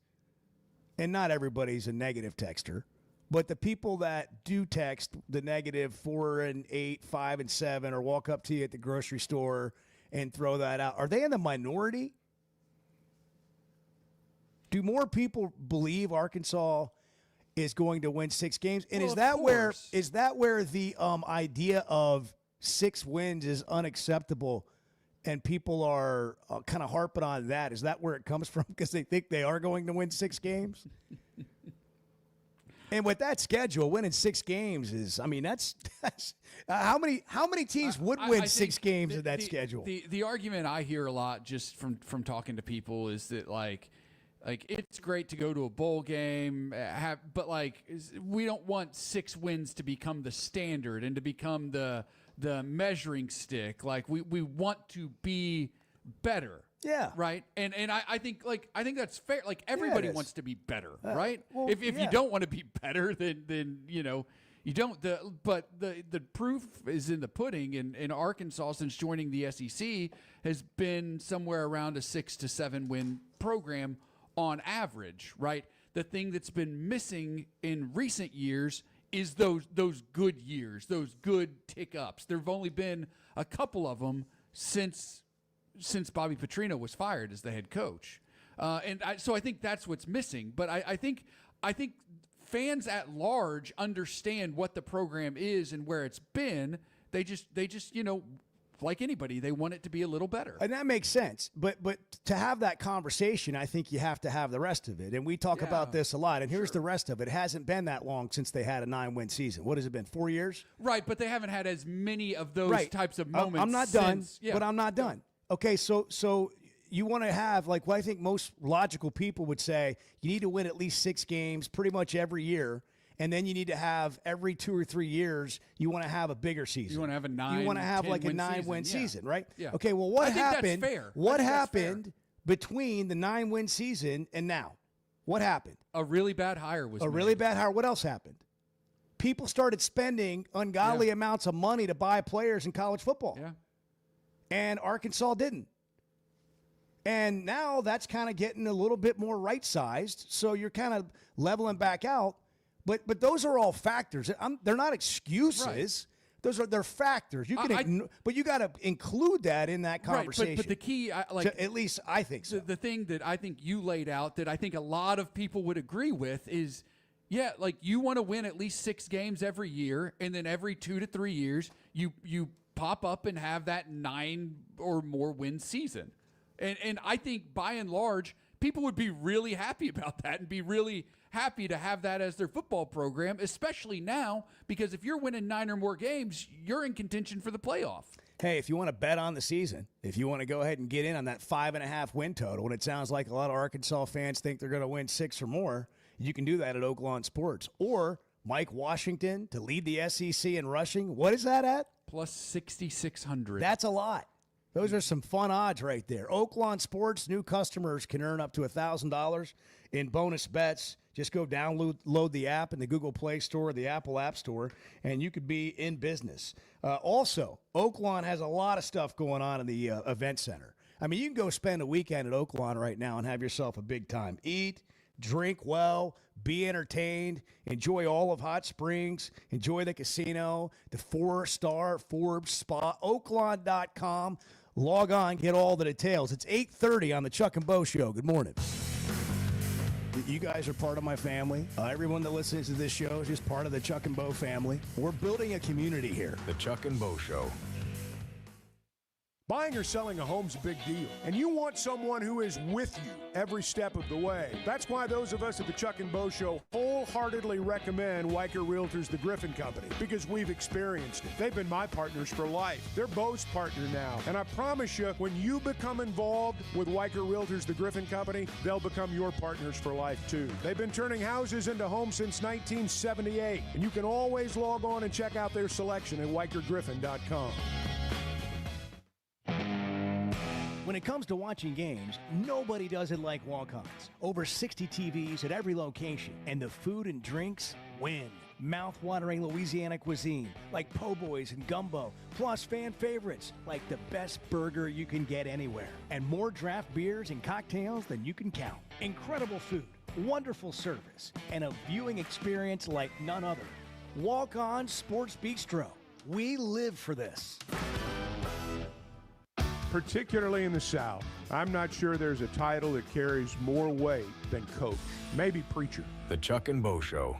and not everybody's a negative texter, but the people that do text the negative 4 and 8, 5 and 7, or walk up to you at the grocery store and throw that out, are they in the minority? Do more people believe Arkansas is going to win 6 games? And well, is that where the idea of 6 wins is unacceptable and people are kind of harping on that? Is that where it comes from? Because they think they are going to win 6 games? And with that schedule, winning 6 games is, I mean, that's how many teams would win 6 games in that schedule? The argument I hear a lot just from talking to people is that, like, Like, it's great to go to a bowl game, but like, we don't want 6 wins to become the standard and to become the measuring stick. Like, we want to be better. Yeah. Right. And I think that's fair. Like, everybody wants to be better, right? Well, if you don't want to be better, then you don't. But the proof is in the pudding. And Arkansas, since joining the SEC, has been somewhere around a 6 to 7 win program on average, right? The thing that's been missing in recent years is those good years, those good tick ups. There have only been a couple of them since Bobby Petrino was fired as the head coach, so I think that's what's missing. But I think fans at large understand what the program is and where it's been. They just like anybody, they want it to be a little better. And that makes sense. But to have that conversation, I think you have to have the rest of it. And we talk about this a lot. And here's the rest of it. It hasn't been that long since they had a 9-win season. What has it been, 4 years? Right, but they haven't had as many of those types of moments. I'm not done, but I'm not done. Okay, so you want to have, like, what I think most logical people would say, you need to win at least 6 games pretty much every year. And then you need to have every 2 or 3 years, you want to have a bigger season. You want to have a 9. You want to have like a 9-win season, right? Yeah. Okay. Well, what happened? That's fair. What happened between the 9-win season and now? What happened? A really bad hire was a made. really bad hire. What else happened? People started spending ungodly amounts of money to buy players in college football. Yeah. And Arkansas didn't. And now that's kind of getting a little bit more right-sized. So you're kind of leveling back out. But those are all factors. They're not excuses. Right. They're factors. You can, but you got to include that in that conversation. Right, but the key, at least I think so. The thing that I think you laid out that I think a lot of people would agree with is, like, you want to win at least 6 games every year, and then every 2 to 3 years you pop up and have that 9 or more win season. And I think by and large, people would be really happy about that and be really happy to have that as their football program, especially now, because if you're winning 9 or more games, you're in contention for the playoff. Hey, if you want to bet on the season, if you want to go ahead and get in on that 5.5 win total, and it sounds like a lot of Arkansas fans think they're going to win 6 or more, you can do that at Oaklawn Sports. Or Mike Washington to lead the SEC in rushing. What is that at? Plus 6,600. That's a lot. Those are some fun odds right there. Oaklawn Sports, new customers can earn up to $1,000 in bonus bets. Just go download the app in the Google Play Store or the Apple App Store, and you could be in business. Also, Oaklawn has a lot of stuff going on in the event center. I mean, you can go spend a weekend at Oaklawn right now and have yourself a big time. Eat, drink well, be entertained, enjoy all of Hot Springs, enjoy the casino, the 4-star Forbes Spa, Oaklawn.com. Log on, get all the details. It's 8:30 on the Chuck and Bo Show. Good morning. You guys are part of my family. Everyone that listens to this show is just part of the Chuck and Bo family. We're building a community here. The Chuck and Bo Show. Buying or selling a home's a big deal, and you want someone who is with you every step of the way. That's why those of us at the Chuck and Bo Show wholeheartedly recommend Weicker Realtors, the Griffin Company, because we've experienced it. They've been my partners for life. They're Bo's partner now, and I promise you, when you become involved with Weicker Realtors, the Griffin Company, they'll become your partners for life too. They've been turning houses into homes since 1978, and you can always log on and check out their selection at WeickerGriffin.com. When it comes to watching games, nobody does it like walk-ons. Over 60 TVs at every location, and the food and drinks win. Mouth-watering Louisiana cuisine like po' boys and gumbo, plus fan favorites like the best burger you can get anywhere, and more draft beers and cocktails than you can count. Incredible food, wonderful service, and a viewing experience like none other. Walk-On Sports Bistro. We live for this. Particularly in the South, I'm not sure there's a title that carries more weight than coach. Maybe preacher. The Chuck and Bo Show.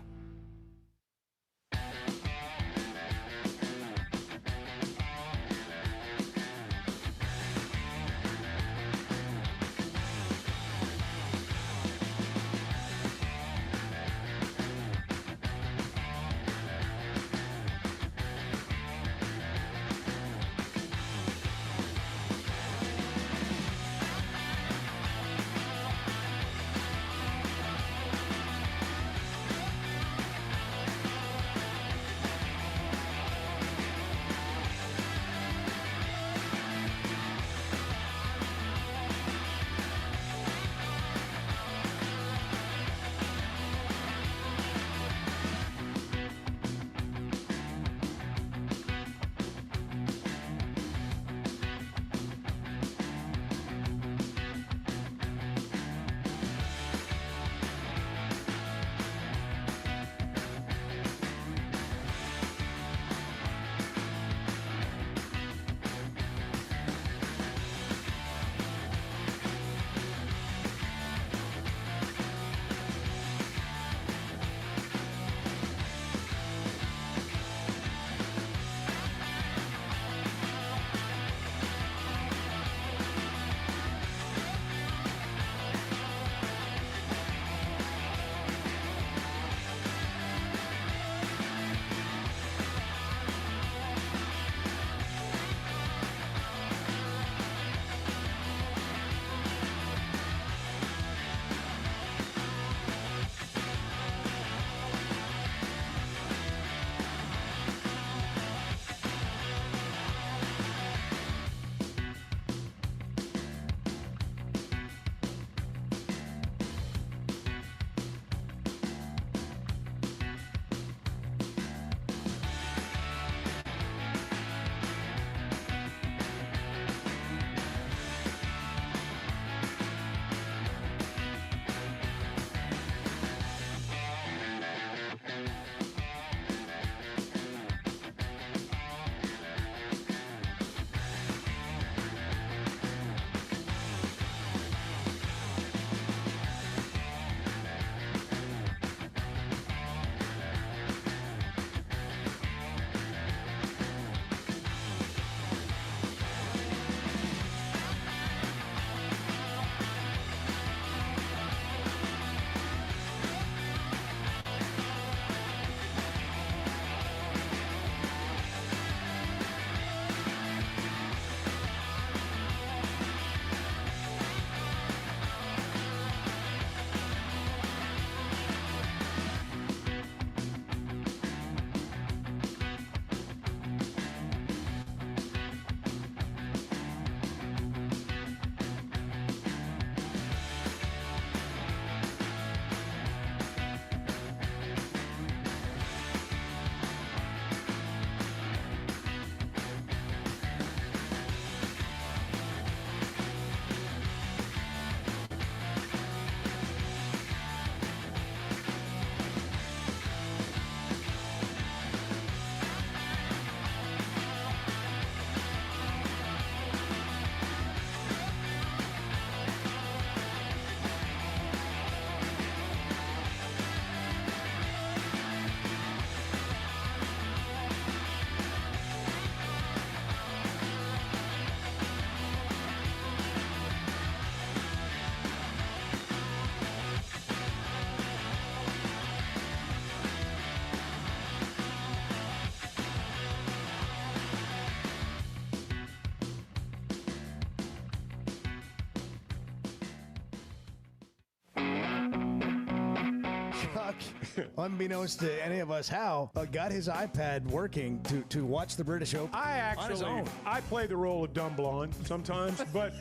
unbeknownst to any of us how, got his iPad working to watch the British Open on his own. I play the role of dumb blonde sometimes, but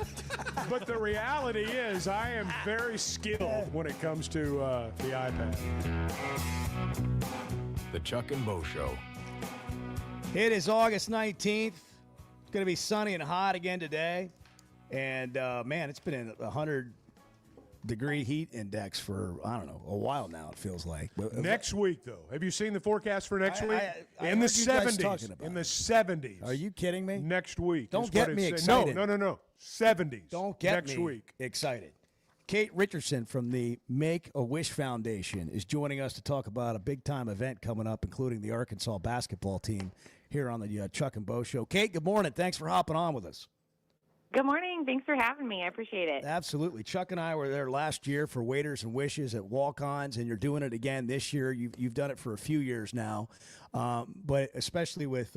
the reality is I am very skilled when it comes to the iPad. The Chuck and Bo Show. It is August 19th. It's going to be sunny and hot again today. And, man, it's been in 100-degree heat index for, I don't know, a while now, it feels like. Next week, though. Have you seen the forecast for next week? In the 70s. In the 70s. Are you kidding me? Next week. Don't get me excited. No. 70s. Don't get next me week. excited. Kate Richardson from the Make-A-Wish Foundation is joining us to talk about a big-time event coming up, including the Arkansas basketball team here on the Chuck and Bo Show. Kate, good morning. Thanks for hopping on with us. Good morning. Thanks for having me. I appreciate it. Absolutely. Chuck and I were there last year for Waiters and Wishes at Walk-Ons, and you're doing it again this year. You've done it for a few years now, but especially with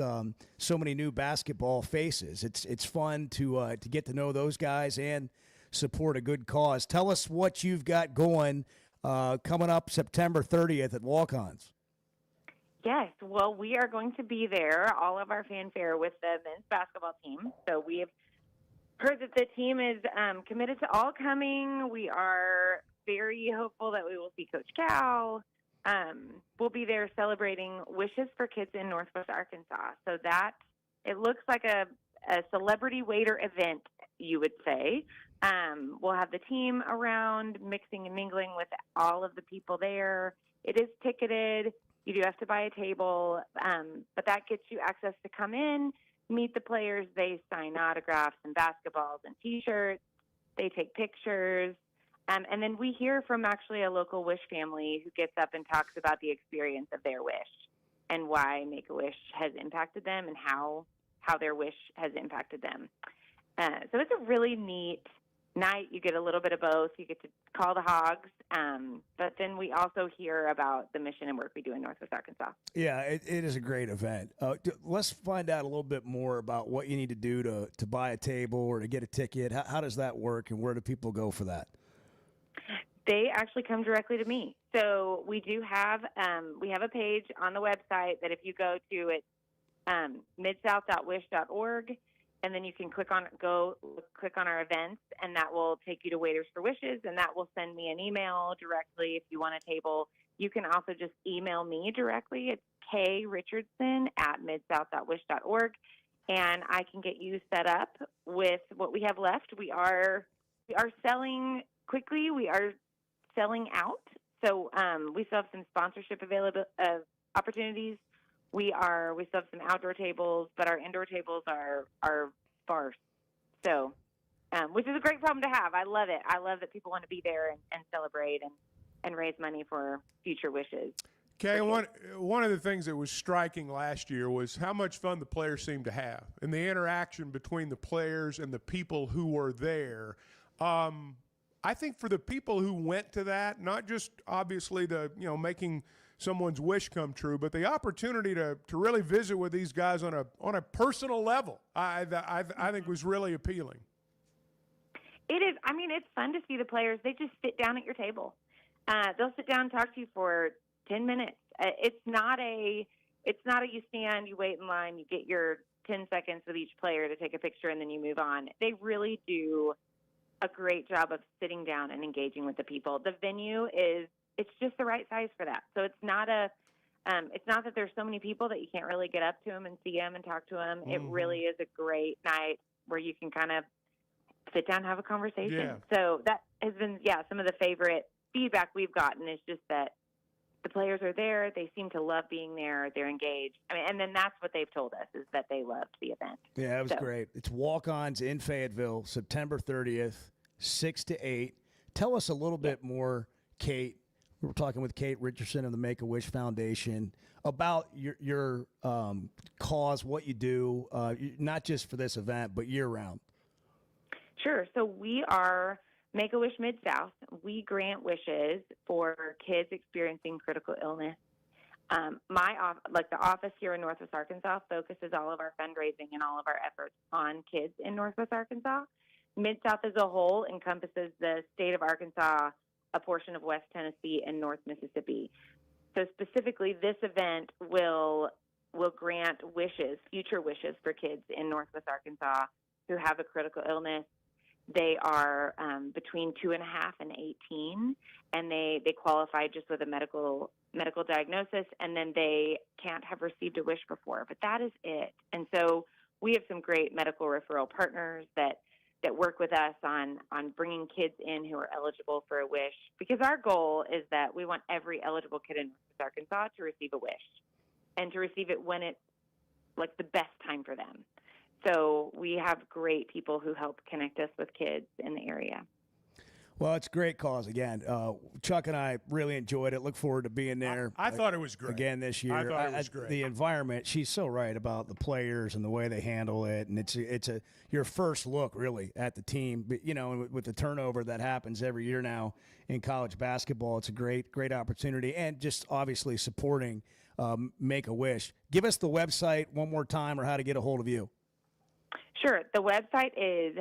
so many new basketball faces, it's fun to get to know those guys and support a good cause. Tell us what you've got going coming up September 30th at Walk-Ons. Yes. Well, we are going to be there, all of our fanfare with the men's basketball team. So we have heard that the team is committed to all coming. We are very hopeful that we will see Coach Cal. We'll be there celebrating Wishes for Kids in Northwest Arkansas. So that, it looks like a celebrity waiter event, you would say. We'll have the team around mixing and mingling with all of the people there. It is ticketed. You do have to buy a table, but that gets you access to come in, meet the players. They sign autographs and basketballs and T-shirts. They take pictures. And then we hear from actually a local Wish family who gets up and talks about the experience of their wish and why Make-A-Wish has impacted them and how their wish has impacted them. So it's a really neat night. You get a little bit of both. You get to call the hogs, but then we also hear about the mission and work we do in Northwest Arkansas. Yeah, it is a great event. Let's find out a little bit more about what you need to do to buy a table or to get a ticket. How does that work, and where do people go for that? They actually come directly to me. So we do have we have a page on the website that if you go to it, midsouth.wish.org, and then you can click on our events, and that will take you to Waiters for Wishes, and that will send me an email directly if you want a table. You can also just email me directly. It's krichardson@midsouth.wish.org, and I can get you set up with what we have left. We are selling quickly. We are selling out, so we still have some sponsorship opportunities. We still have some outdoor tables, but our indoor tables are sparse. So, which is a great problem to have. I love it. I love that people want to be there and celebrate and raise money for future wishes. Okay, one of the things that was striking last year was how much fun the players seemed to have and the interaction between the players and the people who were there. I think for the people who went to that, not just obviously making someone's wish come true, but the opportunity to really visit with these guys on a personal level, I think was really appealing. It is. I mean, it's fun to see the players. They just sit down at your table. They'll sit down and talk to you for 10 minutes. It's not a you stand, you wait in line, you get your 10 seconds with each player to take a picture, and then you move on. They really do a great job of sitting down and engaging with the people. The venue it's just the right size for that. So it's not that there's so many people that you can't really get up to them and see them and talk to them. Mm-hmm. It really is a great night where you can kind of sit down and have a conversation. Yeah. So that has been, some of the favorite feedback we've gotten is just that the players are there. They seem to love being there. They're engaged. I mean, and then that's what they've told us is that they loved the event. Yeah, it was great. It's Walk-Ons in Fayetteville, September 30th, 6 to 8. Tell us a little bit more, Kate. We were talking with Kate Richardson of the Make-A-Wish Foundation about your cause, what you do, not just for this event, but year-round. Sure. So we are Make-A-Wish Mid-South. We grant wishes for kids experiencing critical illness. The office here in Northwest Arkansas focuses all of our fundraising and all of our efforts on kids in Northwest Arkansas. Mid-South as a whole encompasses the state of Arkansas, a portion of West Tennessee and North Mississippi. So specifically, this event will grant future wishes for kids in Northwest Arkansas who have a critical illness. They are between 2.5 and 18, and they qualify just with a medical diagnosis, and then they can't have received a wish before. But that is it. And so we have some great medical referral partners that work with us on bringing kids in who are eligible for a wish, because our goal is that we want every eligible kid in Arkansas to receive a wish and to receive it when it's like the best time for them. So we have great people who help connect us with kids in the area. Well, it's a great cause again. Chuck and I really enjoyed it. Look forward to being there. I thought it was great. Again this year. I thought it was great. The environment, she's so right about the players and the way they handle it. And it's your first look, really, at the team. But, with the turnover that happens every year now in college basketball, it's a great opportunity. And just obviously supporting Make-A-Wish. Give us the website one more time or how to get a hold of you. Sure. The website is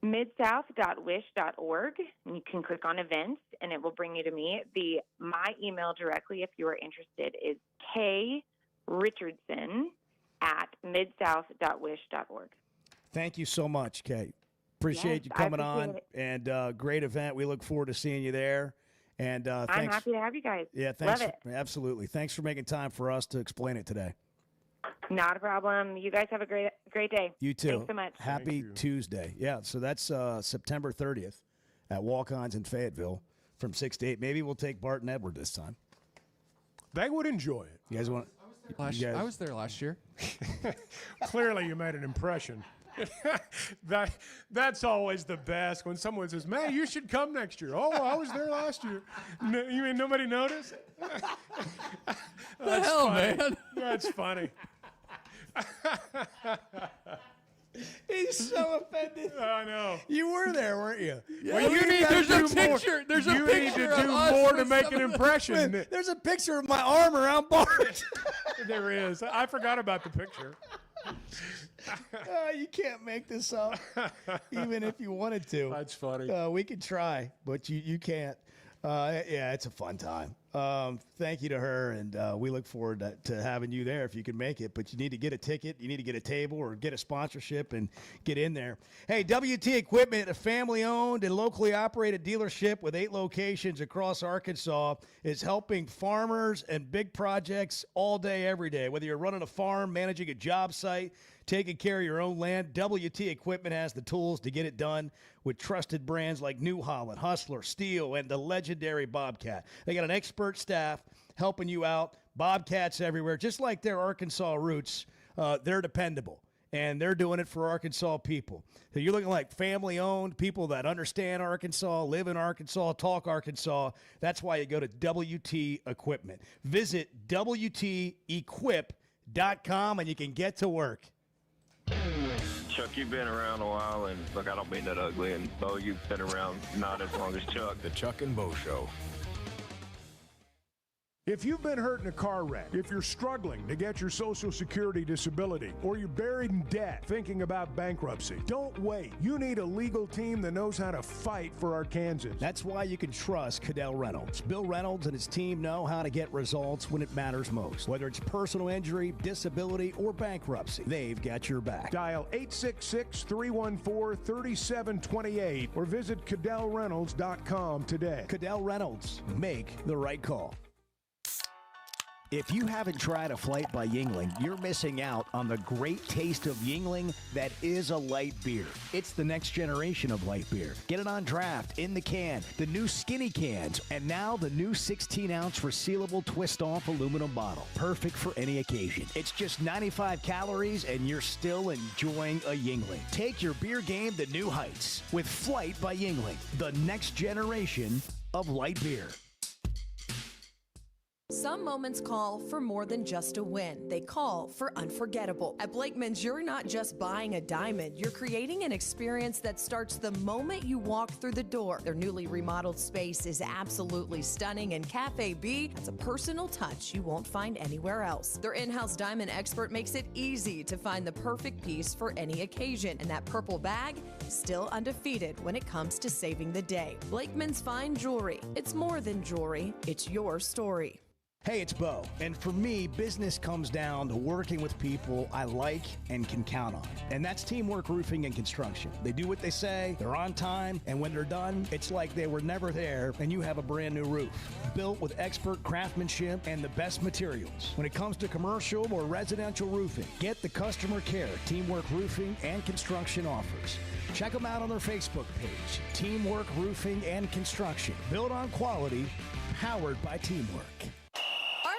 midsouth.wish.org, and you can click on events, and it will bring you to me. My email directly, if you are interested, is krichardson@midsouth.wish.org. Thank you so much, Kate. Appreciate you coming on, and great event. We look forward to seeing you there. And I'm thanks. happy to have you guys. Yeah, thanks. Love it. Absolutely. Thanks for making time for us to explain it today. Not a problem. You guys have a great day. You too. Thanks so much. Happy Tuesday. Yeah, so that's September 30th at Walk-Ons in Fayetteville from 6 to 8. Maybe we'll take Bart and Edward this time. They would enjoy it. You guys want? I was there last year. Clearly, you made an impression. That's always the best when someone says, "Man, you should come next year." Oh, I was there last year. You mean nobody noticed? The hell, funny. man. That's funny. He's so offended. I know. You were there, weren't you? Yeah, well, you need to do more. You need to do more to make an impression. There's a picture of my arm around Bart. There is. I forgot about the picture. You can't make this up, even if you wanted to. That's funny. We could try, but you can't. Yeah, it's a fun time. Thank you to her, and we look forward to having you there if you can make it. But you need to get a ticket, you need to get a table, or get a sponsorship and get in there. Hey, WT Equipment, a family-owned and locally operated dealership with 8 locations across Arkansas, is helping farmers and big projects all day, every day. Whether you're running a farm, managing a job site, taking care of your own land, WT Equipment has the tools to get it done with trusted brands like New Holland, Hustler, Steel, and the legendary Bobcat. They got an expert staff helping you out. Bobcats everywhere. Just like their Arkansas roots, they're dependable, and they're doing it for Arkansas people. So you're looking like family-owned, people that understand Arkansas, live in Arkansas, talk Arkansas. That's why you go to WT Equipment. Visit WTEquip.com, and you can get to work. Chuck, you've been around a while, and look, I don't mean that ugly, and Bo, you've been around not as long as Chuck. The Chuck and Bo Show. If you've been hurt in a car wreck, if you're struggling to get your Social Security disability, or you're buried in debt thinking about bankruptcy, don't wait. You need a legal team that knows how to fight for Arkansans. That's why you can trust Cadell Reynolds. Bill Reynolds and his team know how to get results when it matters most. Whether it's personal injury, disability, or bankruptcy, they've got your back. Dial 866-314-3728 or visit CadellReynolds.com today. Cadell Reynolds. Make the right call. If you haven't tried a flight by Yuengling, you're missing out on the great taste of Yuengling that is a light beer. It's the next generation of light beer. Get it on draft, in the can, the new skinny cans, and now the new 16-ounce resealable twist-off aluminum bottle. Perfect for any occasion. It's just 95 calories, and you're still enjoying a Yuengling. Take your beer game to new heights with Flight by Yuengling, the next generation of light beer. Some moments call for more than just a win. They call for unforgettable. At Blakeman's, you're not just buying a diamond. You're creating an experience that starts the moment you walk through the door. Their newly remodeled space is absolutely stunning, and Cafe B has a personal touch you won't find anywhere else. Their in-house diamond expert makes it easy to find the perfect piece for any occasion, and that purple bag is still undefeated when it comes to saving the day. Blakeman's Fine Jewelry. It's more than jewelry. It's your story. Hey, it's Bo. And for me, business comes down to working with people I like and can count on. And that's Teamwork Roofing and Construction. They do what they say, they're on time, and when they're done, it's like they were never there and you have a brand new roof. Built with expert craftsmanship and the best materials. When it comes to commercial or residential roofing, get the customer care Teamwork Roofing and Construction offers. Check them out on their Facebook page, Teamwork Roofing and Construction. Built on quality, powered by teamwork.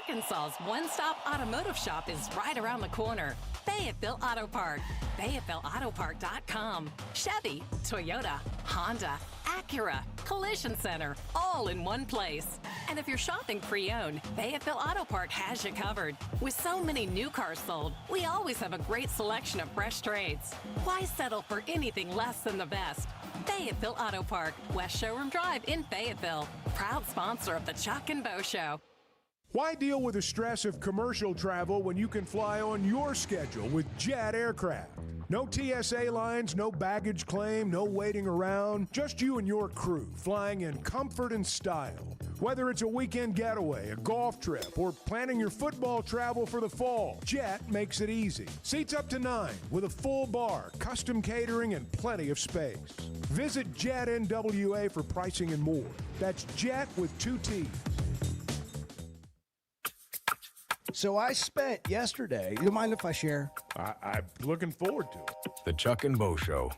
Arkansas's one-stop automotive shop is right around the corner. Fayetteville Auto Park. FayettevilleAutoPark.com. Chevy, Toyota, Honda, Acura, Collision Center, all in one place. And if you're shopping pre-owned, Fayetteville Auto Park has you covered. With so many new cars sold, we always have a great selection of fresh trades. Why settle for anything less than the best? Fayetteville Auto Park, West Showroom Drive in Fayetteville. Proud sponsor of the Chuck and Bo Show. Why deal with the stress of commercial travel when you can fly on your schedule with Jet Aircraft? No TSA lines, no baggage claim, no waiting around. Just you and your crew flying in comfort and style. Whether it's a weekend getaway, a golf trip, or planning your football travel for the fall, Jet makes it easy. Seats up to 9 with a full bar, custom catering, and plenty of space. Visit Jet NWA for pricing and more. That's Jet with 2 T's. So I spent yesterday, you mind if I share? I'm looking forward to it. The Chuck and Bo Show.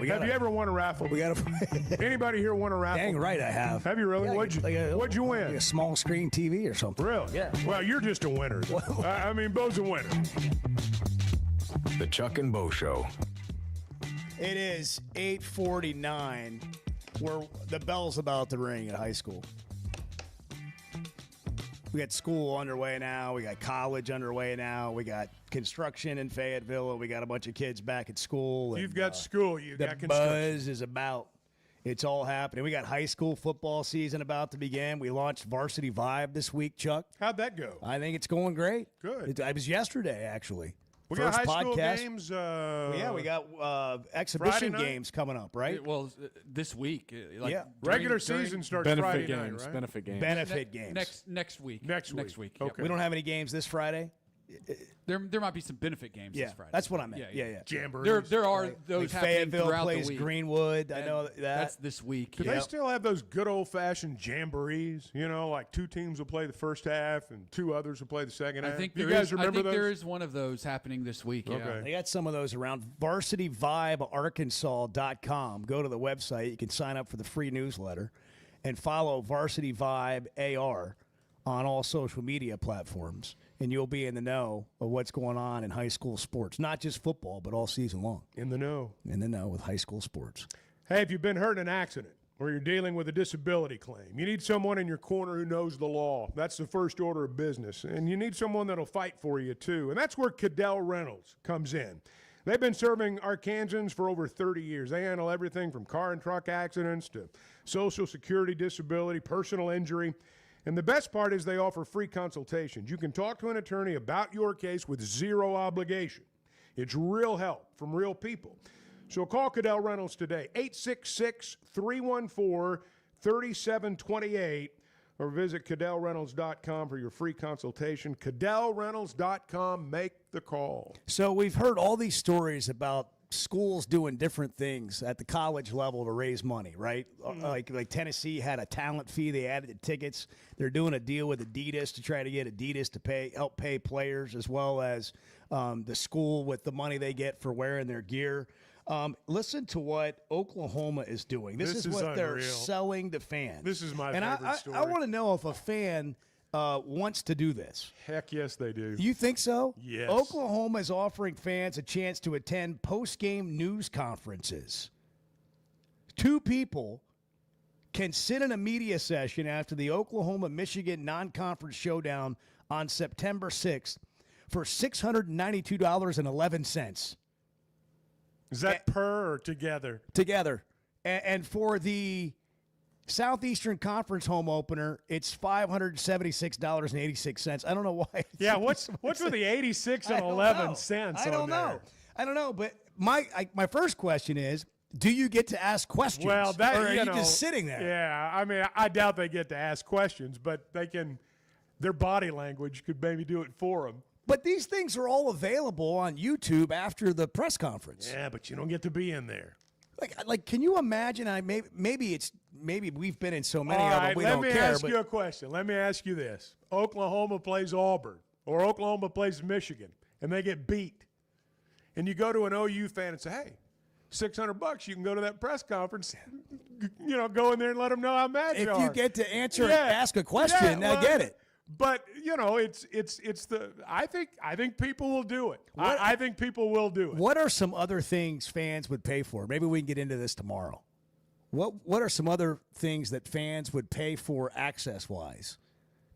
Have you ever won a raffle? We got Anybody here won a raffle? Dang right I have. Have you really? Yeah, What'd you win? Like a small screen TV or something. Really? Yeah. Well, you're just a winner. I mean, Bo's a winner. The Chuck and Bo Show. It is 8:49. Where the bell's about to ring at high school. We got school underway now. We got college underway now. We got construction in Fayetteville. We got a bunch of kids back at school. You've got school. You the got construction. buzz is about. It's all happening. We got high school football season about to begin. We launched Varsity Vibe this week, Chuck. How'd that go? I think it's going great. Good. I was yesterday, actually. We First got high school podcast. games. Yeah, we got exhibition games coming up, right? Well, this week. Regular season starts Friday night, right? Benefit games. Benefit games. Next week. Next week. Yep. Okay. We don't have any games this Friday. There might be some benefit games this Friday. That's what I meant. Yeah. Jamborees. There are those happening Fayetteville throughout plays the week. Greenwood. I know that. That's this week. Do they still have those good old-fashioned jamborees? You know, like 2 teams will play the first half and 2 others will play the second half. I think you guys remember those? there is one of those happening this week. Yeah. Okay. They got some of those around. VarsityVibeArkansas.com. Go to the website. You can sign up for the free newsletter and follow Varsity Vibe AR on all social media platforms, and you'll be in the know of what's going on in high school sports. Not just football, but all season long. In the know. In the know with high school sports. Hey, if you've been hurt in an accident or you're dealing with a disability claim, you need someone in your corner who knows the law. That's the first order of business. And you need someone that'll fight for you, too. And that's where Cadell Reynolds comes in. They've been serving Arkansans for over 30 years. They handle everything from car and truck accidents to Social Security disability, personal injury. And the best part is they offer free consultations. You can talk to an attorney about your case with zero obligation. It's real help from real people. So call Cadell Reynolds today, 866-314-3728, or visit CadellReynolds.com for your free consultation. CadellReynolds.com, make the call. So we've heard all these stories about schools doing different things at the college level to raise money, right? Like Tennessee had a talent fee. They added the tickets. They're doing a deal with Adidas to try to get Adidas to help pay players, as well as the school with the money they get for wearing their gear. Listen to what Oklahoma is doing. This is what they're selling to fans. This is my favorite story. I want to know if a fan wants to do this. Heck yes, they do. You think so? Yes. Oklahoma is offering fans a chance to attend post-game news conferences. 2 people can sit in a media session after the Oklahoma-Michigan non-conference showdown on September 6th for $692.11. Is that per or together? Together. And for the Southeastern Conference home opener, it's $576.86. I don't know why. Yeah, what's with the 86 and 11 cents? I don't know. But my first question is, do you get to ask questions? Well, that or are you just sitting there? Yeah, I mean, I doubt they get to ask questions, but they can. Their body language could maybe do it for them. But these things are all available on YouTube after the press conference. Yeah, but you don't get to be in there. Like, can you imagine? Maybe we've been in so many of them we don't care. Let me ask you a question. Let me ask you this: Oklahoma plays Auburn, or Oklahoma plays Michigan, and they get beat, and you go to an OU fan and say, "Hey, $600, you can go to that press conference." You know, go in there and let them know how mad you are. If you get to ask a question, I get it. But you know, it's the. I think people will do it. I think people will do it. What are some other things fans would pay for? Maybe we can get into this tomorrow. What are some other things that fans would pay for access wise?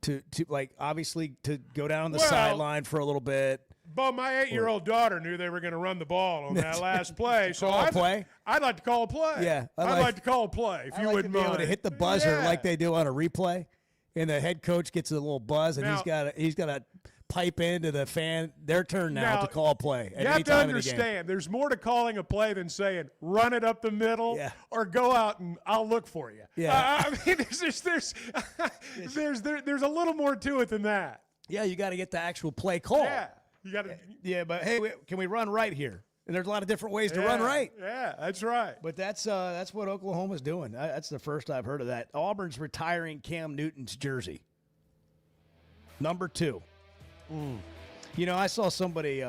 To like obviously to go down on the sideline for a little bit. But my 8-year-old daughter knew they were going to run the ball on that last play, so I'd like to call a play. Yeah, I'd like to call a play if you wouldn't be mind. able to hit the buzzer like they do on a replay. And the head coach gets a little buzz, and he's got to pipe into the fan. Their turn now to call a play. You have to understand, there's more to calling a play than saying run it up the middle or go out and I'll look for you. Yeah, I mean, there's a little more to it than that. Yeah, you got to get the actual play call. Yeah, you got to. Yeah, but hey, can we run right here? And there's a lot of different ways to run right. Yeah, that's right. But that's what Oklahoma's doing. That's the first I've heard of that. Auburn's retiring Cam Newton's jersey. Number 2. You know, I saw somebody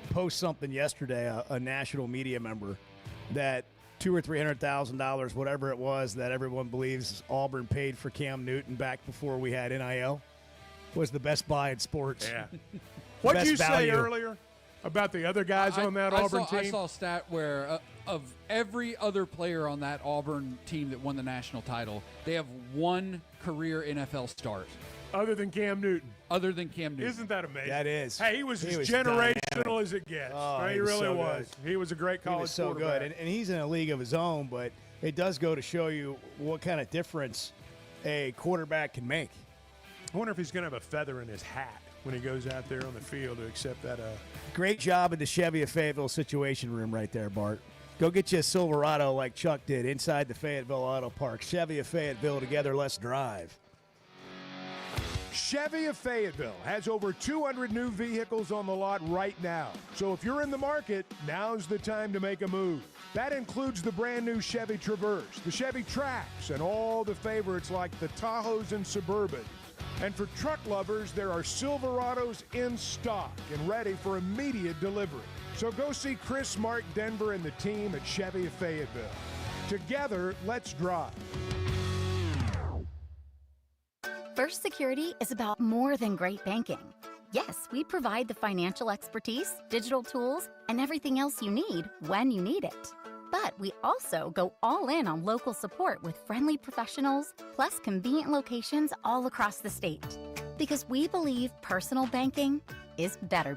post something yesterday, a national media member, that $200,000 or $300,000, whatever it was, that everyone believes Auburn paid for Cam Newton back before we had NIL, was the best buy in sports. Yeah. What did you say earlier about the other guys on that Auburn team? I saw a stat where of every other player on that Auburn team that won the national title, they have 1 career NFL start. Other than Cam Newton. Other than Cam Newton. Isn't that amazing? That is. Hey, he was as dynamic. generational as it gets. Oh, he he was really so was. good. He was a great college He was so quarterback. good. And he's in a league of his own, but it does go to show you what kind of difference a quarterback can make. I wonder if he's going to have a feather in his hat when he goes out there on the field to accept that. Great job in the Chevy of Fayetteville situation room right there, Bart. Go get you a Silverado like Chuck did inside the Fayetteville Auto Park. Chevy of Fayetteville, together, let's drive. Chevy of Fayetteville has over 200 new vehicles on the lot right now. So if you're in the market, now's the time to make a move. That includes the brand new Chevy Traverse, the Chevy Trax, and all the favorites like the Tahoes and Suburbans. And for truck lovers, there are Silverados in stock and ready for immediate delivery. So go see Chris, Mark, Denver, and the team at Chevy of Fayetteville. Together, let's drive. First Security is about more than great banking. Yes, we provide the financial expertise, digital tools, and everything else you need when you need it. But we also go all in on local support with friendly professionals, plus convenient locations all across the state. Because we believe personal banking is better